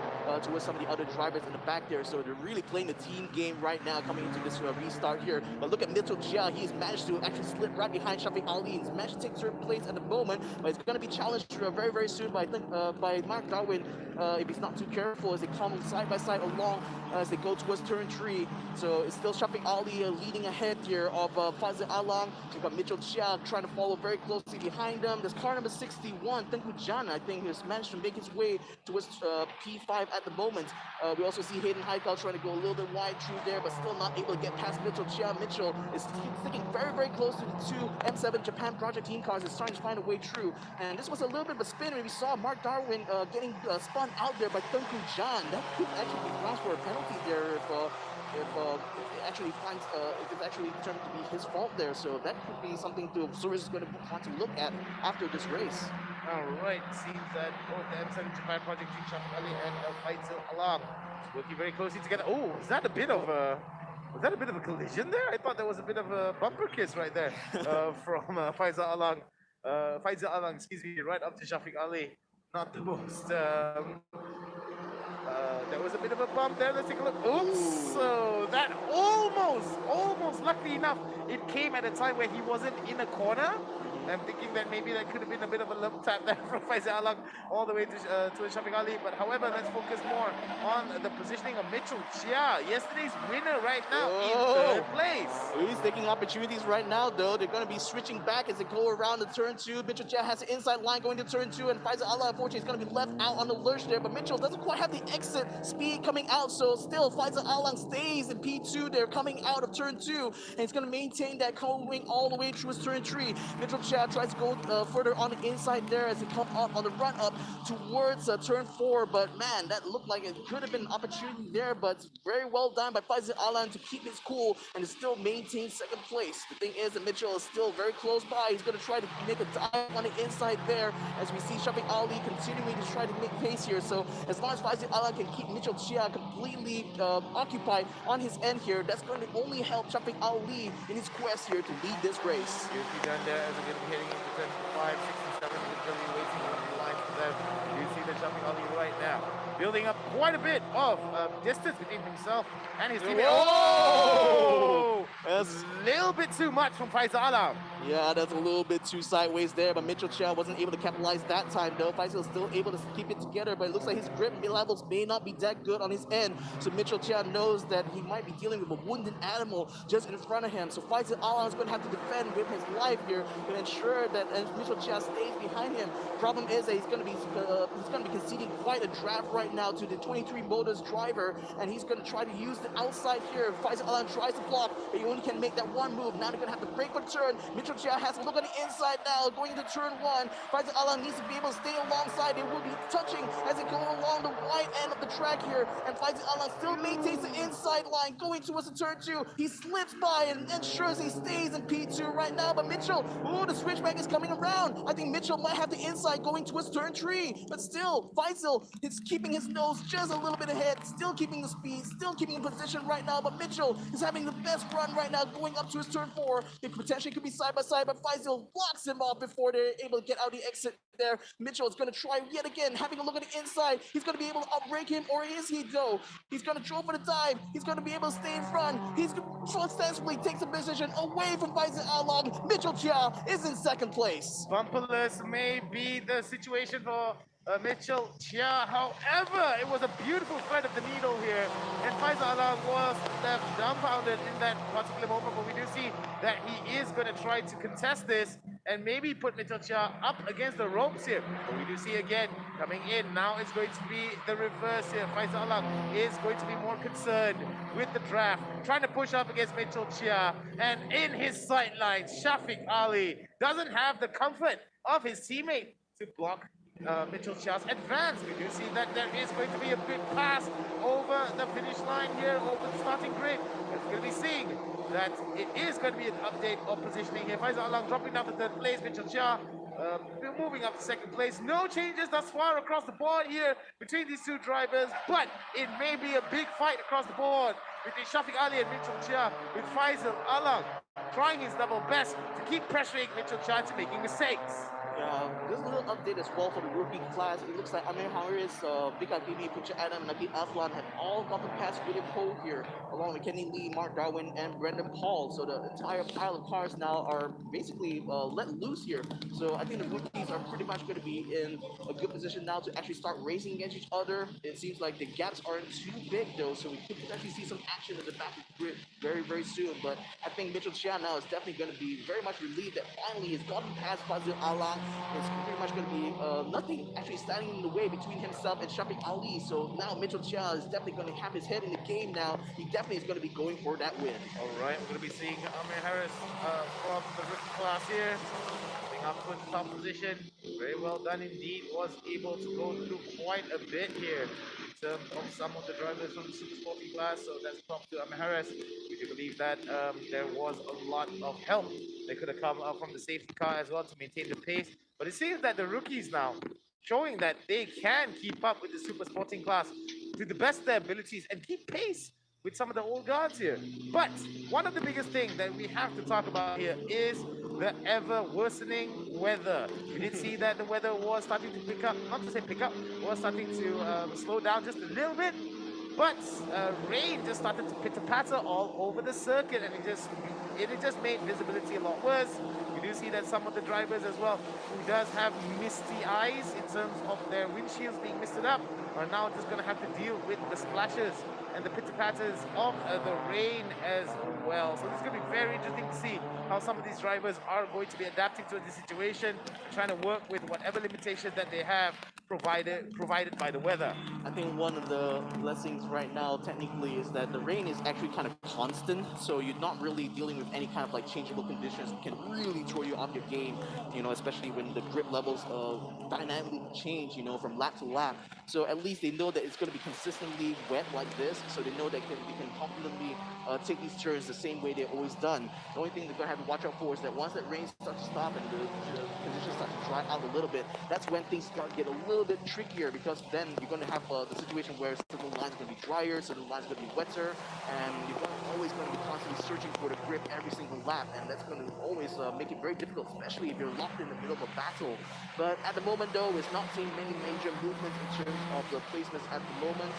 towards some of the other drivers in the back there. So they're really playing the team game right now coming into this restart here. But look at Mitchell Chia. He's managed to actually slip right behind Shafiq Ali. He's managed to take third place at the moment, but it's going to be challenged very, very soon by, by Mark Darwin if he's not too careful as they come side by side along as they go towards turn 3. So it's still Shafiq Ali leading ahead here of Fazil Alang. You've got Mitchell Chia trying to follow very closely behind them. There's car number 61, Tengku Jan, I think, who's managed to make his way towards P5 at the moment. We also see Hayden Haikal trying to go a little bit wide through there, but still not able to get past Mitchell Chia. Mitchell is sticking very, very close to the two M7 Japan Project team cars. Is trying to find a way through. And this was a little bit of a spin when we saw Mark Darwin getting spun out there by Tengku Jan. That could actually be grounds for a penalty there if it actually finds if it's actually turned to be his fault there. So that could be something to Zurich is going to want to look at after this race. All right, seems that both the M7 Japan Project team, Shafiq Ali and Faisal Alam, working very closely together. Oh, was that a bit of a collision there? I thought there was a bit of a bumper kiss right there from Faisal Alam. Faisal Alam, excuse me, right up to Shafiq Ali. Not the most. There was a bit of a bump there. Let's take a look. Oops! So that almost, luckily enough, it came at a time where he wasn't in a corner. I'm thinking that maybe that could have been a bit of a lump tap there from Faisal Alang all the way to Shafiq Ali. But however, let's focus more on the positioning of Mitchell Chia, yesterday's winner right now in third place. He's taking opportunities right now, though. They're going to be switching back as they go around the turn 2. Mitchell Chia has the inside line going to turn 2, and Faisal Alang, unfortunately, is going to be left out on the lurch there. But Mitchell doesn't quite have the exit speed coming out, so still Faisal Alang stays in P2. They're coming out of turn 2, and he's going to maintain that cone wing all the way through his turn 3. Mitchell Chia tries to go further on the inside there as they come up on the run up towards turn 4, but man, that looked like it could have been an opportunity there, but very well done by Faisal Alang to keep his cool and to still maintain second place. The thing is that Mitchell is still very close by. He's going to try to make a dive on the inside there as we see Shafiq Ali continuing to try to make pace here. So as long as Faisal Alang can keep Mitchell Chia completely occupied on his end here, that's going to only help Shafiq Ali in his quest here to lead this race. Beauty done there as we're going to be heading into turn 5, 6, and 7. Literally waiting on the line for them. You see the Shafiq Ali right now, building up quite a bit of distance between himself and his teammate. Oh! That's a little bit too much from Faisal Alam. Yeah, that's a little bit too sideways there, but Mitchell Chia wasn't able to capitalize that time, though. Faisal is still able to keep it together, but it looks like his grip levels may not be that good on his end. So Mitchell Chia knows that he might be dealing with a wounded animal just in front of him. So Faisal Alam is going to have to defend with his life here to ensure that Mitchell Chia stays behind him. Problem is that he's going to be conceding quite a draft right now to the 23 Motors driver, and he's going to try to use the outside here. Faisal Alam tries to block, but he only can make that one move. Now they're going to have to break for turn. Mitchell Chia has a look on the inside now, going into turn 1. Faisal Alam needs to be able to stay alongside. They will be touching as they go along the wide end of the track here, and Faisal Alam still maintains the inside line, going towards the turn 2. He slips by and ensures he stays in P2 right now, but Mitchell, ooh, the switchback is coming around. I think Mitchell might have the inside going towards turn 3, but still, Faisal is keeping his nose just a little bit ahead, still keeping the speed, still keeping the position right now, but Mitchell is having the best run right now going up to his turn 4. It potentially could be side by side, but Faisal blocks him off before they're able to get out the exit there. Mitchell is going to try yet again, having a look at the inside. He's going to be able to outbrake him, or is he though? He's going to throw for the dive. He's going to be able to stay in front. He's successfully takes a position away from Faisal Alang. Mitchell Chia is in second place. Bumperless may be the situation for Mitchell Chia. However, it was a beautiful thread of the needle here, and Faisal Alam was left dumbfounded in that particular moment, but we do see that he is going to try to contest this and maybe put Mitchell Chia up against the ropes here. But we do see again, coming in, now it's going to be the reverse here. Faisal Alam is going to be more concerned with the draft, trying to push up against Mitchell Chia, and in his sidelines, Shafiq Ali doesn't have the comfort of his teammate to block Mitchell Chia's advance. We do see that there is going to be a big pass over the finish line here, over the starting grid. We're going to be seeing that it is going to be an update of positioning here. Faisal Alang dropping down to third place, Mitchell Chia moving up to second place. No changes thus far across the board here between these two drivers, but it may be a big fight across the board between Shafiq Ali and Mitchell Chia, with Faisal Alang trying his level best to keep pressuring Mitchell Chia into making mistakes. Yeah, there's a little update as well for the rookie class. It looks like Amir Harris, Big Akini, Pucha Adam, Naki Aslan have all gotten past William Cole here, along with Kenny Lee, Mark Darwin, and Brendan Paul. So the entire pile of cars now are basically let loose here. So I think the rookies are pretty much going to be in a good position now to actually start racing against each other. It seems like the gaps aren't too big though, so we could potentially see some action in the back of the grid very, very soon. But I think Mitchell Chia now is definitely going to be very much relieved that finally he's gotten past Fazil Alang. It's pretty much going to be nothing actually standing in the way between himself and Shafiq Ali. So now Mitchell Chia is definitely going to have his head in the game now. He definitely is going to be going for that win. All right, we're going to be seeing Amir Harris from the rookie class here. Coming up with top position. Very well done indeed. Was able to go through quite a bit here in terms of some of the drivers from the super sporting class. So that's top to Amir Harris. We do believe that there was a lot of help that could have come from the safety car as well to maintain the pace. But it seems that the rookies now showing that they can keep up with the super sporting class to the best of their abilities and keep pace with some of the old guards here. But one of the biggest things that we have to talk about here is the ever worsening weather. We did see that the weather was starting to pick up, not to say pick up, was starting to slow down just a little bit. But rain just started to pitter-patter all over the circuit, and it just made visibility a lot worse. We do see that some of the drivers as well, who does have misty eyes in terms of their windshields being misted up, are now just going to have to deal with the splashes and the pitter-patters of the rain as well. So this is going to be very interesting to see how some of these drivers are going to be adapting to the situation, trying to work with whatever limitations that they have provided by the weather. I think one of the blessings right now technically is that the rain is actually kind of constant, so you're not really dealing with any kind of like changeable conditions that can really throw you off your game, you know, especially when the grip levels dynamically change, you know, from lap to lap. So at least they know that it's going to be consistently wet like this, so they know that they can confidently take these turns the same way they've always done. The only thing they're going to have to watch out for is that once that rain starts to stop and the conditions start to dry out a little bit, that's when things start to get a little bit trickier, because then you're going to have the situation where certain lines are going to be drier, certain lines are going to be wetter, and you're always going to be constantly searching for the grip every single lap, and that's going to always make it very difficult, especially if you're locked in the middle of a battle. But at the moment, though, it's not seeing many major movements in terms of the placements at the moment.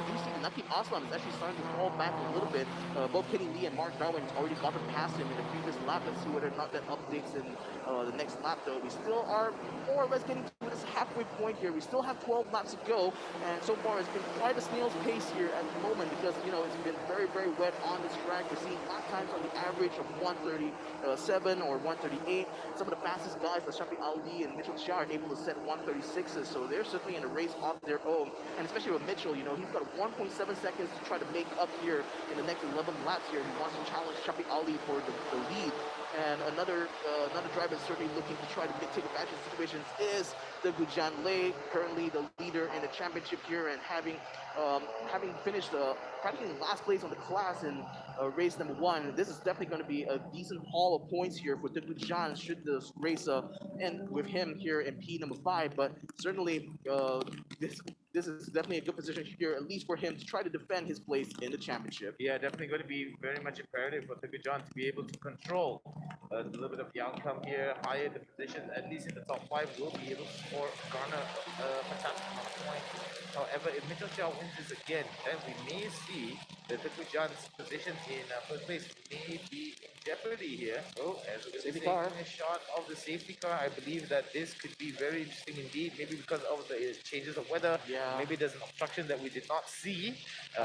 You see Naki Aslam is actually starting to fall back a little bit. Both Kenny Lee and Mark Darwin has already gotten past him in the previous lap. Let's see whether or not that updates in the next lap, though. We still are more or less getting to this halfway point here. We still have 12 laps to go, and so far it's been quite a snail's pace here at the moment, because, you know, it's been very, very wet on this track. We're seeing lap times on the average of 1:37 or 1:38. Some of the fastest guys, like Shafi Ali and Mitchell Chia, are able to set 1:36s, so they're certainly in a race of their own. And especially with Mitchell, you know, he's got 1.7 seconds to try to make up here in the next 11 laps here. He wants to challenge Shafi Ali for the lead. And another driver certainly looking to try to take advantage of situations is the Gujan Lei, currently the leader in the championship here, and having finished practically last place on the class in race number 1. This is definitely going to be a decent haul of points here for the Gujan should this race end with him here in P number 5. But certainly this is definitely a good position here, at least for him to try to defend his place in the championship. Yeah, definitely going to be very much imperative for John to be able to control a little bit of the outcome here, higher the position, at least in the top 5, will be able to score, garner a fantastic amount of points. However, if Mitchell Chia wins this again, then we may see that John's position in first place may be in jeopardy here. Oh, as we're Safety taking car. a shot of the safety car, I believe that this could be very interesting indeed. Maybe because of the changes of weather, maybe there's an obstruction that we did not see.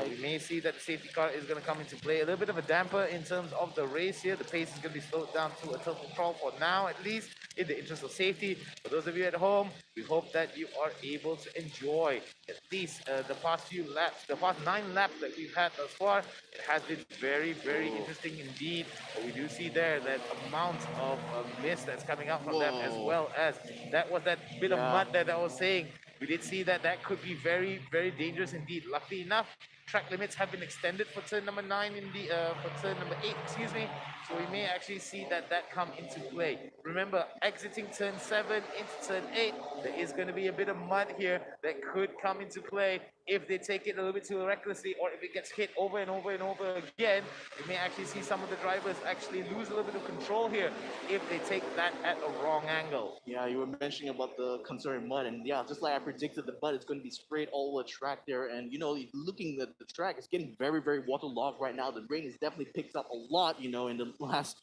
We may see that the safety car is going to come into play. A little bit of a damper in terms of the race here. The pace is going to be slowed down to a total crawl for now, at least, in the interest of safety. For those of you at home, we hope that you are able to enjoy at least the past few laps, the past 9 laps that we've had thus far. It has been very, very interesting indeed. But we do see there that amount of mist that's coming out from them, as well as that was that bit of mud that I was saying. We did see that that could be very, very dangerous indeed. Luckily enough, track limits have been extended for turn number 9 in the for turn number 8, excuse me. So we may actually see that come into play. Remember, exiting turn 7 into turn 8, there is going to be a bit of mud here that could come into play if they take it a little bit too recklessly, or if it gets hit over and over and over again. You may actually see some of the drivers actually lose a little bit of control here if they take that at a wrong angle. Yeah, you were mentioning about the concern mud, and yeah, just like I predicted, the mud is going to be sprayed all over the track there. And looking at the track, it's getting very, very waterlogged right now. The rain has definitely picked up a lot, in the last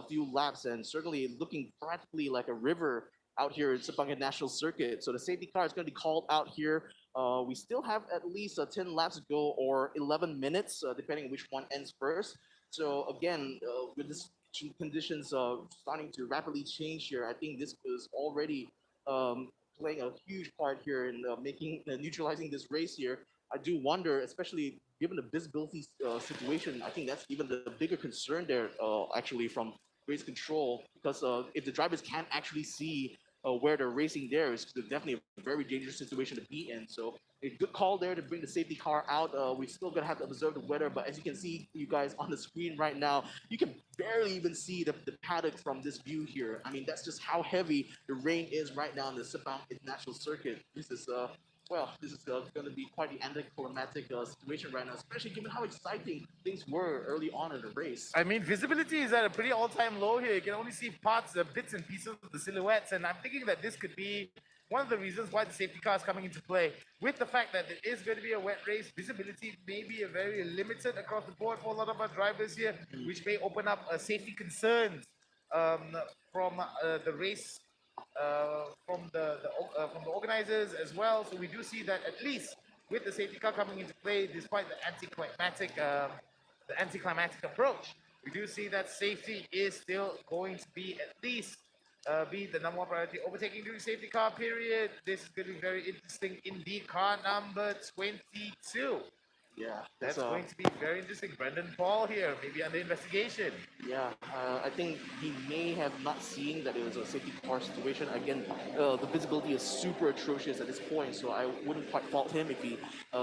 few laps, and certainly looking practically like a river out here in Sepang National Circuit. So the safety car is going to be called out here. We still have at least 10 laps to go, or 11 minutes, depending on which one ends first. So again, with this conditions starting to rapidly change here, I think this is already playing a huge part here in neutralizing this race here. I do wonder, especially given the visibility situation, I think that's even the bigger concern there, actually, from race control, because if the drivers can't actually see where they're racing there, it's definitely a very dangerous situation to be in. So a good call there to bring the safety car out. We're still gonna have to observe the weather, but as you can see, you guys on the screen right now, you can barely even see the paddock from this view here. I mean, that's just how heavy the rain is right now in the Sepang International Circuit. This is going to be quite the anticlimactic situation right now, especially given how exciting things were early on in the race. I mean, visibility is at a pretty all-time low here. You can only see parts, bits and pieces of the silhouettes, and I'm thinking that this could be one of the reasons why the safety car is coming into play. With the fact that it is going to be a wet race, visibility may be very limited across the board for a lot of our drivers here, which may open up safety concerns from the race, from the organizers as well. So we do see that at least with the safety car coming into play, despite the anticlimactic approach, we do see that safety is still going to be at least be the number one priority. Overtaking during safety car period. This is going to be very interesting indeed. Car number 22. Yeah, that's going to be very interesting. Brendan Paul here, maybe under investigation. Yeah, I think he may have not seen that it was a safety car situation. Again, the visibility is super atrocious at this point, so I wouldn't quite fault him if he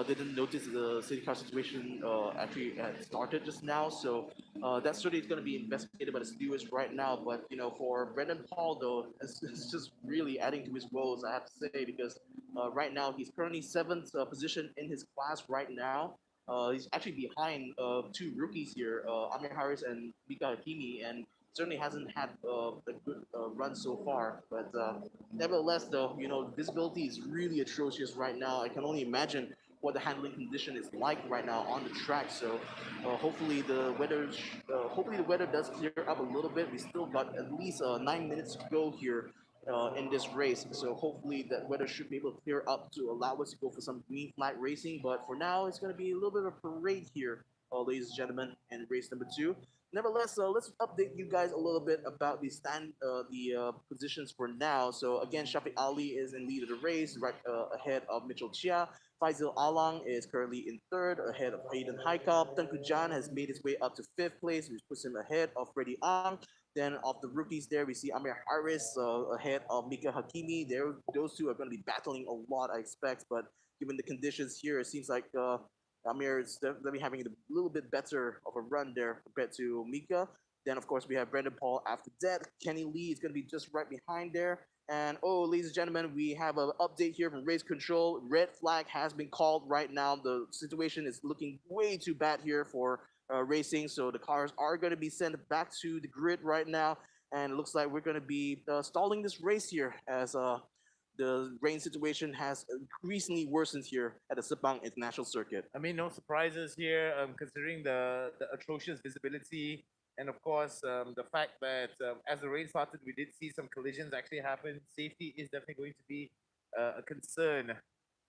didn't notice the safety car situation actually had started just now. So that certainly is going to be investigated by the stewards right now. But for Brendan Paul though, it's just really adding to his woes, I have to say, because right now he's currently 7th position in his class right now. He's actually behind two rookies here, Amir Harris and Mika Hakimi, and certainly hasn't had a good run so far. But nevertheless, though, visibility is really atrocious right now. I can only imagine what the handling condition is like right now on the track. So hopefully the weather does clear up a little bit. We still got at least 9 minutes to go here in this race. So hopefully that weather should be able to clear up to allow us to go for some green flag racing. But for now, it's going to be a little bit of a parade here, ladies and gentlemen, in race number 2. Nevertheless, let's update you guys a little bit about the positions for now. So again, Shafiq Ali is in lead of the race, right ahead of Mitchell Chia. Faisal Alang is currently in 3rd, ahead of Aiden Haikal. Tengku Jan has made his way up to 5th place, which puts him ahead of Freddie Ang. Then of the rookies there, we see Amir Harris ahead of Mika Hakimi. Those two are going to be battling a lot, I expect. But given the conditions here, it seems like Amir is definitely having a little bit better of a run there compared to Mika. Then, of course, we have Brendan Paul after that. Kenny Lee is going to be just right behind there. And, ladies and gentlemen, we have an update here from Race Control. Red flag has been called right now. The situation is looking way too bad here for racing. So the cars are going to be sent back to the grid right now. And it looks like we're going to be stalling this race here as the rain situation has increasingly worsened here at the Sepang International Circuit. I mean, no surprises here, considering the atrocious visibility. And of course, the fact that as the rain started, we did see some collisions actually happen. Safety is definitely going to be a concern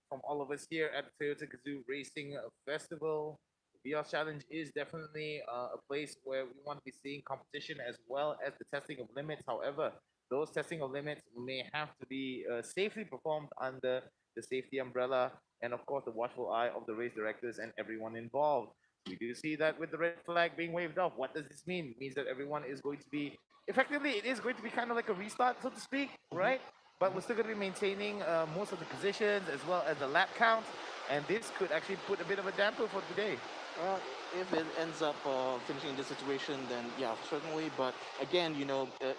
from all of us here at Toyota Gazoo Racing Festival. The VR Challenge is definitely a place where we want to be seeing competition as well as the testing of limits. However, those testing of limits may have to be safely performed under the safety umbrella and, of course, the watchful eye of the race directors and everyone involved. We do see that with the red flag being waved off. What does this mean? It means that everyone is going to be, effectively, it is going to be kind of like a restart, so to speak, right? But we're still going to be maintaining most of the positions as well as the lap count. and this could actually put a bit of a damper for today. If it ends up finishing in this situation, then yeah, certainly. But again,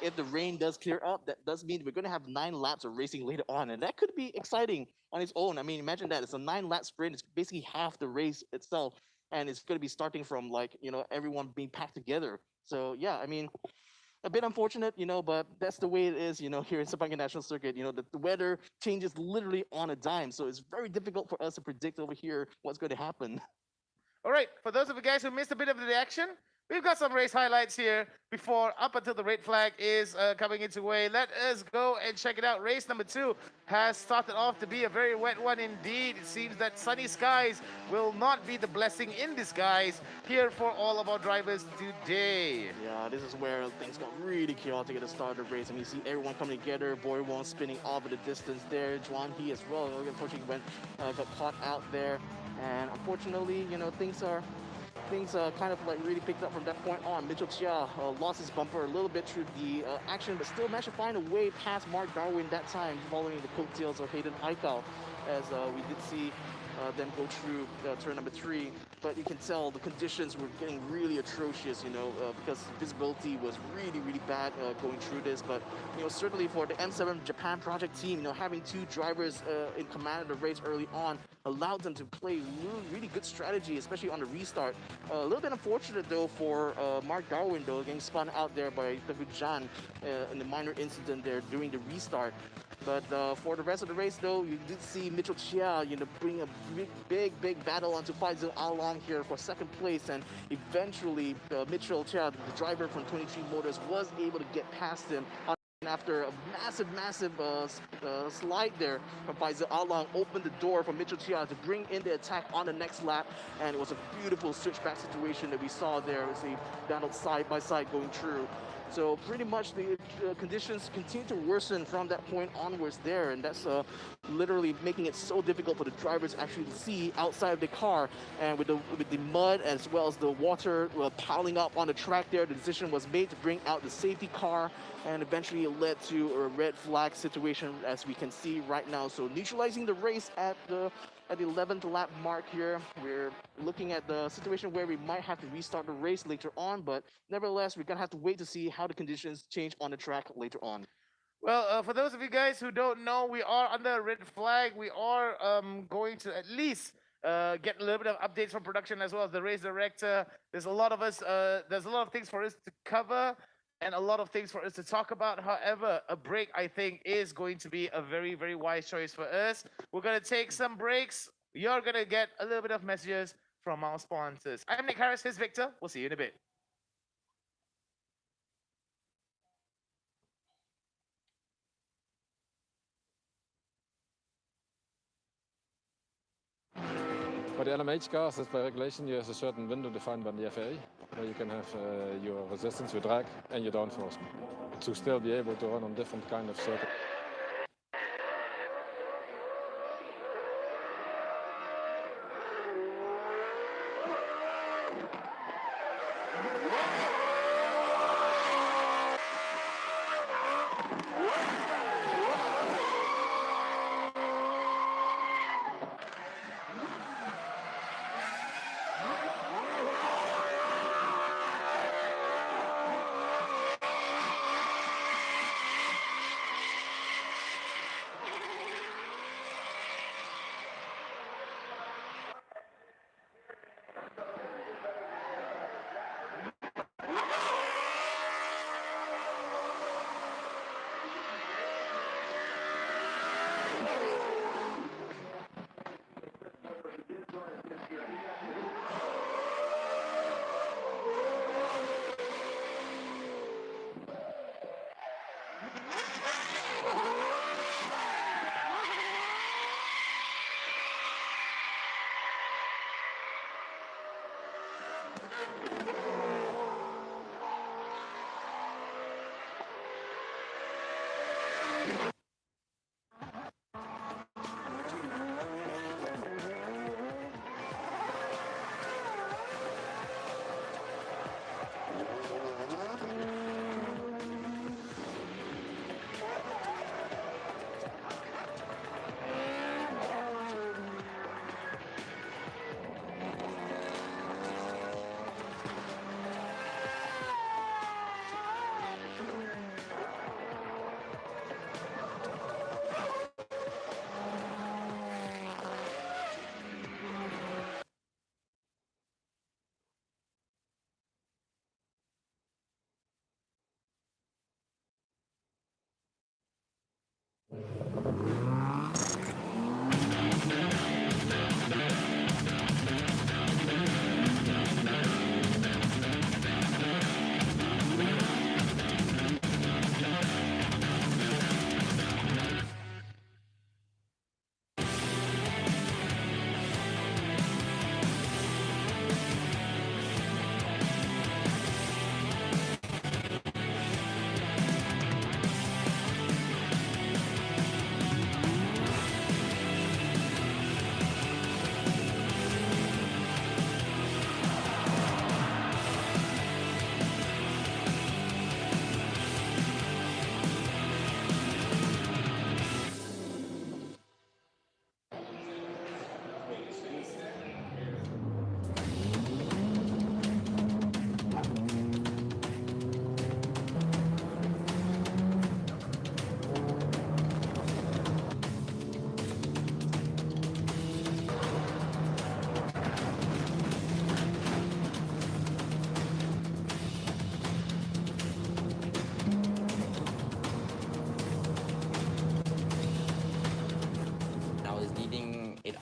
if the rain does clear up, that does mean we're going to have 9 laps of racing later on, and that could be exciting on its own. I mean, imagine that it's a 9-lap sprint. It's basically half the race itself, and it's going to be starting from everyone being packed together. So yeah, I mean, a bit unfortunate, but that's the way it is, here in Sepang National Circuit. The weather changes literally on a dime, so it's very difficult for us to predict over here what's going to happen. All right, for those of you guys who missed a bit of the action, we've got some race highlights here before up until the red flag is coming into way. Let us go and check it out. Race number 2 has started off to be a very wet one indeed. It seems that sunny skies will not be the blessing in disguise here for all of our drivers today. Yeah, this is where things got really chaotic at the start of the race. I mean, you see everyone coming together, Boy Wong spinning off at the distance there, Juan He as well. Unfortunately, got caught out there. And unfortunately, things kind of really picked up from that point on. Mitchell Chia lost his bumper a little bit through the action, but still managed to find a way past Mark Darwin that time, following the coattails of Hayden Aikau, as we did see them go through turn number 3. But you can tell the conditions were getting really atrocious, because visibility was really, really bad going through this. But, certainly for the M7 Japan project team, having 2 drivers in command of the race early on allowed them to play really good strategy, especially on the restart. A little bit unfortunate, though, for Mark Darwin, though, getting spun out there by Teguh Jan in the minor incident there during the restart. But for the rest of the race, though, you did see Mitchell Chia, bring a big battle onto Faisal Along here for second place, and eventually Mitchell Chia, the driver from 23 Motors, was able to get past him. After a massive slide there from Faisal Along, opened the door for Mitchell Chia to bring in the attack on the next lap, and it was a beautiful switchback situation that we saw there as they battled side by side going through. So pretty much the conditions continue to worsen from that point onwards there, and that's literally making it so difficult for the drivers actually to see outside of the car. And with the mud as well as the water piling up on the track there, the decision was made to bring out the safety car, and eventually it led to a red flag situation, as we can see right now. So neutralizing the race at the 11th lap mark here. We're looking at the situation where we might have to restart the race later on, but nevertheless, we're gonna have to wait to see how the conditions change on the track later on. Well, for those of you guys who don't know, we are under a red flag. We are going to at least get a little bit of updates from production as well as the race director. There's a lot of things for us to cover and a lot of things for us to talk about. However, a break, I think, is going to be a very, very wise choice for us. We're going to take some breaks. You're going to get a little bit of messages from our sponsors. I'm Nick Harris, here's Victor. We'll see you in a bit. For the LMH cars, as by regulation, there's a certain window defined by the FAA where you can have your resistance, your drag, and your downforce to still be able to run on different kind of circuits.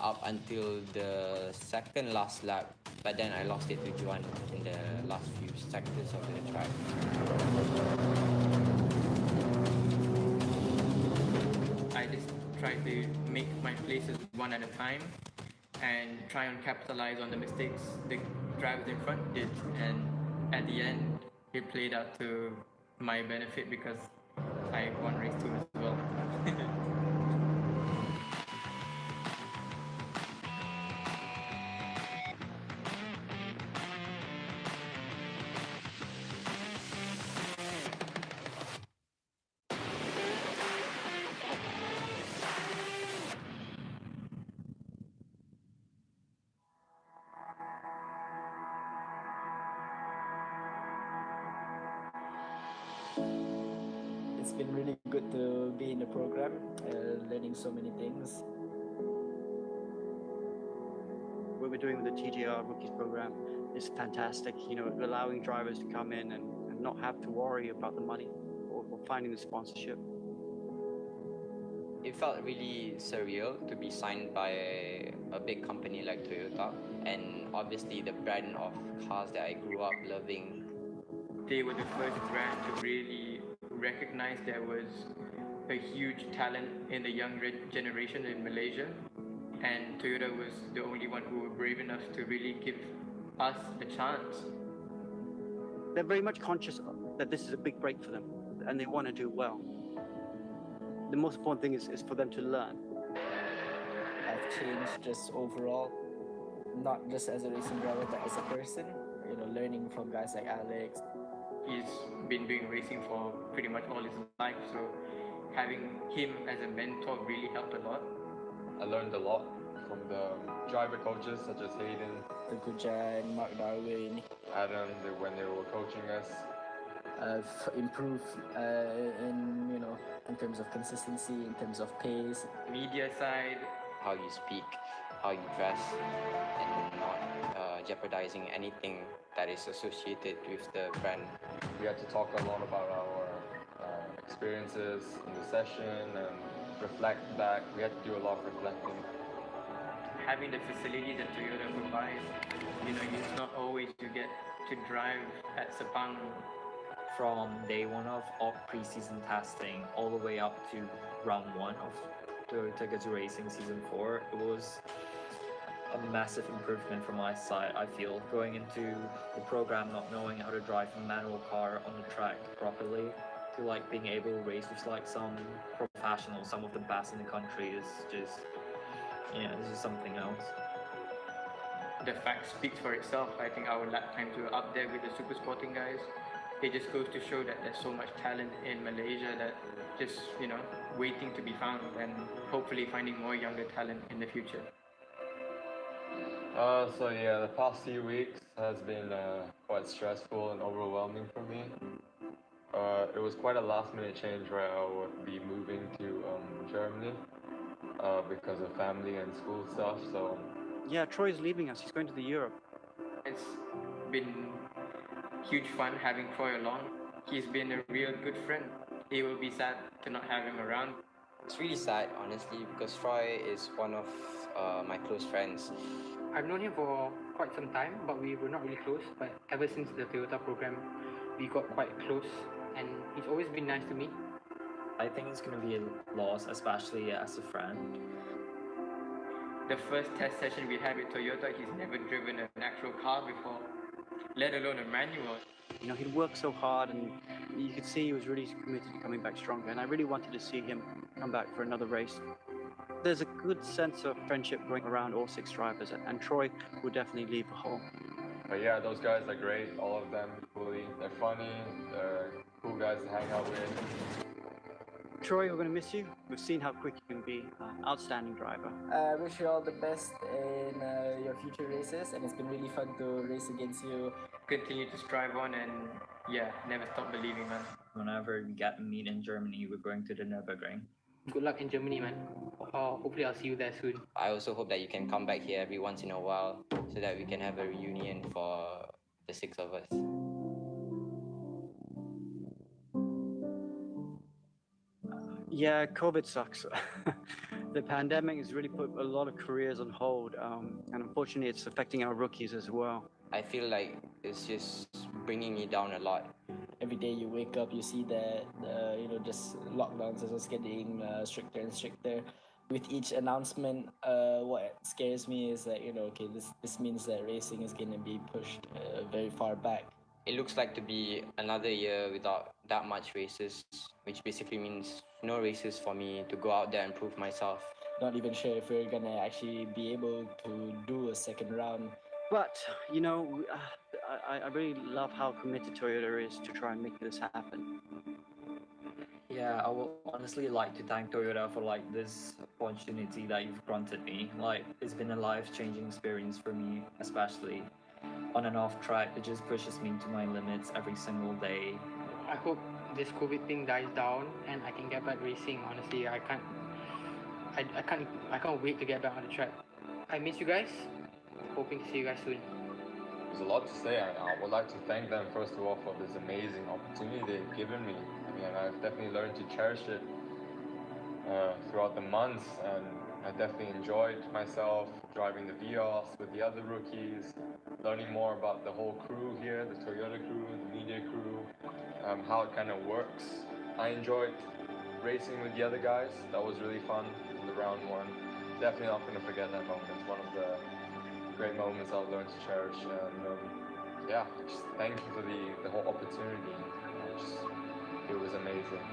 up until the second last lap, but then I lost it to Juan in the last few sectors of the track. I just try to make my places one at a time and try and capitalize on the mistakes the drivers in front did. And at the end, it played out to my benefit because I won race 2 as well. It's been really good to be in the program, learning so many things. What we're doing with the TGR Rookies program is fantastic. You know, allowing drivers to come in and not have to worry about the money or finding the sponsorship. It felt really surreal to be signed by a big company like Toyota, and obviously the brand of cars that I grew up loving. They were the first brand to really recognize there was a huge talent in the young generation in Malaysia, and Toyota was the only one who were brave enough to really give us a chance. They're very much conscious that this is a big break for them and they want to do well. The most important thing is for them to learn. I've changed just overall, not just as a racing driver, but as a person. You know, learning from guys like Alex. He's been doing racing for pretty much all his life, so having him as a mentor really helped a lot. I learned a lot from the driver coaches such as Hayden, Kujan, Mark Darwin, Adam, when they were coaching us. I've improved in terms of consistency, in terms of pace. Media side, how you speak, how you dress, and not jeopardizing anything that is associated with the brand. We had to talk a lot about our experiences in the session and reflect back. We had to do a lot of reflecting. Having the facilities that Toyota provides, it's not always you get to drive at Sepang. From day one of pre-season testing all the way up to round 1 of Toyota Gazoo Racing Season 4, it was a massive improvement from my side. I feel going into the program not knowing how to drive a manual car on the track properly to like being able to race with like some professionals, some of the best in the country is just, this is something else. The fact speaks for itself. I think our lap times were up there with the super sporting guys. It just goes to show that there's so much talent in Malaysia that just, waiting to be found and hopefully finding more younger talent in the future. The past few weeks has been quite stressful and overwhelming for me. It was quite a last-minute change where I would be moving to Germany because of family and school stuff. So yeah, Troy's leaving us. He's going to the Europe. It's been huge fun having Troy along. He's been a real good friend. It will be sad to not have him around. It's really sad, honestly, because Troy is one of my close friends. I've known him for quite some time, but we were not really close. But ever since the Toyota program, we got quite close, and he's always been nice to me. I think it's going to be a loss, especially as a friend. The first test session we had with Toyota, he's never driven an actual car before, let alone a manual. He'd worked so hard, and you could see he was really committed to coming back stronger, and I really wanted to see him come back for another race. There's a good sense of friendship going around all 6 drivers, and Troy will definitely leave a hole. But yeah, those guys are great, all of them equally. They're funny, they're cool guys to hang out with. Troy, we're going to miss you. We've seen how quick you can be. Outstanding driver. I wish you all the best in your future races, and it's been really fun to race against you. Continue to strive on and never stop believing, man. Whenever we get to meet in Germany, we're going to the Nürburgring. Good luck in Germany, man. Hopefully I'll see you there soon. I also hope that you can come back here every once in a while so that we can have a reunion for the 6 of us. Yeah, COVID sucks. the pandemic has really put a lot of careers on hold, and unfortunately, it's affecting our rookies as well. I feel like it's just bringing me down a lot. Every day you wake up, you see that just lockdowns are just getting stricter and stricter. With each announcement, what scares me is that okay, this means that racing is gonna be pushed very far back. It looks like to be another year without that much races, which basically means no races for me to go out there and prove myself. Not even sure if we're gonna actually be able to do a second round. But I really love how committed Toyota is to try and make this happen. Yeah, I would honestly like to thank Toyota for like this opportunity that you've granted me. Like, it's been a life-changing experience for me, especially on and off track. It just pushes me to my limits every single day. I hope this COVID thing dies down and I can get back racing. Honestly, I can't wait to get back on the track. I miss you guys. Hoping to see you guys soon. There's a lot to say. I would like to thank them first of all for this amazing opportunity they've given me. I mean, I've definitely learned to cherish it throughout the months, and I definitely enjoyed myself driving the Vios with the other rookies, learning more about the whole crew here, the Toyota crew, the media crew, how it kind of works. I enjoyed racing with the other guys. That was really fun in the round one. Definitely not going to forget that moment. It's one of the great moments I'll learn to cherish. And yeah, just thank you for the whole opportunity. It was amazing.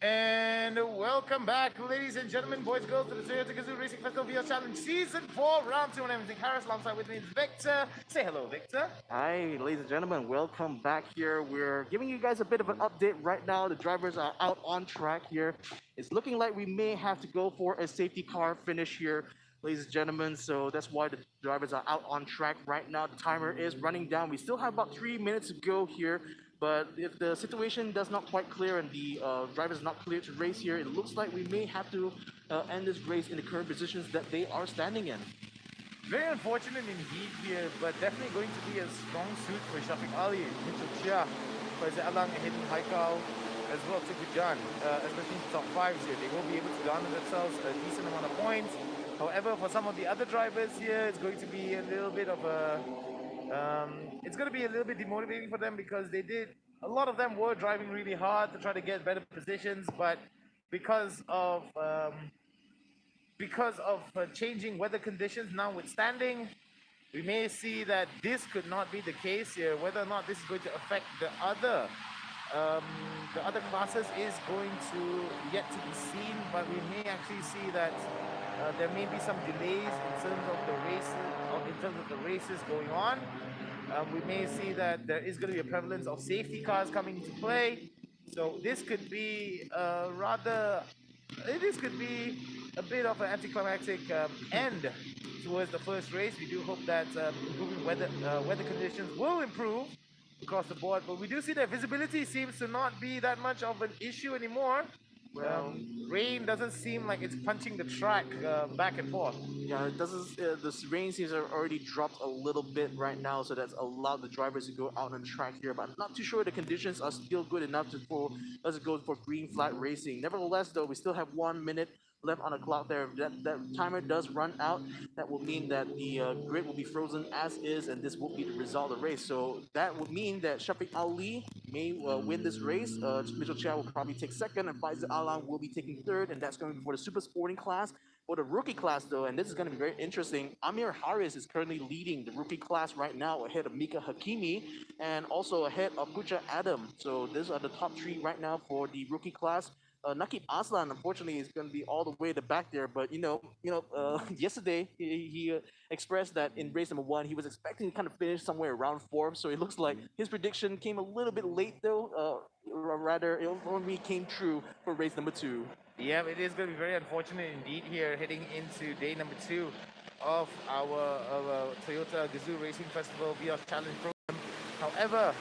And welcome back, ladies and gentlemen, boys, girls, to the Toyota Gazoo Racing Festival VR Challenge Season 4, Round 2. My name is Nick Harris, alongside with me is Victor. Say hello, Victor. Hi, ladies and gentlemen, welcome back here. We're giving you guys a bit of an update right now. The drivers are out on track here. It's looking like we may have to go for a safety car finish here, ladies and gentlemen. So that's why the drivers are out on track right now. The timer is running down. We still have about 3 minutes to go here. But if the situation does not quite clear and the drivers not clear to race here, it looks like we may have to end this race in the current positions that they are standing in. Very unfortunate indeed here, but definitely going to be a strong suit for Shafiq Ali, Mitchell Chia, Faizal Alang, Hidden Haikal, as well as Tukujan, especially in the top fives here. They will be able to garner themselves a decent amount of points. However, for some of the other drivers here, it's going to be a little bit of a it's going to be a little bit demotivating for them because a lot of them were driving really hard to try to get better positions, but because of changing weather conditions notwithstanding, we may see that this could not be the case here. Whether or not this is going to affect um, the other classes is going to yet to be seen, but we may actually see that there may be some delays in terms of the races going on. We may see that there is going to be a prevalence of safety cars coming into play. So this could be this could be a bit of an anticlimactic end towards the first race. We do hope that improving weather conditions will improve across the board, but we do see that visibility seems to not be that much of an issue anymore. Rain doesn't seem like it's punching the track back and forth. Yeah, it doesn't. The rain seems to have already dropped a little bit right now, so that's allowed the drivers to go out on the track here. But I'm not too sure the conditions are still good enough for us to go for green flag racing. Nevertheless, though, we still have 1 minute left on the clock there. If that timer does run out, that will mean that the grid will be frozen as is, and this will be the result of the race. So that would mean that Shafiq Ali may win this race. Mitchell Chia will probably take second, and Faisal Alam will be taking third, and that's going to be for the super sporting class. For the rookie class, though, and this is going to be very interesting, Amir Harris is currently leading the rookie class right now, ahead of Mika Hakimi, and also ahead of Puja Adam. So these are the top three right now for the rookie class. Nakib Aslan, unfortunately, is going to be all the way at the back there. But yesterday he expressed that in race number 1 he was expecting to kind of finish somewhere around 4. So it looks like his prediction came a little bit late, though. Rather, it only came true for race number 2. Yeah, it is going to be very unfortunate indeed here, heading into day number 2 of our Toyota Gazoo Racing Festival VR Challenge program. However,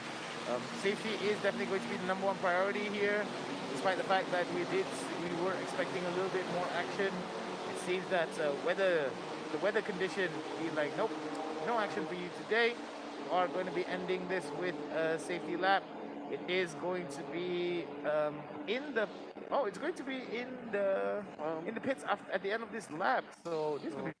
safety is definitely going to be the number 1 priority here. Despite the fact that we were expecting a little bit more action, it seems that the weather condition is like, nope, no action for you today. We are going to be ending this with a safety lap. It is going to be it's going to be in the pits at the end of this lap. So this will be.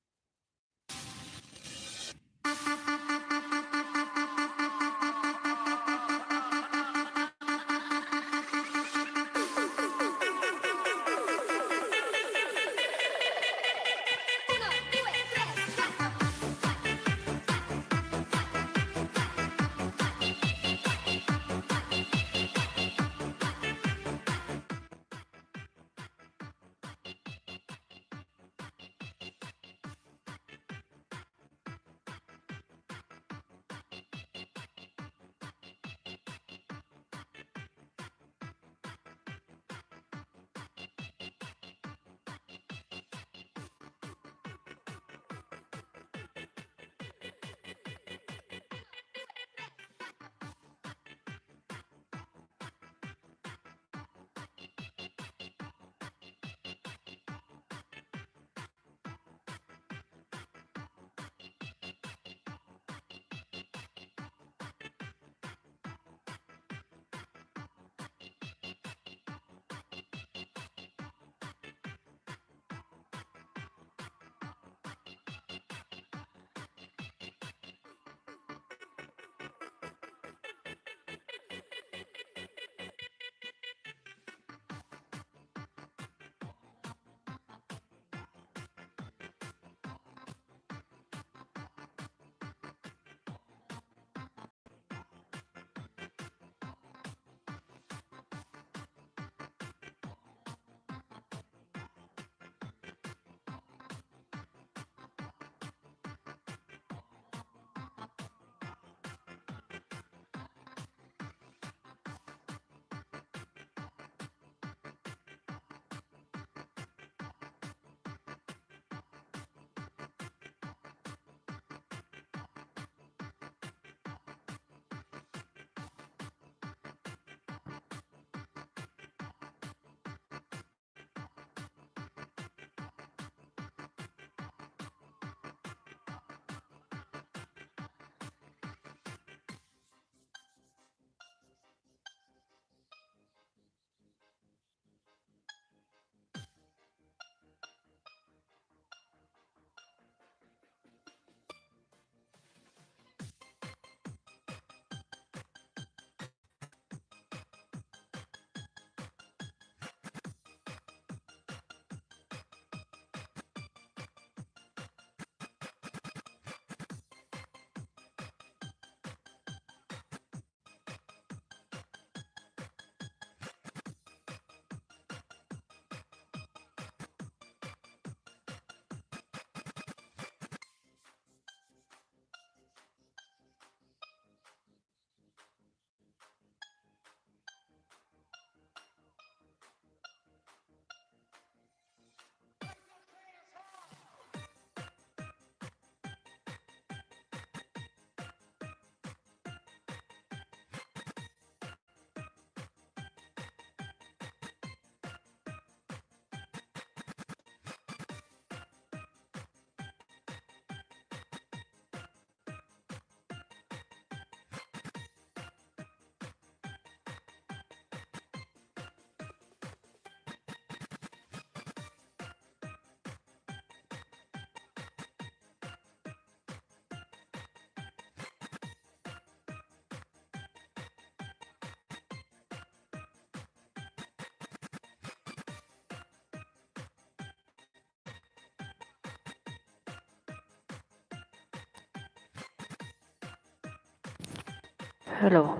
Hello.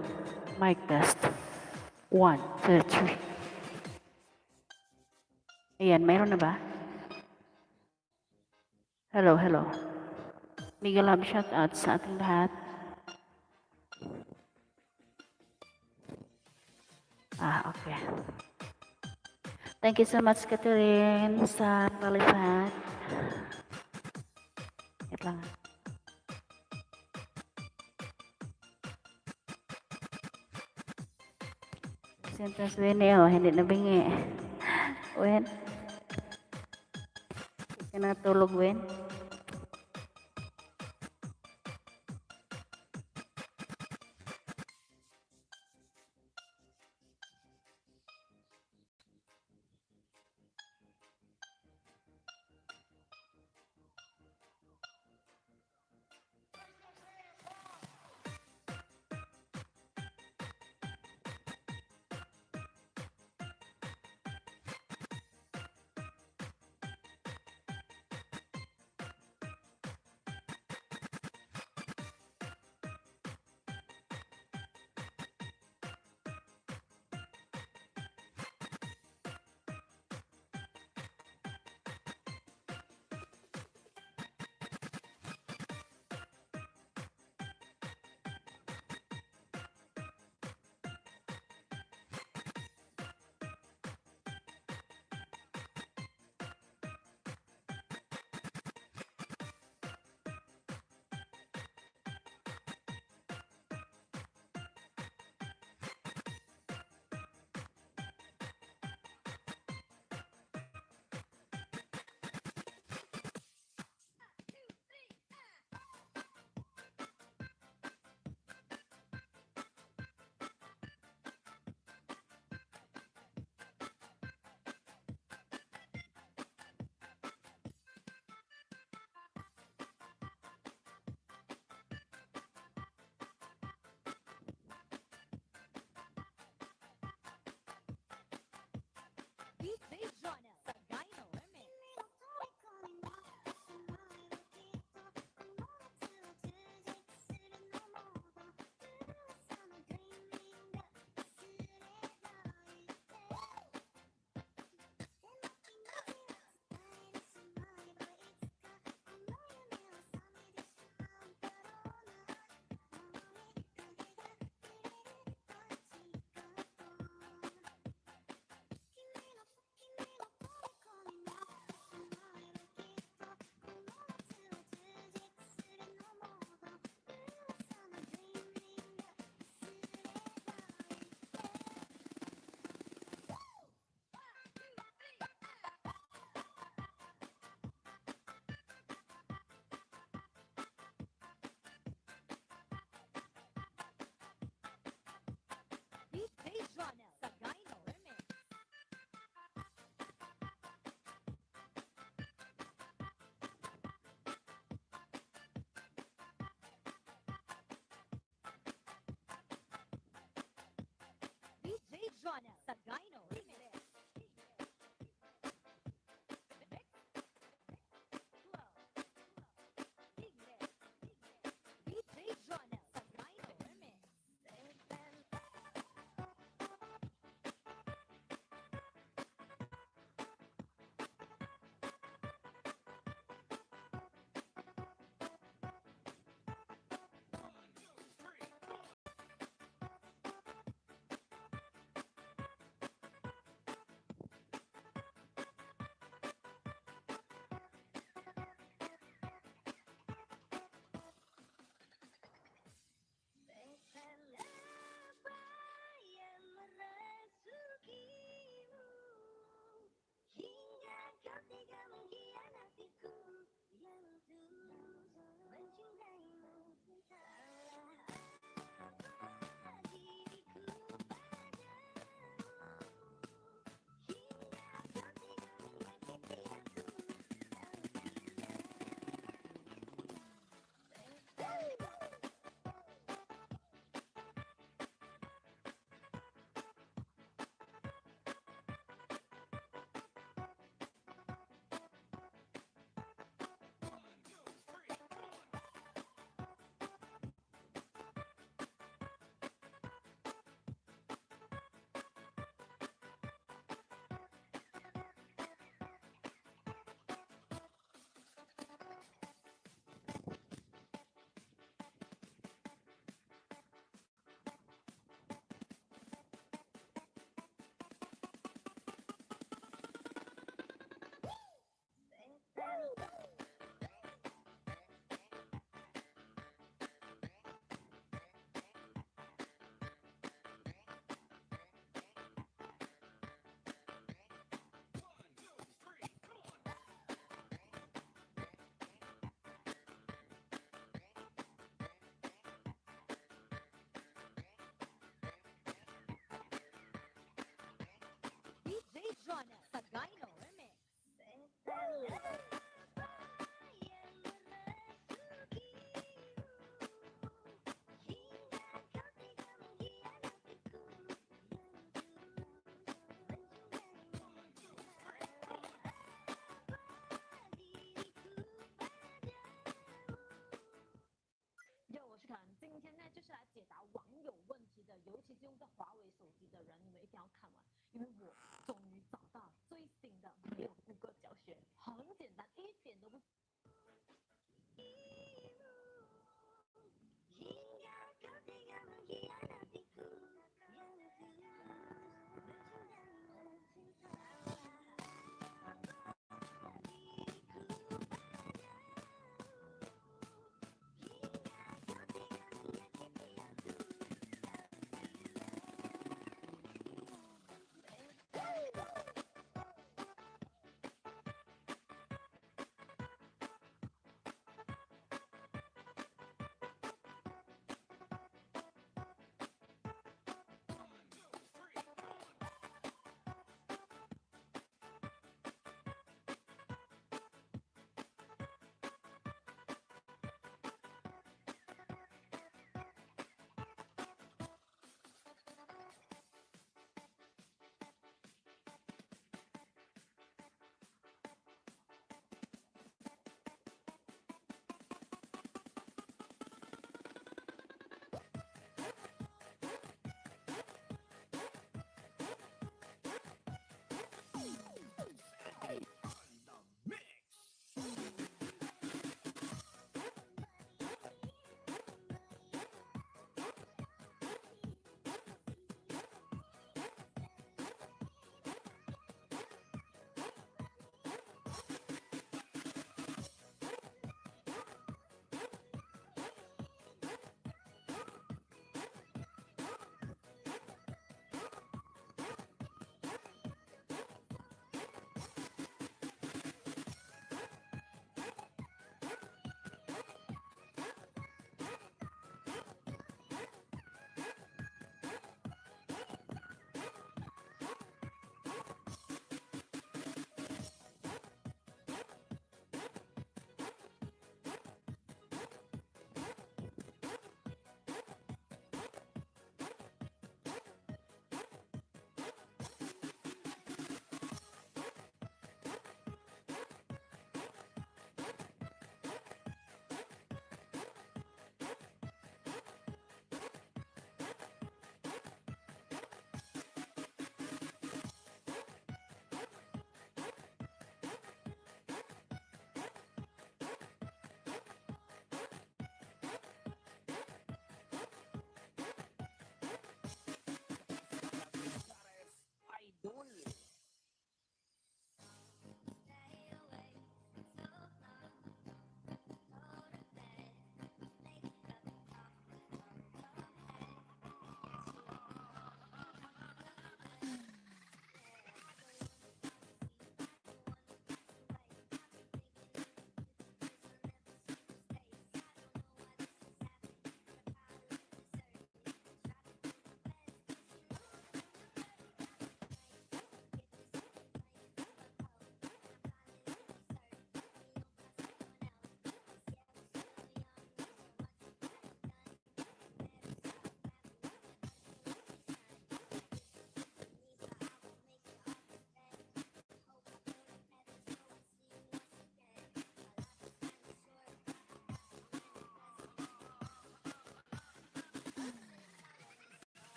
Mic test. 1, 2, 3. Ayan, mayroon na ba? Hello, hello. Mega love shoutout sa ating lahat. Okay. Thank you so much, Catherine, sa palipad. Wait lang. Sentence Winnie, hindi nabingi. Wen. Hindi ka natulog, Wen.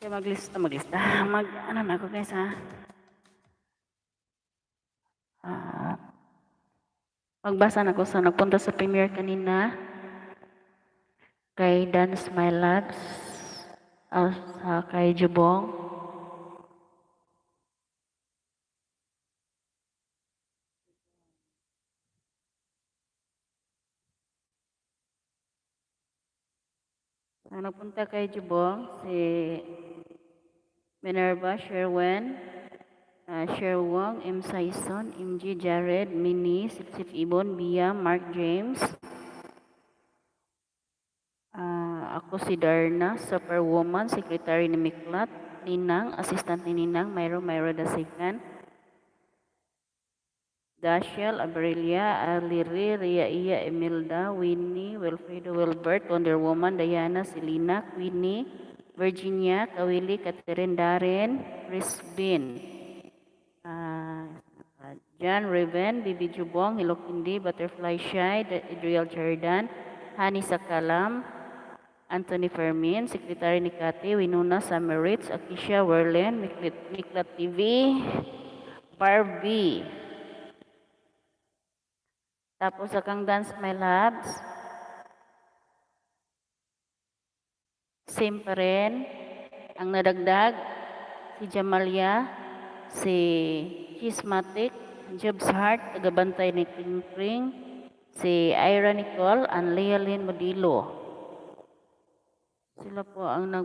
Kaya maglista. Ano na ako guys ha. Magbasa na ako sa nagpunta sa premiere kanina. Kay Dance My Labs. Sa kay Jubong. Ang nagpunta kay Jubong, si Minerva, Sherwin, Sherwong, M. Saison, MG Jared, Mini, Sipsip Ibon, Bia, Mark James. Ako si Darna, Superwoman, Secretary ni Miklat, Ninang, Assistant ni Ninang, Myro Dasikan, Dashiel, Abrilia, Aliri, Ria Iya, Emilda, Winnie, Wilfredo Wilbert, Wonder Woman, Diana, Selena, Queenie, Virginia, Kawili, Catherine, Darren, Risbin, John Raven, Bibi Jubong, Hilokindi, Butterfly Shy, Adriel Jordan, Hani Sakalam, Anthony Fermin, Secretary ni Kati, Winona Summeritz, Akisha Werlen, Miklat TV, Barbie. Tapos akang Dance My Labs. Same pa rin. Ang nadagdag, si Jamalia, si Chismatic, Jobs Heart, tagabantay ni Kring Kring, si Ira Nicole, and Lealyn Modilo. Sila po ang my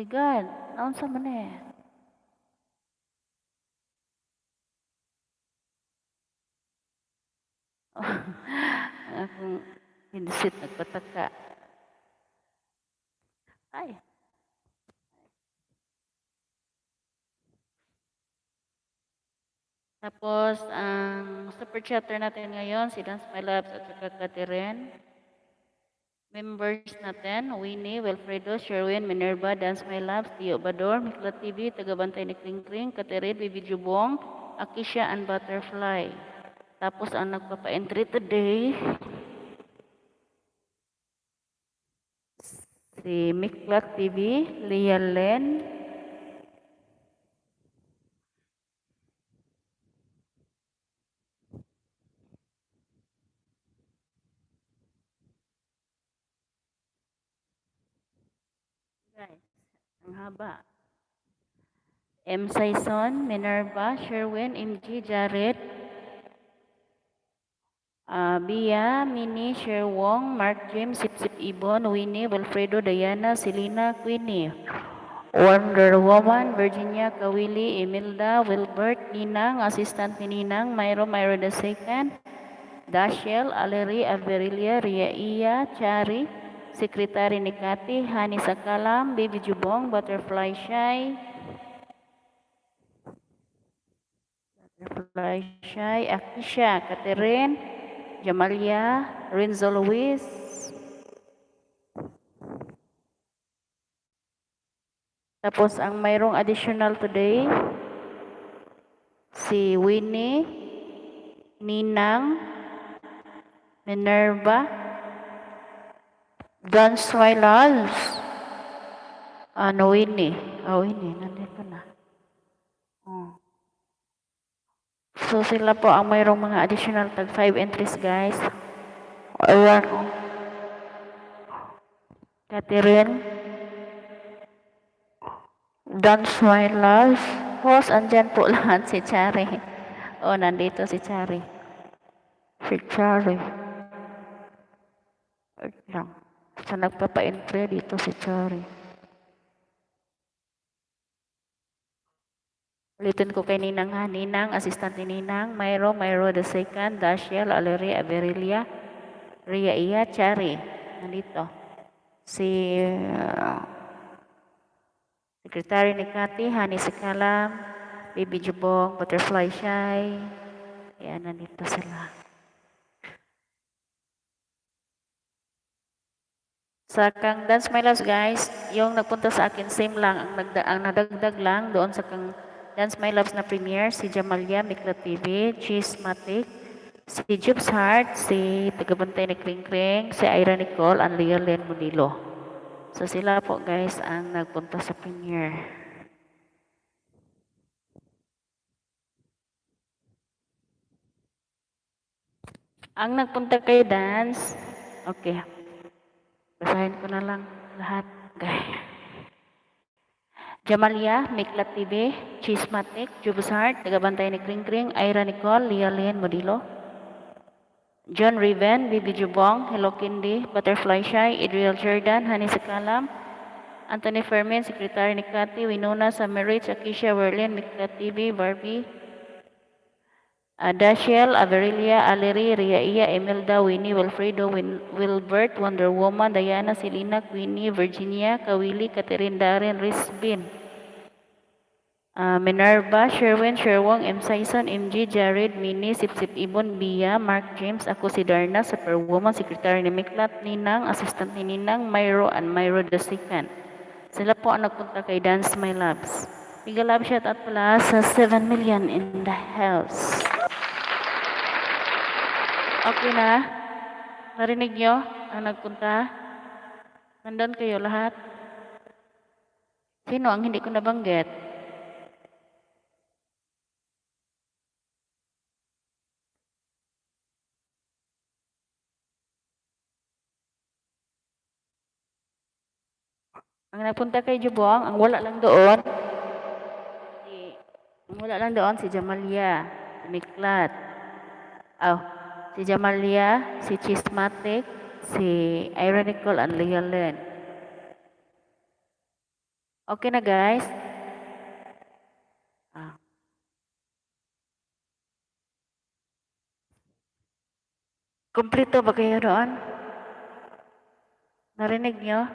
God, naon sa man eh. Ang akong headset nagpataka. Ay. Tapos, ang super chatter natin ngayon, si Dance My Labs at saka Catherine. Members natin, Winnie, Wilfredo, Sherwin, Minerva, Dance My Labs, Tio Bador, Mikla TV, tagabantay ni Kring Kring, Catherine, Bibi Jubong, Akisha, and Butterfly. Tapos, ang nagpapa-entry today, si Mikla TV, Lia Len, guys, ang haba. M. Saison, Minerva, Sherwin, MG, Jared, Bia, Mini, Sherwong, Mark James, Sipsip Ibon, Winnie, Wilfredo, Diana, Selena, Queenie, Wonder Woman, Virginia, Kawili, Emilda, Wilbert, Ninang, Assistant ni Ninang, Myro the Second, Dashiel, Aleri, Averilia, Ria Iya, Chari, Sekretary ni Kati, Hani Sakalam, Baby Jubong, Butterfly Shy, Akisha, Catherine, Jamalia, Renzo Luis, tapos ang mayroong additional today, si Winnie, Ninang, Minerva, Dance My Loves, Winnie, nandito na. So sila po ang mayroong mga additional tag 5 entries guys. Ayan. Catherine. Dance My Love. Host, andyan po lahat si Chari. Nandito si Chari. Si Chari. Wait lang. Sa nagpapa-entry dito si Chari. Ulitin ko kay Ninang ha. Ninang, assistant ni Ninang. Myro the second. Dashiel, Aleri, Averilia. Ria Iya, Chari. Nandito. Si Secretary ni Kati, Hani Sikalam, Baby Jubong, Butterfly Shy. Ayan, nandito sila. Sa kang Dance My Loves guys, yung nagpunta sa akin, same lang. Ang nadagdag lang doon sa kang Dance My Loves na premiere, si Jamalia, Mikla TV, Chismatic, si Jubes Heart, si tagabantay ni Kring Kring, si Ira Nicole, and Lealyn Munilo. So sila po guys ang nagpunta sa premiere. Ang nagpunta kay dance, okay. Basahin ko na lang lahat. Okay. Jamalia, Miklat TV, Chismatic, Jubusart, Tagabantay ni Kring Kring, Ira Nicole, Lia Lien Modilo, John Riven, Bibi Jubong, Hello Kindi, Butterfly Shy, Adriel Jordan, Hani Sakalam, Anthony Fermin, Secretary ni Kati, Winona, Samarich, Akisha Werlin, Miklat TV, Barbie, Dashiel, Averilia, Aleri, Ria, Emelda, Winnie, Wilfredo, Wilbert, Wonder Woman, Diana, Selena, Queenie, Virginia, Kawili, Catherine, Darren, Risbin, Minerva, Sherwin, Sherwong, M. Saison, MG, Jared, Mini, Sipsip Ibon, Bia, Mark James, ako si Darna, Superwoman, Secretary ni Miklat, Ninang, Assistant ni Ninang, Myro, and Myro Dasikan. Sila po ang nagpunta kay Dance My Loves. Mega love shout out pala sa 7 million in the house. Okay na? Narinig nyo ang nagpunta? Nandun kayo lahat? Sino ang hindi ko nabanggit? Ang nagpunta kay Jubong, ang wala lang doon, si Jamalia, si Miklat, si Jamalia, si Chismatic, si Ironical, and Leolen. Okay na guys? Kompleto ba kayo doon? Narinig nyo?